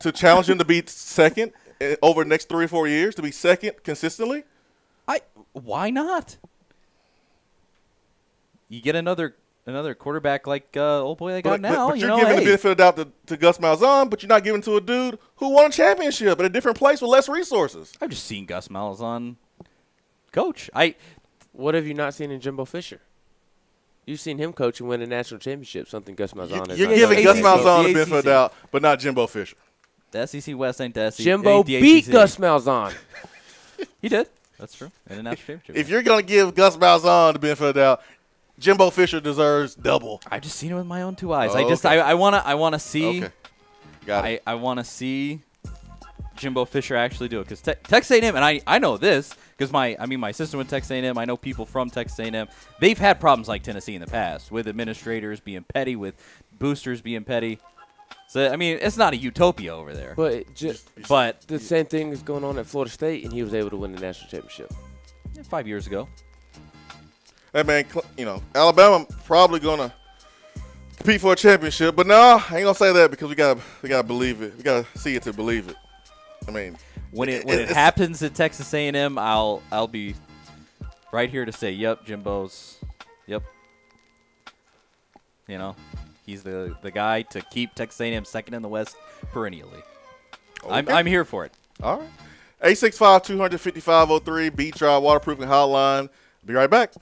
To challenge him to be second over the next 3 or 4 years, to be second consistently? Why not? You get another quarterback like old boy they got now. But you're giving the benefit of the doubt to Gus Malzahn, but you're not giving to a dude who won a championship at a different place with less resources. I've just seen Gus Malzahn coach. What have you not seen in Jimbo Fisher? You've seen him coach and win a national championship, something Gus Malzahn has. You're giving Gus Malzahn the benefit of the doubt, but not Jimbo Fisher. The SEC West ain't the SEC. Jimbo beat Gus Malzahn. He did. That's true. In a national championship. If you're going to give Gus Malzahn the benefit of the doubt, Jimbo Fisher deserves double. I've just seen it with my own 2 eyes. I want to see. Okay. Got it. I want to see Jimbo Fisher actually do it because Texas A&M, and I know this because my sister went to Texas A&M. I know people from Texas A&M. They've had problems like Tennessee in the past with administrators being petty, with boosters being petty. So I mean, it's not a utopia over there. But the same thing is going on at Florida State, and he was able to win the national championship 5 years ago. Hey man, Alabama probably gonna compete for a championship, but no, I ain't gonna say that because we gotta believe it. We gotta see it to believe it. I mean, when it happens at Texas A&M, I'll be right here to say, yep, Jimbo's, yep. He's the guy to keep Texas A&M second in the West perennially. Okay. I'm here for it. All right. 865-255-03, Beat Drive Waterproofing Hotline. Be right back.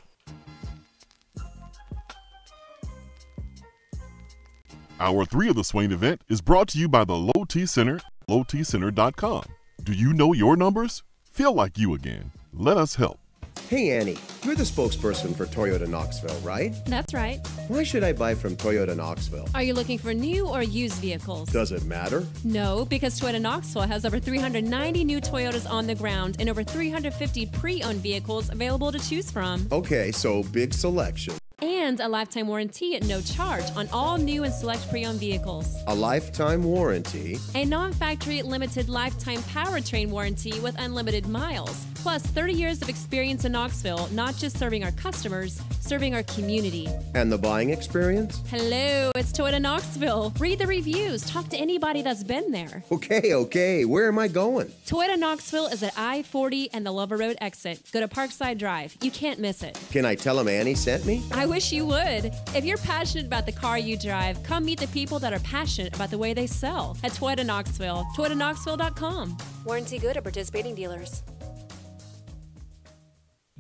Hour 3 of the Swain event is brought to you by the Low T Center, lowtcenter.com. Do you know your numbers? Feel like you again. Let us help. Hey, Annie, you're the spokesperson for Toyota Knoxville, right? That's right. Why should I buy from Toyota Knoxville? Are you looking for new or used vehicles? Does it matter? No, because Toyota Knoxville has over 390 new Toyotas on the ground and over 350 pre-owned vehicles available to choose from. Okay, so big selection. And and a lifetime warranty at no charge on all new and select pre-owned vehicles. A lifetime warranty. A non-factory limited lifetime powertrain warranty with unlimited miles. Plus 30 years of experience in Knoxville, not just serving our customers, serving our community. And the buying experience? Hello, it's Toyota Knoxville. Read the reviews. Talk to anybody that's been there. Okay. Where am I going? Toyota Knoxville is at I-40 and the Lover Road exit. Go to Parkside Drive. You can't miss it. Can I tell them Annie sent me? I wish you would. If you're passionate about the car you drive, come meet the people that are passionate about the way they sell at Toyota Knoxville. ToyotaKnoxville.com. Warranty good at participating dealers.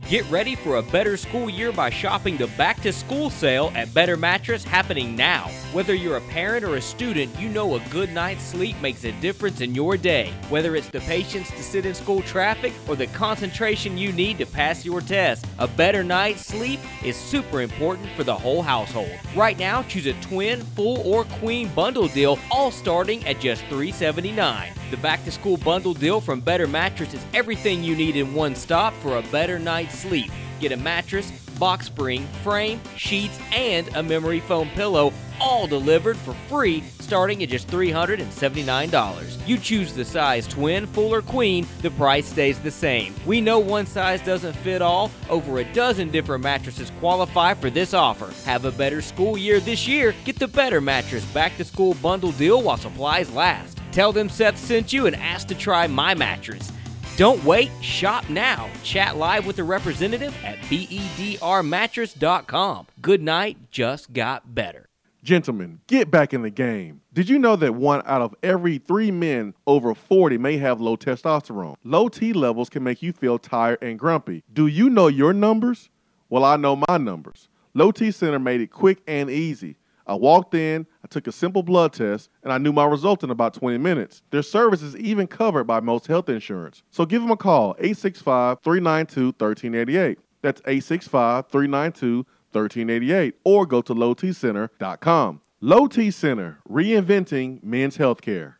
Get ready for a better school year by shopping the Back to School sale at Better Mattress happening now. Whether you're a parent or a student, you know a good night's sleep makes a difference in your day. Whether it's the patience to sit in school traffic or the concentration you need to pass your test, a better night's sleep is super important for the whole household. Right now, choose a twin, full, or queen bundle deal, all starting at just $379. The Back to School bundle deal from Better Mattress is everything you need in one stop for a better night's sleep. Get a mattress, box spring, frame, sheets, and a memory foam pillow, all delivered for free, starting at just $379. You choose the size twin, full, or queen, the price stays the same. We know one size doesn't fit all. Over a dozen different mattresses qualify for this offer. Have a better school year this year. Get the Better Mattress Back to School bundle deal while supplies last. Tell them Seth sent you and ask to try my mattress. Don't wait, shop now. Chat live with the representative at bedrmattress.com. Good night just got better. Gentlemen, get back in the game. Did you know that 1 out of every 3 men over 40 may have low testosterone? Low T levels can make you feel tired and grumpy. Do you know your numbers? Well, I know my numbers. Low T Center made it quick and easy. I walked in, I took a simple blood test, and I knew my result in about 20 minutes. Their service is even covered by most health insurance. So give them a call, 865-392-1388. That's 865-392-1388. Or go to lowtcenter.com. Low T Center, reinventing men's healthcare.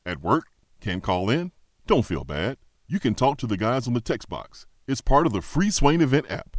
At work, can't call in? Don't feel bad. You can talk to the guys on the text box. It's part of the free Swain Event app.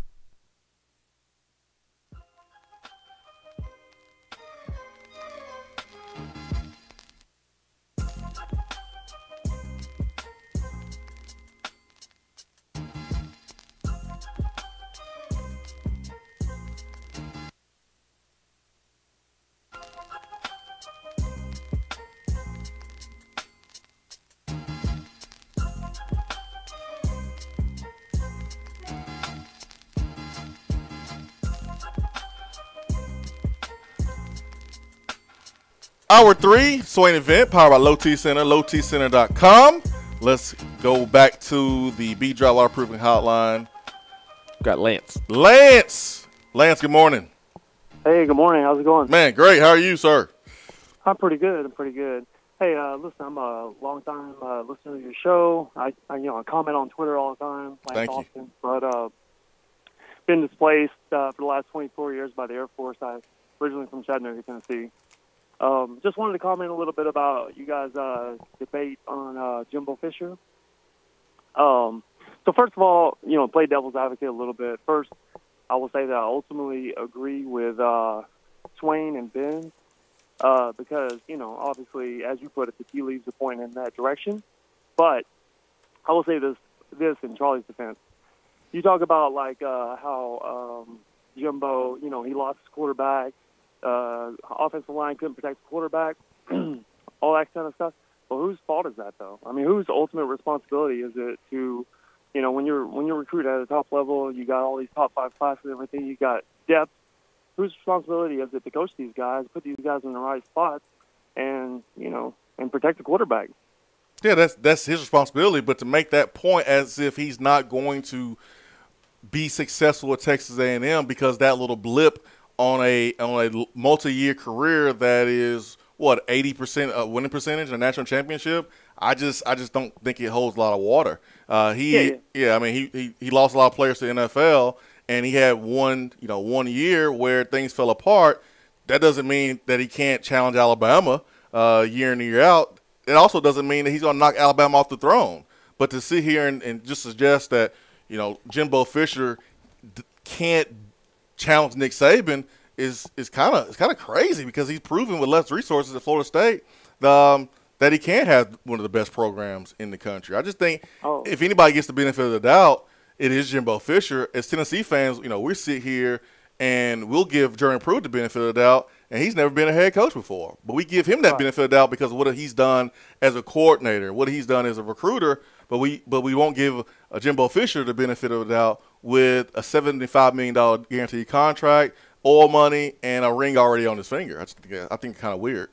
Hour 3, Swain Event, powered by Low T Center, lowtcenter.com. Let's go back to the B-Drop Waterproofing Hotline. Got Lance. Lance, good morning. Hey, good morning. How's it going? Man, great. How are you, sir? I'm pretty good. Hey, listen, I'm a long-time listener to your show. I comment on Twitter all the time. Thank you. Often, but been displaced for the last 24 years by the Air Force. I'm originally from Chattanooga, Tennessee. Just wanted to comment a little bit about you guys' debate on Jimbo Fisher. So first of all, play devil's advocate a little bit. First, I will say that I ultimately agree with Swain and Ben because, obviously, as you put it, the tea leaves are pointing in that direction. But I will say this in Charlie's defense. You talk about, how Jimbo, he lost his quarterback. Offensive line couldn't protect the quarterback, all that kind of stuff. Well, whose fault is that, though? I mean, whose ultimate responsibility is it to, when you're recruited at a top level, you got all these top 5 classes and everything, you got depth. Whose responsibility is it to coach these guys, put these guys in the right spots, and and protect the quarterback? Yeah, that's his responsibility. But to make that point as if he's not going to be successful at Texas A&M because that little blip on a multi-year career that is 80% winning percentage in a national championship, I just don't think it holds a lot of water. He lost a lot of players to the NFL, and he had one year where things fell apart. That doesn't mean that he can't challenge Alabama year in and year out. It also doesn't mean that he's going to knock Alabama off the throne. But to sit here and just suggest that Jimbo Fisher can't challenge Nick Saban is kind of crazy because he's proven with less resources at Florida State that he can have one of the best programs in the country. I just think if anybody gets the benefit of the doubt, it is Jimbo Fisher. As Tennessee fans, we sit here and we'll give Jeremy Pruitt the benefit of the doubt, and he's never been a head coach before. But we give him that benefit of the doubt because of what he's done as a coordinator, what he's done as a recruiter. But we won't give Jimbo Fisher the benefit of the doubt with a $75 million guaranteed contract, oil money, and a ring already on his finger. I think it's kind of weird.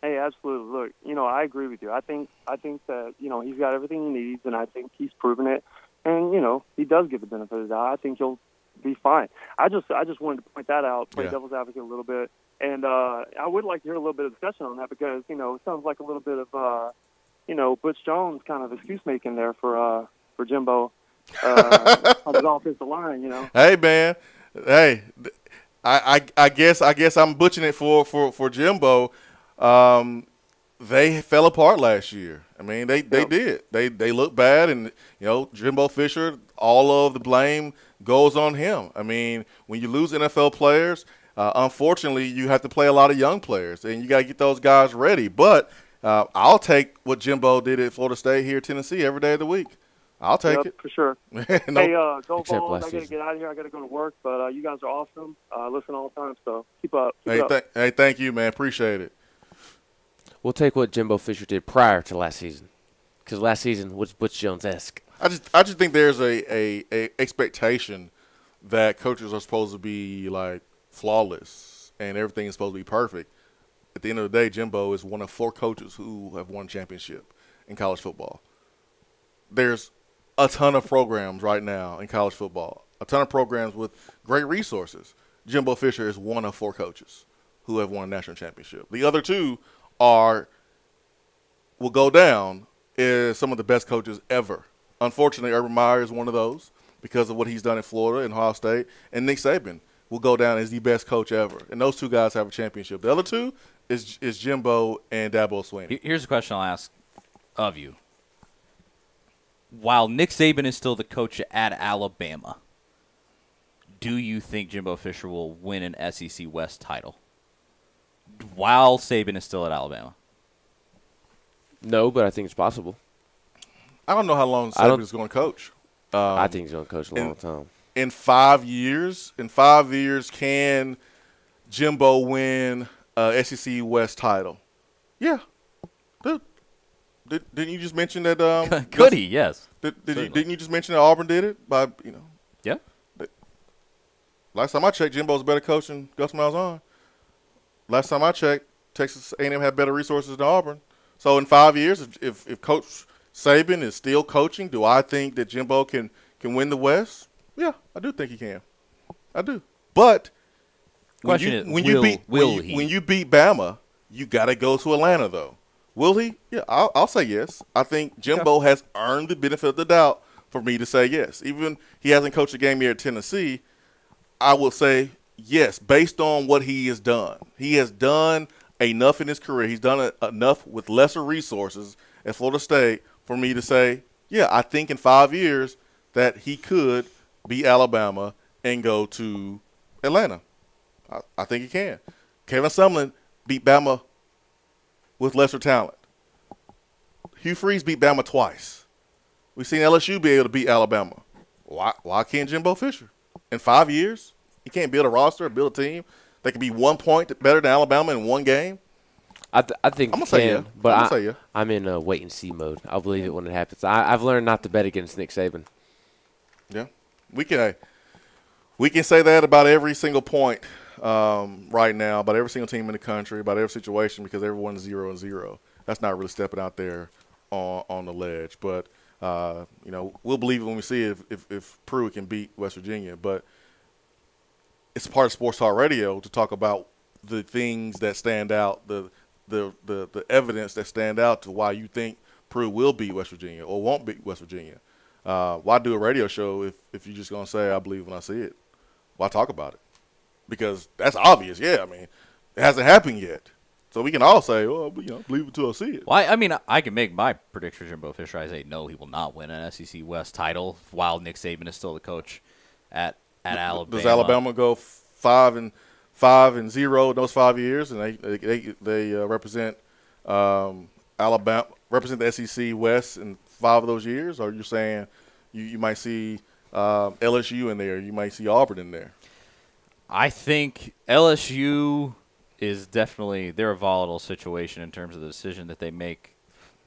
Hey, absolutely. Look, I agree with you. I think that, he's got everything he needs, and I think he's proven it. And, he does get the benefit of the doubt. I think he'll be fine. I just wanted to point that out, play devil's advocate a little bit. And I would like to hear a little bit of discussion on that because, it sounds like a little bit of, Butch Jones kind of excuse-making there for Jimbo on his offensive line, Hey, man. Hey, I guess I'm butching it for Jimbo. They fell apart last year. I mean, they did. They looked bad, and Jimbo Fisher, all of the blame goes on him. I mean, when you lose NFL players, unfortunately, you have to play a lot of young players, and you got to get those guys ready. But I'll take what Jimbo did at Florida State here at Tennessee every day of the week. I'll take it for sure. No. Hey, go Vols! I got to get out of here. I got to go to work, but you guys are awesome. Listen all the time, so keep up. Hey, thank you, man. Appreciate it. We'll take what Jimbo Fisher did prior to last season, because last season was Butch Jones-esque. I just think there's a expectation that coaches are supposed to be like flawless and everything is supposed to be perfect. At the end of the day, Jimbo is one of 4 coaches who have won championship in college football. There's a ton of programs right now in college football, a ton of programs with great resources. Jimbo Fisher is one of 4 coaches who have won a national championship. The other 2 will go down as some of the best coaches ever. Unfortunately, Urban Meyer is one of those because of what he's done in Florida and Ohio State. And Nick Saban will go down as the best coach ever. And those 2 guys have a championship. The other 2 is Jimbo and Dabo Swain. Here's a question I'll ask of you. While Nick Saban is still the coach at Alabama, do you think Jimbo Fisher will win an SEC West title while Saban is still at Alabama? No, but I think it's possible. I don't know how long Saban is going to coach. I think he's going to coach a long time. In 5 years, can Jimbo win a SEC West title? Yeah. Didn't you just mention that? Could he? Yes. Didn't you just mention that Auburn did it by Yeah. Last time I checked, Jimbo's a better coach than Gus Malzahn. Last time I checked, Texas A&M had better resources than Auburn. So in 5 years, if Coach Saban is still coaching, do I think that Jimbo can win the West? Yeah, I do think he can. I do. But when you beat Bama, you got to go to Atlanta, though. Will he? Yeah, I'll say yes. I think Jimbo has earned the benefit of the doubt for me to say yes. Even he hasn't coached a game here at Tennessee, I will say yes, based on what he has done. He has done enough in his career. He's done enough with lesser resources at Florida State for me to say, yeah, I think in 5 years that he could beat Alabama and go to Atlanta. I think he can. Kevin Sumlin beat Bama with lesser talent. Hugh Freeze beat Bama twice. We've seen LSU be able to beat Alabama. Why can't Jimbo Fisher? In 5 years, he can't build a roster, build a team that can be 1 point better than Alabama in one game? I think I'm gonna say yeah. But I'm in a wait-and-see mode. I'll believe it when it happens. I've learned not to bet against Nick Saban. Yeah. We can say that about every single point right now, about every single team in the country, about every situation, because everyone's 0-0. That's not really stepping out there on the ledge. But, we'll believe it when we see it if Pruitt can beat West Virginia. But it's part of Sports Talk Radio to talk about the things that stand out, the evidence that stand out to why you think Pruitt will beat West Virginia or won't beat West Virginia. Why do a radio show if you're just going to say, I believe when I see it? Why talk about it? Because that's obvious. Yeah, I mean, it hasn't happened yet. So we can all say, believe it until I see it. Well, I mean, I can make my prediction for Jimbo Fisher. I say no, he will not win an SEC West title while Nick Saban is still the coach at at Alabama. Does Alabama go 5-0 in those 5 years, and they represent Alabama, represent the SEC West in 5 of those years? Or you're saying you might see LSU in there, you might see Auburn in there? I think LSU is definitely, they're a volatile situation in terms of the decision that they make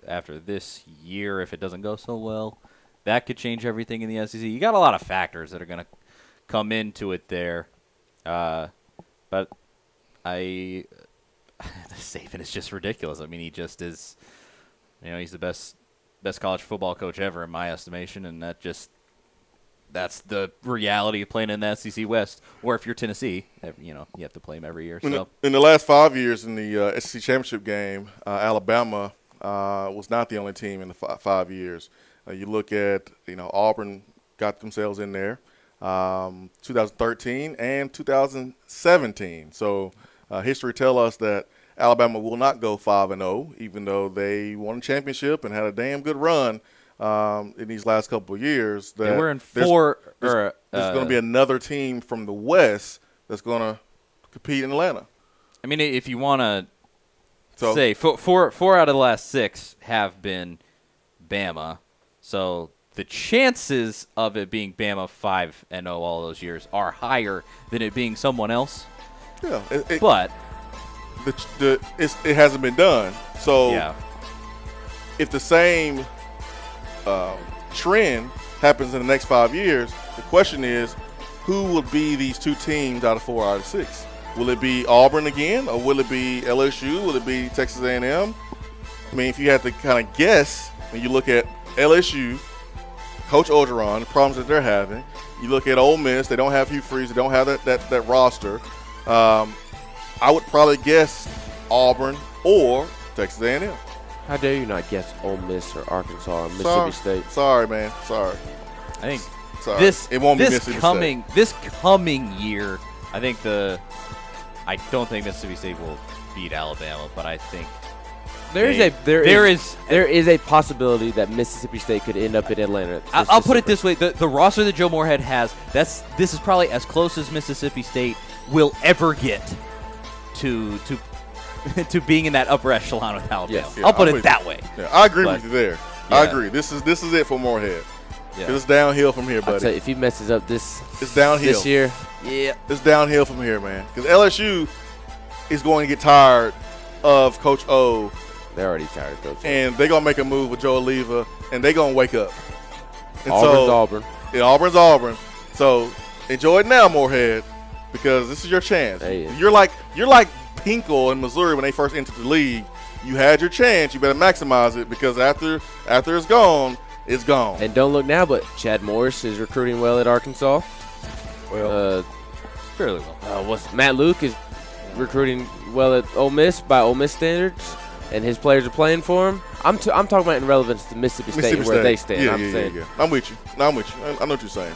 after this year. If it doesn't go so well, that could change everything in the SEC. You got a lot of factors that are going to come into it there. But Saban is just ridiculous. I mean, he just is, he's the best college football coach ever in my estimation, and that's the reality of playing in the SEC West. Or if you're Tennessee, you have to play them every year. So in the last 5 years in the SEC championship game, Alabama was not the only team in the 5 years. You look at, Auburn got themselves in there, 2013 and 2017. So history tells us that Alabama will not go 5-0, even though they won a championship and had a damn good run in these last couple of years. That they were in there's going to be another team from the West that's going to compete in Atlanta. I mean, if you want to say four out of the last 6 have been Bama, so the chances of it being Bama 5-0 all those years are higher than it being someone else. Yeah, but it hasn't been done. So if the same trend happens in the next 5 years, the question is, who will be these 2 teams out of 4 out of 6? Will it be Auburn again, or will it be LSU? Will it be Texas A&M? I mean, if you had to kind of guess, when you look at LSU, Coach Orgeron, the problems that they're having, you look at Ole Miss, they don't have Hugh Freeze, they don't have that roster. I would probably guess Auburn or Texas A&M. How dare you not guess Ole Miss or Arkansas or Mississippi State? Sorry, man. Sorry. I think it won't be Mississippi State. This coming year, I don't think Mississippi State will beat Alabama, but I think there is a possibility that Mississippi State could end up in Atlanta. I'll put it this way: the roster that Joe Moorhead has, this is probably as close as Mississippi State will ever get to being in that upper echelon with Alabama. Yes. Yeah, I'll put it that way. Yeah, I agree with you there. Yeah. I agree. This is it for Moorhead. Yeah. It's downhill from here, buddy. I'll tell you, if he messes up it's downhill this year. Yeah, it's downhill from here, man. Because LSU is going to get tired of Coach O. They're already tired of Coach O. And they're going to make a move with Joe Oliva, and they're going to wake up. And Auburn's Auburn. Yeah, Auburn's Auburn. So enjoy it now, Moorhead, because this is your chance. Hey, you're like Hinkle in Missouri when they first entered the league. You had your chance. You better maximize it, because after it's gone, it's gone. And don't look now, but Chad Morris is recruiting well at Arkansas. Well, fairly well. Matt Luke is recruiting well at Ole Miss by Ole Miss standards, and his players are playing for him. I'm talking about in relevance to Mississippi State and where they stand. Yeah. I'm with you. I know what you're saying.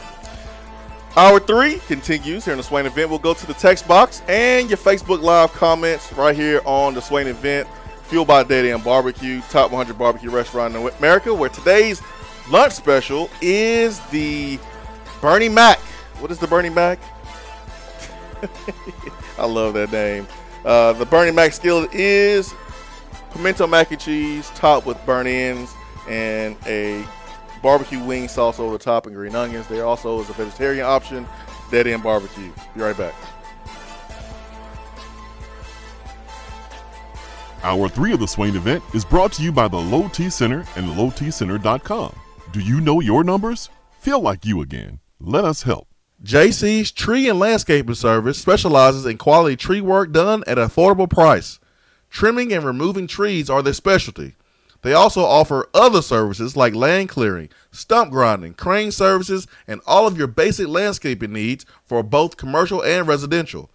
Hour 3 continues here in the Swain event. We'll go to the text box and your Facebook Live comments right here on the Swain event, fueled by Daddy and Barbecue, top 100 barbecue restaurant in America, where today's lunch special is the Bernie Mac. What is the Bernie Mac? I love that name. The Bernie Mac skillet is pimento mac and cheese topped with burnt ends and a barbecue wing sauce over the top and green onions. There also is a vegetarian option, Dead End Barbecue. Be right back. Hour 3 of the Swain event is brought to you by the Low T Center and lowtcenter.com. Do you know your numbers? Feel like you again. Let us help. JC's Tree and Landscaping Service specializes in quality tree work done at an affordable price. Trimming and removing trees are their specialty. They also offer other services like land clearing, stump grinding, crane services, and all of your basic landscaping needs for both commercial and residential.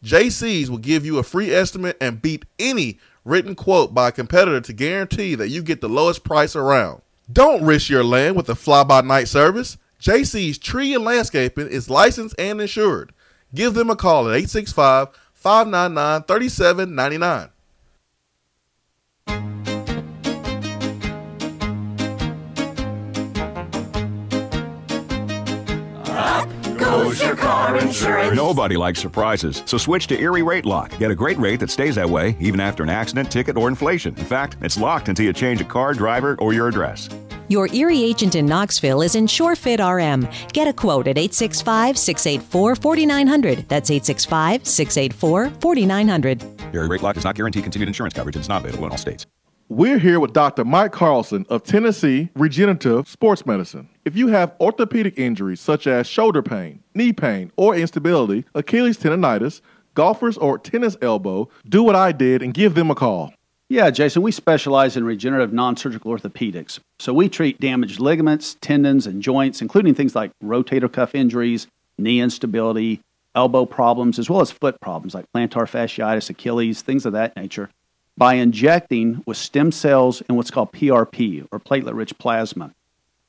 JC's will give you a free estimate and beat any written quote by a competitor to guarantee that you get the lowest price around. Don't risk your land with a fly-by-night service. JC's Tree and Landscaping is licensed and insured. Give them a call at 865-599-3799. Goes Choose your car insurance. Nobody likes surprises, so switch to Erie Rate Lock. Get a great rate that stays that way even after an accident, ticket, or inflation. In fact, it's locked until you change a car, driver, or your address. Your Erie agent in Knoxville is InsureFit RM. Get a quote at 865-684-4900. That's 865-684-4900. Erie Rate Lock does not guarantee continued insurance coverage and is not available in all states. We're here with Dr. Mike Carlson of Tennessee Regenerative Sports Medicine. If you have orthopedic injuries such as shoulder pain, knee pain, or instability, Achilles tendonitis, golfer's or tennis elbow, do what I did and give them a call. Yeah, Jason, we specialize in regenerative non-surgical orthopedics. So we treat damaged ligaments, tendons, and joints, including things like rotator cuff injuries, knee instability, elbow problems, as well as foot problems like plantar fasciitis, Achilles, things of that nature, by injecting with stem cells and what's called PRP, or platelet-rich plasma.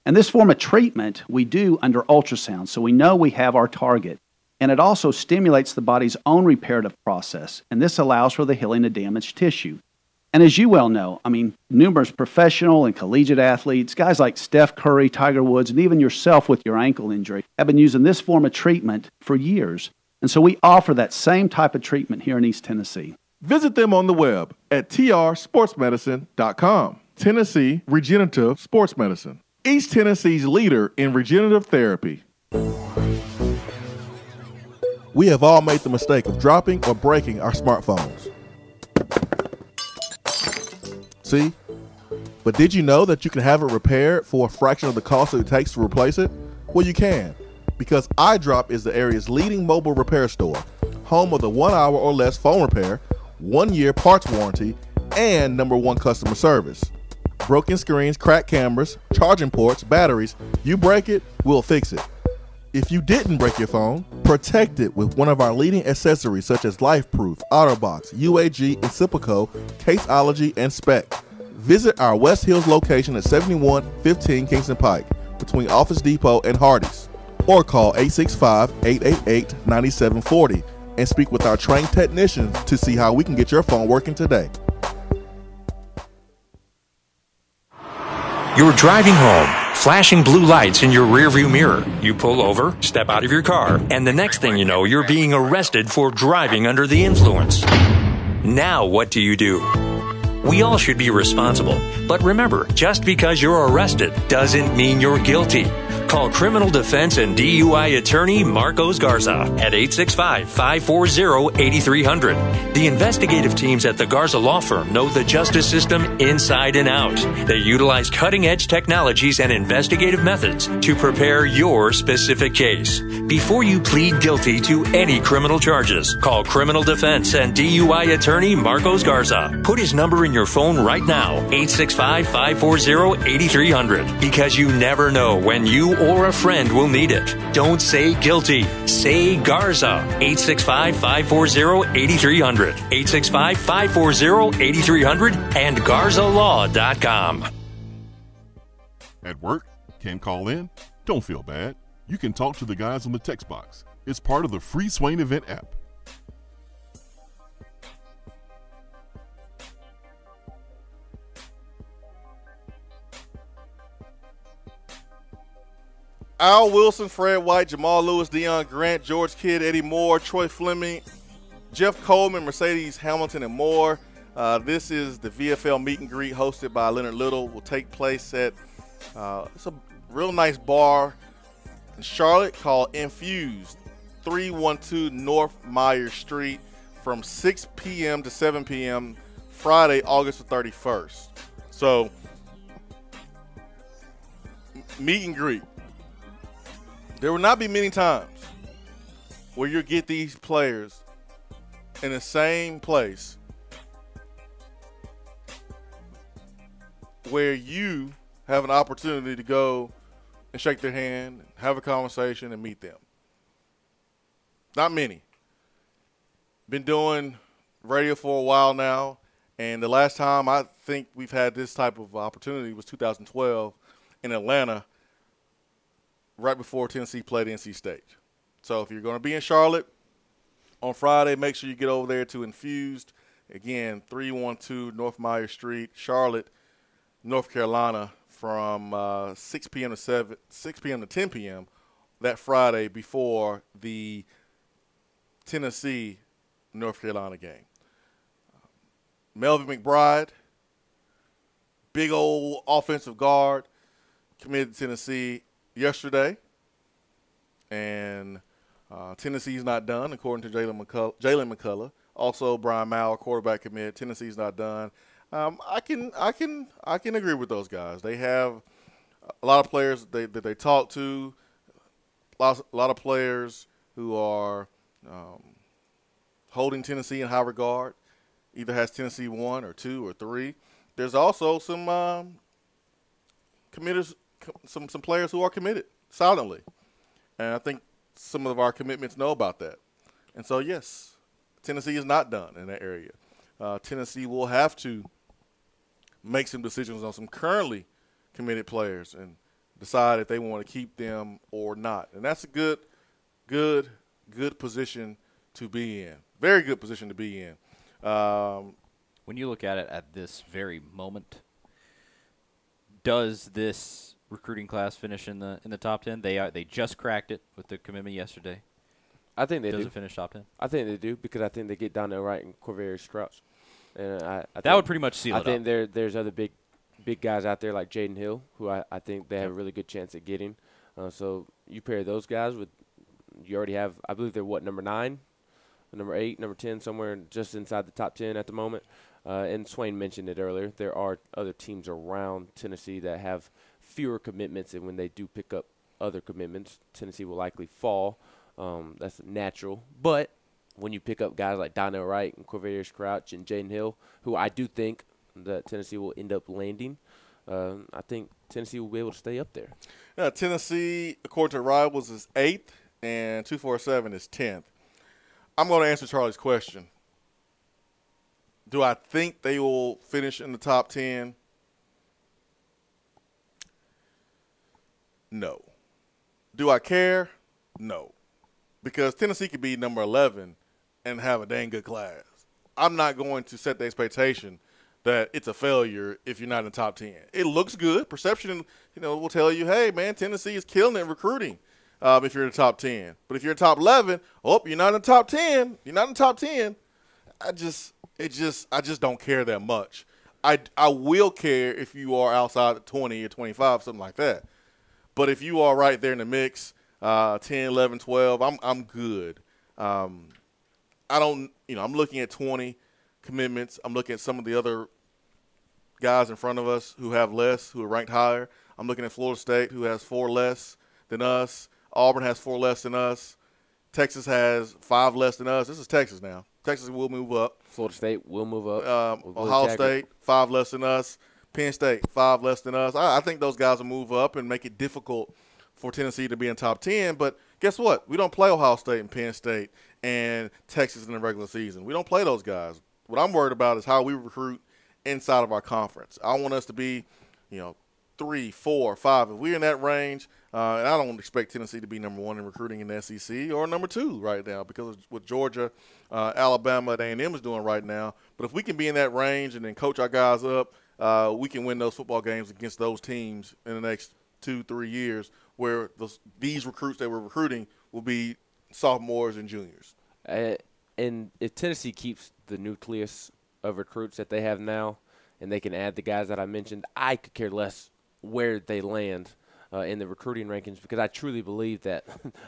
And this form of treatment we do under ultrasound, so we know we have our target. And it also stimulates the body's own reparative process, and this allows for the healing of damaged tissue. And as you well know, numerous professional and collegiate athletes, guys like Steph Curry, Tiger Woods, and even yourself with your ankle injury, have been using this form of treatment for years. And so we offer that same type of treatment here in East Tennessee. Visit them on the web at trsportsmedicine.com. Tennessee Regenerative Sports Medicine, East Tennessee's leader in regenerative therapy. We have all made the mistake of dropping or breaking our smartphones. See? But did you know that you can have it repaired for a fraction of the cost that it takes to replace it? Well, you can, because iDrop is the area's leading mobile repair store, home of the 1 hour or less phone repair, 1 year parts warranty, and #1 customer service. Broken screens, cracked cameras, charging ports, batteries, you break it, we'll fix it. If you didn't break your phone, protect it with one of our leading accessories such as LifeProof, OtterBox, UAG, Incipico, Caseology, and Spec. Visit our West Hills location at 7115 Kingston Pike between Office Depot and Hardee's, or call 865-888-9740 and speak with our trained technicians to see how we can get your phone working today. You're driving home, flashing blue lights in your rearview mirror. You pull over, step out of your car, and the next thing you know, you're being arrested for driving under the influence. Now what do? We all should be responsible. But remember, just because you're arrested doesn't mean you're guilty. Call criminal defense and DUI attorney Marcos Garza at 865-540-8300. The investigative teams at the Garza Law Firm know the justice system inside and out. They utilize cutting-edge technologies and investigative methods to prepare your specific case. Before you plead guilty to any criminal charges, call criminal defense and DUI attorney Marcos Garza. Put his number in your phone right now, 865-540-8300, because you never know when you or a friend will need it. Don't say guilty. Say Garza. 865-540-8300. 865-540-8300 and GarzaLaw.com. At work? Can't call in? Don't feel bad. You can talk to the guys on the text box. It's part of the free Swain Event app. Al Wilson, Fred White, Jamal Lewis, Deion Grant, George Kidd, Eddie Moore, Troy Fleming, Jeff Coleman, Mercedes Hamilton, and more. This is the VFL meet and greet hosted by Leonard Little. Will take place at it's a real nice bar in Charlotte called Infused, 312 North Myers Street, from 6 p.m. to 7 p.m. Friday, August the 31st. So, meet and greet. There will not be many times where you get these players in the same place where you have an opportunity to go and shake their hand, have a conversation, and meet them. Not many. Been doing radio for a while now, and the last time I think we've had this type of opportunity was 2012 in Atlanta, right before Tennessee played NC State. So if you're going to be in Charlotte on Friday, make sure you get over there to Infused. Again, 312 North Myers Street, Charlotte, North Carolina, from 6 p.m. to 10 p.m. that Friday before the Tennessee-North Carolina game. Melvin McBride, big old offensive guard, committed to Tennessee yesterday. And Tennessee's not done, according to Jalen McCullough. Also, Brian Maurer, quarterback commit. Tennessee's not done. I can agree with those guys. They have a lot of players that they talk to, a lot of players who are holding Tennessee in high regard. Either has Tennessee 1 or 2 or 3. There's also some committers, some players who are committed silently, and I think some of our commitments know about that. And so, yes, Tennessee is not done in that area. Tennessee will have to make some decisions on some currently committed players and decide if they want to keep them or not. And that's a good position to be in. Very good position to be in. When you look at it at this very moment, does this recruiting class finish in the top 10? They just cracked it with the commitment yesterday. I think they Does do. it finish top 10? I think they do because I think they get Donnell Wright and Corvarius Crouch. And I that would pretty much seal it I think up. there's other big guys out there like Jaden Hill, who I think they have a really good chance at getting. So you pair those guys with, you already have, I believe they're what, number 9, number 8, number 10, somewhere just inside the top 10 at the moment. And Swain mentioned it earlier. There are other teams around Tennessee that have fewer commitments, and when they do pick up other commitments, Tennessee will likely fall. That's natural. But when you pick up guys like Donnell Wright and Corvarius Crouch and Jaden Hill, who I do think that Tennessee will end up landing, I think Tennessee will be able to stay up there. Yeah, Tennessee, according to Rivals, is 8th, and 247 is 10th. I'm going to answer Charlie's question. Do I think they will finish in the top 10? No. Do I care? No. Because Tennessee could be number 11 and have a dang good class. I'm not going to set the expectation that it's a failure if you're not in the top 10. It looks good. Perception, will tell you, hey, man, Tennessee is killing it in recruiting if you're in the top 10. But if you're in the top 11, you're not in the top 10. You're not in the top 10. I just don't care that much. I will care if you are outside the 20 or 25, something like that. But if you are right there in the mix, 10, 11, 12, I'm good. I'm looking at 20 commitments. I'm looking at some of the other guys in front of us who have less, who are ranked higher. I'm looking at Florida State, who has 4 less than us. Auburn has 4 less than us. Texas has 5 less than us. This is Texas now. Texas will move up. Florida State will move up. Ohio State, 5 less than us. Penn State, 5 less than us. I think those guys will move up and make it difficult for Tennessee to be in top 10. But guess what? We don't play Ohio State and Penn State and Texas in the regular season. We don't play those guys. What I'm worried about is how we recruit inside of our conference. I want us to be, 3, 4, 5. If we're in that range, and I don't expect Tennessee to be number 1 in recruiting in the SEC or number 2 right now because of what Georgia, Alabama, and A&M is doing right now. But if we can be in that range and then coach our guys up, we can win those football games against those teams in the next 2-3 years where these recruits that we're recruiting will be sophomores and juniors. And if Tennessee keeps the nucleus of recruits that they have now and they can add the guys that I mentioned, I could care less where they land in the recruiting rankings because I truly believe that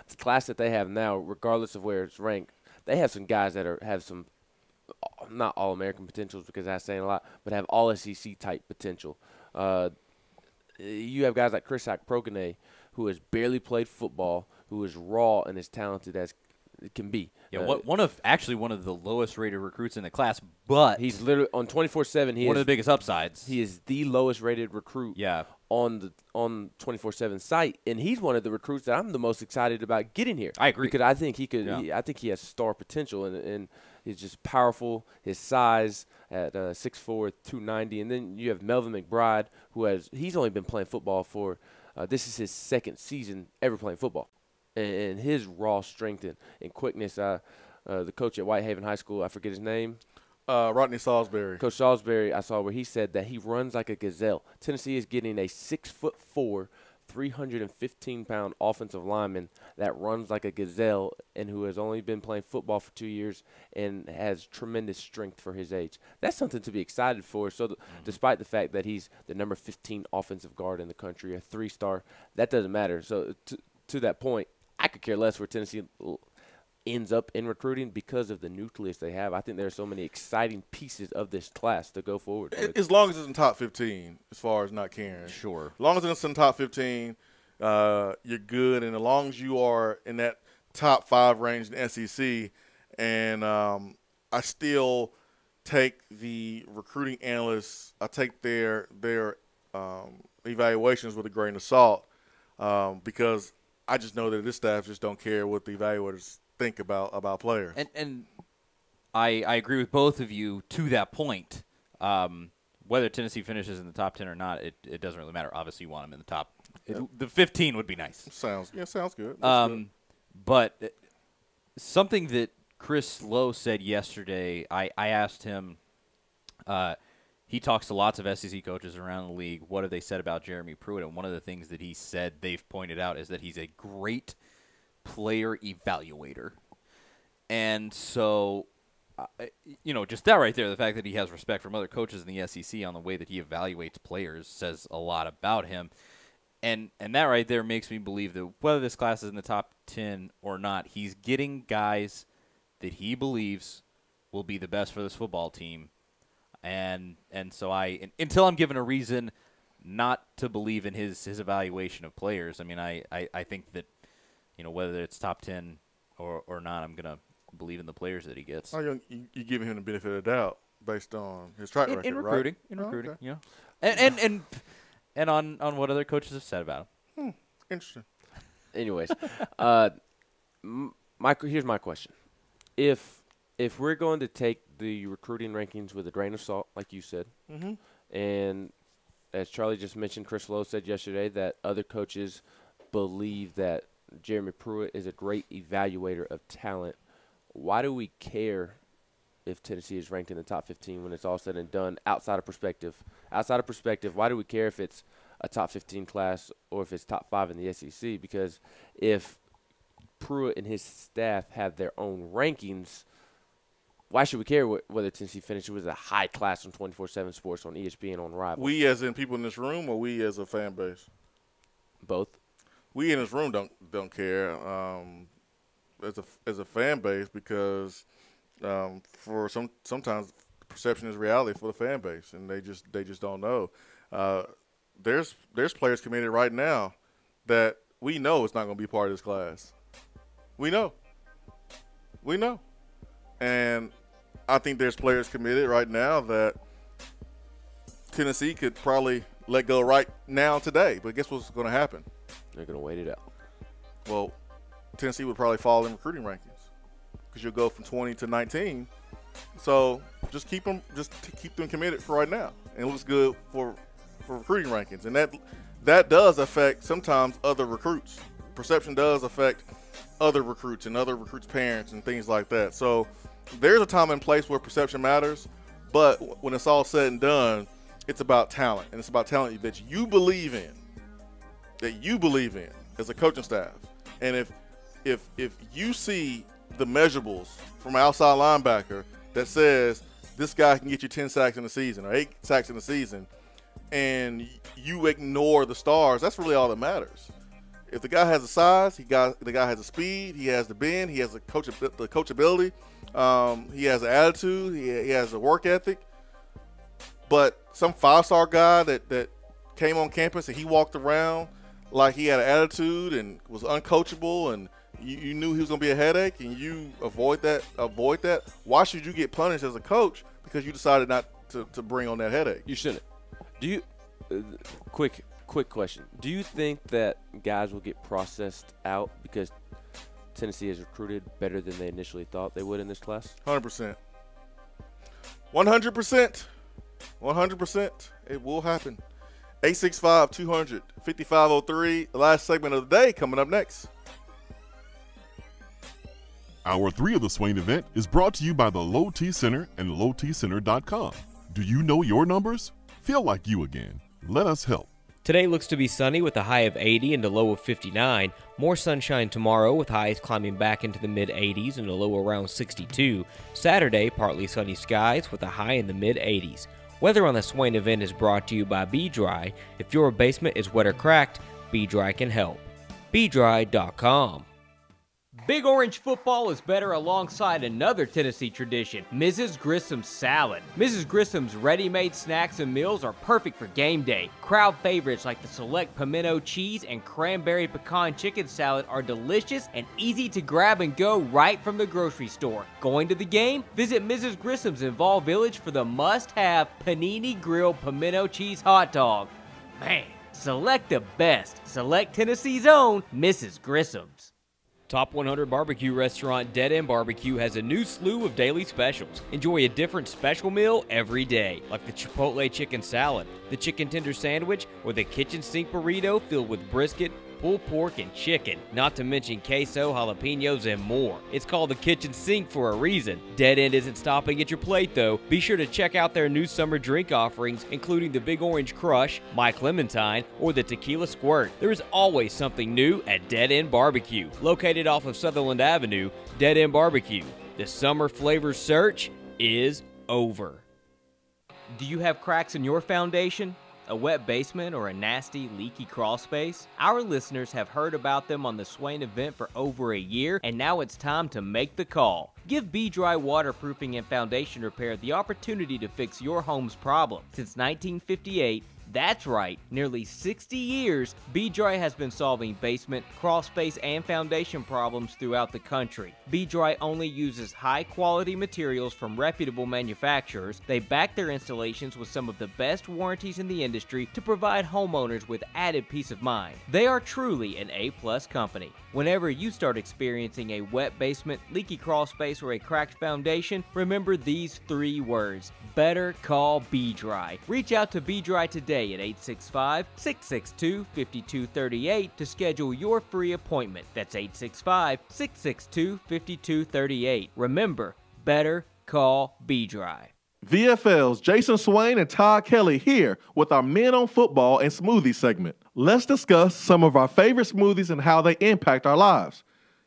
the class that they have now, regardless of where it's ranked, they have some guys that have some not All-American potentials because that's saying a lot, but have All-SEC type potential. You have guys like Chris Progene, who has barely played football, who is raw and as talented as it can be. Yeah, one of the lowest rated recruits in the class, but he's literally on 24/7. One of the biggest upsides. He is the lowest rated recruit. Yeah. On 24/7 site, and he's one of the recruits that I'm the most excited about getting here. I agree because I think he could. Yeah. I think he has star potential, and he's just powerful. His size at 6'4", 290, and then you have Melvin McBride, he's only been playing football for. This is his 2nd season ever playing football. And his raw strength and quickness, the coach at Whitehaven High School, I forget his name. Rodney Salisbury. Coach Salisbury, I saw where he said that he runs like a gazelle. Tennessee is getting a 6'4", 315-pound offensive lineman that runs like a gazelle and who has only been playing football for 2 years and has tremendous strength for his age. That's something to be excited for. So despite the fact that he's the number 15 offensive guard in the country, a 3-star, that doesn't matter. So to that point, I could care less where Tennessee ends up in recruiting because of the nucleus they have. I think there are so many exciting pieces of this class to go forward with. As long as it's in top 15, as far as not caring. Sure. As long as it's in top 15, you're good. And as long as you are in that top 5 range in the SEC, and I still take the recruiting analysts, I take their evaluations with a grain of salt because I just know that this staff just don't care what the evaluators think about players. And I agree with both of you to that point. Whether Tennessee finishes in the top 10 or not, it doesn't really matter. Obviously, you want them in the top. The 15 would be nice. Sounds good. Good. But something that Chris Lowe said yesterday, I asked him. He talks to lots of SEC coaches around the league. What have they said about Jeremy Pruitt? And one of the things that he said they've pointed out is that he's a great player evaluator. And so, just that right there, the fact that he has respect from other coaches in the SEC on the way that he evaluates players says a lot about him. And that right there makes me believe that whether this class is in the top 10 or not, he's getting guys that he believes will be the best for this football team. And so until I'm given a reason not to believe in his evaluation of players, I mean, I think that, whether it's top 10 or not, I'm going to believe in the players that he gets. Oh, you giving him the benefit of the doubt based on his track record, in recruiting, right? In recruiting, okay. And on what other coaches have said about him. Interesting. Anyways, here's my question. If we're going to take the recruiting rankings with a grain of salt, like you said, and as Charlie just mentioned, Chris Lowe said yesterday that other coaches believe that Jeremy Pruitt is a great evaluator of talent, why do we care if Tennessee is ranked in the top 15 when it's all said and done outside of perspective? Outside of perspective, why do we care if it's a top 15 class or if it's top 5 in the SEC? Because if Pruitt and his staff have their own rankings, why should we care whether Tennessee finishes with a high class on 24/7 Sports, on ESPN, on Rivals? We as in people in this room, or we as a fan base? Both. We in this room don't care as a fan base because for sometimes perception is reality for the fan base, and they just don't know. There's players committed right now that we know it's not going to be part of this class. We know, and I think there's players committed right now that Tennessee could probably let go right now today. But guess what's going to happen? They're going to wait it out. Well, Tennessee would probably fall in recruiting rankings because you'll go from 20 to 19. So just keep them committed for right now, and it looks good for recruiting rankings, and that does affect sometimes other recruits. Perception does affect other recruits and other recruits' parents and things like that. So there's a time and place where perception matters, but when it's all said and done, it's about talent, and it's about talent that you believe in as a coaching staff. And if you see the measurables from an outside linebacker that says this guy can get you 10 sacks in the season or 8 sacks in the season, and you ignore the stars, that's really all that matters. If the guy has the size, the guy has the speed, he has the bend, he has the coachability, he has the attitude, he has the work ethic. But some 5-star guy that came on campus and he walked around like he had an attitude and was uncoachable, and you knew he was going to be a headache, and you avoid that. Why should you get punished as a coach because you decided not to bring on that headache? You shouldn't. Do you quick question. Do you think that guys will get processed out because Tennessee has recruited better than they initially thought they would in this class? 100%. 100%. 100%. It will happen. 865-200-5503. The last segment of the day coming up next. Hour 3 of the Swain event is brought to you by the Low T Center and lowtcenter.com. Do you know your numbers? Feel like you again. Let us help. Today looks to be sunny with a high of 80 and a low of 59. More sunshine tomorrow with highs climbing back into the mid-80s and a low around 62. Saturday, partly sunny skies with a high in the mid-80s. Weather on the Swain event is brought to you by Be Dry. If your basement is wet or cracked, Be Dry can help. BeDry.com. Big Orange football is better alongside another Tennessee tradition, Mrs. Grissom's salad. Mrs. Grissom's ready-made snacks and meals are perfect for game day. Crowd favorites like the select pimento cheese and cranberry pecan chicken salad are delicious and easy to grab and go right from the grocery store. Going to the game? Visit Mrs. Grissom's in Vol Village for the must-have panini grilled pimento cheese hot dog. Man, select the best. Select Tennessee's own Mrs. Grissom's. Top 100 barbecue restaurant Dead End Barbecue has a new slew of daily specials. Enjoy a different special meal every day, like the Chipotle chicken salad, the chicken tender sandwich, or the kitchen sink burrito filled with brisket, pulled pork, and chicken, not to mention queso, jalapenos, and more. It's called the kitchen sink for a reason. Dead End isn't stopping at your plate, though. Be sure to check out their new summer drink offerings, including the Big Orange Crush, Mike Clementine, or the Tequila Squirt. There is always something new at Dead End Barbecue. Located off of Sutherland Avenue, Dead End Barbecue. The summer flavor search is over. Do you have cracks in your foundation? A wet basement, or a nasty, leaky crawl space? Our listeners have heard about them on the Swain event for over a year, and now it's time to make the call. Give Be Dry Waterproofing and Foundation Repair the opportunity to fix your home's problem. Since 1958, that's right, nearly 60 years, Be Dry has been solving basement, crawl space, and foundation problems throughout the country. Be Dry only uses high-quality materials from reputable manufacturers. They back their installations with some of the best warranties in the industry to provide homeowners with added peace of mind. They are truly an A-plus company. Whenever you start experiencing a wet basement, leaky crawl space, or a cracked foundation, remember these 3 words: better call Be Dry. Reach out to Be Dry today at 865-662-5238 to schedule your free appointment. That's 865-662-5238. Remember, better call Be Dry. VFL's Jason Swain and Todd Kelly here with our Men on Football and Smoothie segment. Let's discuss some of our favorite smoothies and how they impact our lives.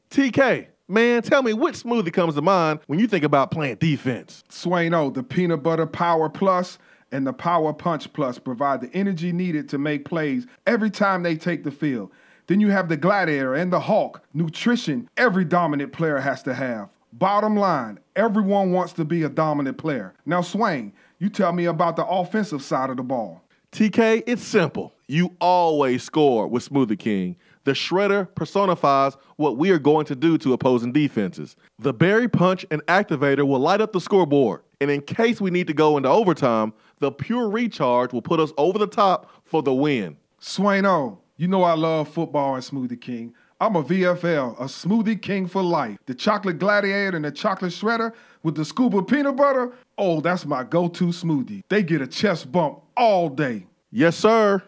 TK, man, tell me which smoothie comes to mind when you think about playing defense? Swain-O, the Peanut Butter Power Plus and the Power Punch Plus provide the energy needed to make plays every time they take the field. Then you have the Gladiator and the Hawk, nutrition every dominant player has to have. Bottom line, everyone wants to be a dominant player. Now, Swain, you tell me about the offensive side of the ball. TK, it's simple. You always score with Smoothie King. The shredder personifies what we are going to do to opposing defenses. The Berry Punch and Activator will light up the scoreboard. And in case we need to go into overtime, the Pure Recharge will put us over the top for the win. Swain-O, you know I love football and Smoothie King. I'm a VFL, a Smoothie King for life. The Chocolate Gladiator and the Chocolate Shredder with the scoop of peanut butter, oh, that's my go-to smoothie. They get a chest bump all day. Yes, sir.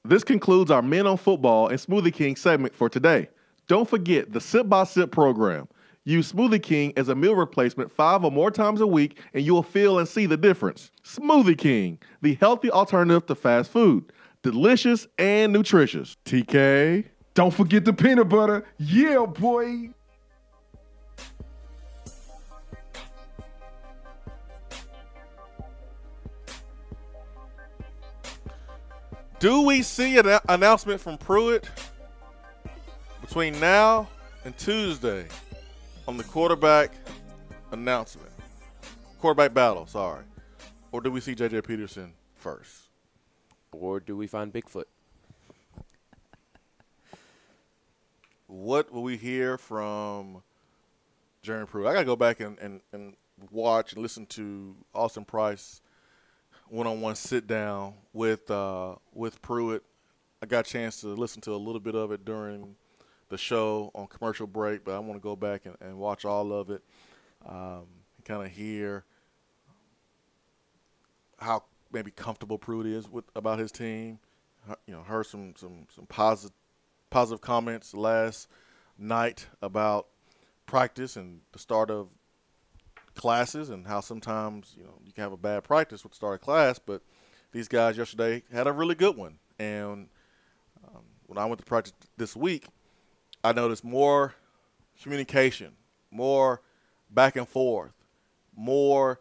This concludes our Men on Football and Smoothie King segment for today. Don't forget the Sip by Sip program. Use Smoothie King as a meal replacement 5 or more times a week, and you will feel and see the difference. Smoothie King, the healthy alternative to fast food. Delicious and nutritious. TK. Don't forget the peanut butter. Yeah, boy. Do we see an announcement from Pruitt between now and Tuesday on the quarterback announcement? Quarterback battle, sorry. Or do we see J.J. Peterson first? Or do we find Bigfoot? What will we hear from Jeremy Pruitt? I got to go back and watch and listen to Austin Price one-on-one sit-down with Pruitt. I got a chance to listen to a little bit of it during the show on commercial break, but I want to go back and watch all of it and kind of hear how maybe comfortable Pruitt is about his team. You know, heard some positive comments last night about practice and the start of classes and how sometimes, you know, you can have a bad practice with the start of class, but these guys yesterday had a really good one. And when I went to practice this week, I noticed more communication, more back and forth, more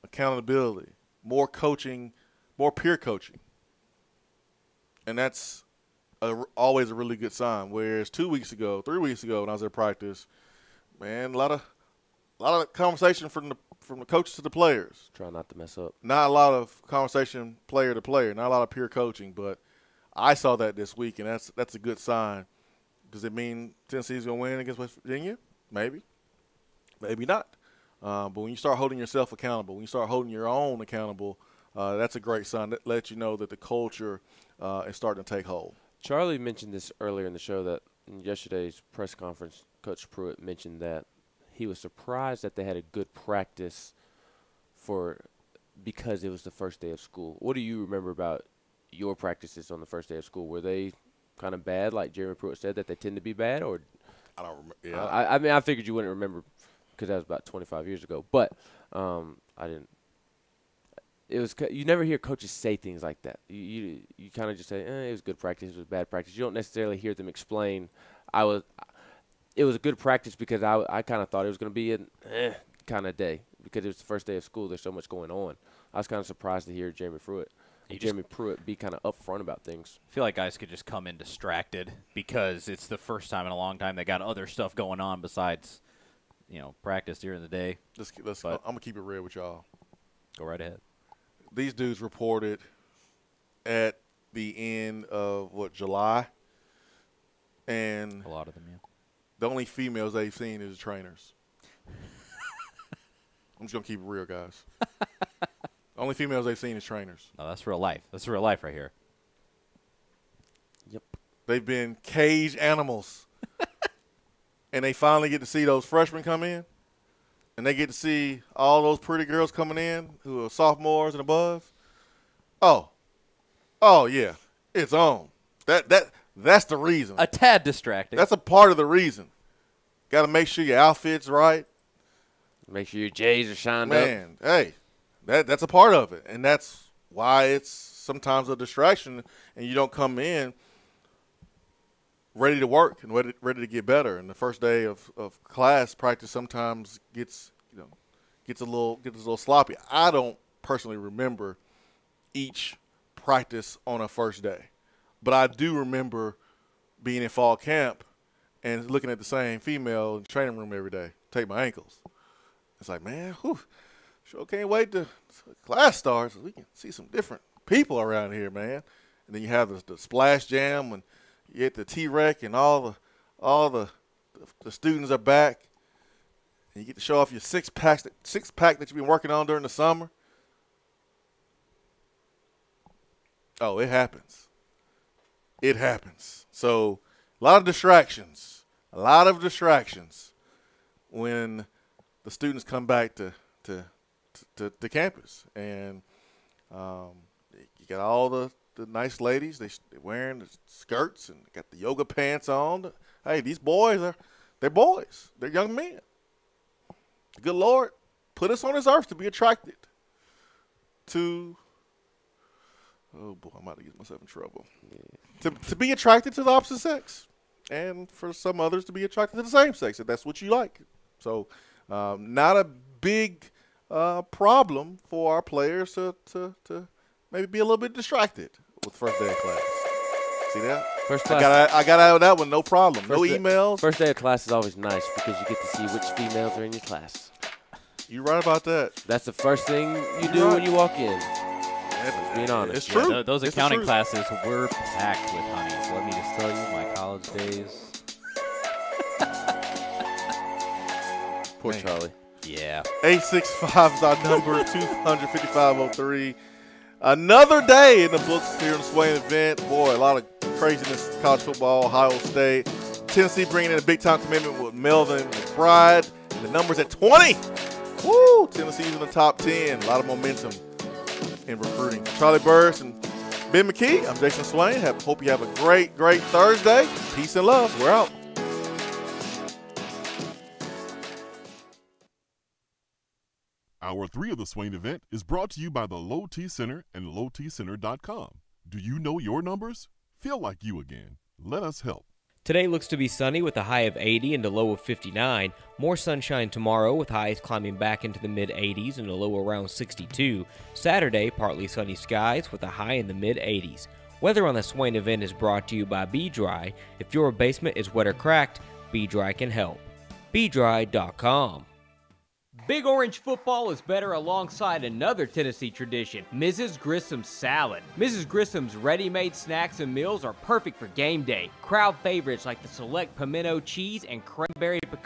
accountability, more coaching, more peer coaching. And that's always a really good sign. Whereas 3 weeks ago, when I was at practice, man, a lot of conversation from the coaches to the players. Try not to mess up. Not a lot of conversation player to player, not a lot of peer coaching, but I saw that this week, and that's a good sign. Does it mean Tennessee's going to win against West Virginia? Maybe. Maybe not. But when you start holding yourself accountable, when you start holding your own accountable, that's a great sign. That lets you know that the culture is starting to take hold. Charlie mentioned this earlier in the show, that in yesterday's press conference, Coach Pruitt mentioned that he was surprised that they had a good practice because it was the first day of school. What do you remember about your practices on the first day of school? Were they kind of bad, like Jeremy Pruitt said, that they tend to be bad? Or I don't remember. Yeah. I mean, I figured you wouldn't remember because that was about 25 years ago. But I didn't. You never hear coaches say things like that. You kind of just say, it was good practice, it was bad practice. You don't necessarily hear them explain. It was a good practice because I kind of thought it was going to be an kind of day because it was the first day of school. There's so much going on. I was kind of surprised to hear Jeremy Pruitt be kind of upfront about things. I feel like guys could just come in distracted because it's the first time in a long time they got other stuff going on besides, practice during the day. I'm going to keep it real with y'all. Go right ahead. These dudes reported at the end of, July? And a lot of them, yeah. The only females they've seen is the trainers. I'm just going to keep it real, guys. Only females they've seen is trainers. No, that's real life. That's real life right here. Yep. They've been caged animals. And they finally get to see those freshmen come in. And they get to see all those pretty girls coming in who are sophomores and above. Oh, yeah, it's on. That's the reason. A tad distracting. That's a part of the reason. Got to make sure your outfit's right. Make sure your J's are shined up. Man, hey, that's a part of it, and that's why it's sometimes a distraction, and you don't come in ready to work and ready to get better. And the first day of class practice sometimes gets a little sloppy. I don't personally remember each practice on a first day, but I do remember being in fall camp and looking at the same female in the training room every day, take my ankles. It's like, man, sure can't wait till class starts so we can see some different people around here, man. And then you have the splash jam and you get the T-Rec and all the students are back. And you get to show off your six-pack that you've been working on during the summer. Oh, it happens. It happens. So a lot of distractions when the students come back to campus. And you got all the nice ladies. They're wearing the skirts and got the yoga pants on. Hey, these boys they're boys. They're young men. The good Lord put us on this earth to be attracted to – oh, boy, I'm about to get myself in trouble. Yeah. To be attracted to the opposite sex, and for some others to be attracted to the same sex, if that's what you like. So not a big problem for our players to maybe be a little bit distracted with first day of class. See that? First class. I got out of that one, no problem. No emails. First day of class is always nice because you get to see which females are in your class. You're right about that. That's the first thing you do when you walk in. Being honest. It's true. Yeah, those accounting classes were packed with honeys. Let me just tell you, my college days. Poor Charlie. Yeah. 865 is our number, 255-03. Another day in the books here in the Swain event. Boy, a lot of craziness in college football. Ohio State. Tennessee bringing in a big-time commitment with Melvin McBride. And the number's at 20. Woo! Tennessee's in the top 10. A lot of momentum in recruiting. Charlie Burris and Ben McKee, I'm Jason Swain. Hope you have a great, great Thursday. Peace and love. We're out. Hour 3 of the Swain event is brought to you by the Low T Center and LowTCenter.com. Do you know your numbers? Feel like you again. Let us help. Today looks to be sunny with a high of 80 and a low of 59. More sunshine tomorrow with highs climbing back into the mid-80s and a low around 62. Saturday, partly sunny skies with a high in the mid-80s. Weather on the Swain event is brought to you by Be Dry. If your basement is wet or cracked, Be Dry can help. BeDry.com. Big Orange football is better alongside another Tennessee tradition, Mrs. Grissom's salad. Mrs. Grissom's ready-made snacks and meals are perfect for game day. Crowd favorites like the select pimento cheese and cranberry pecan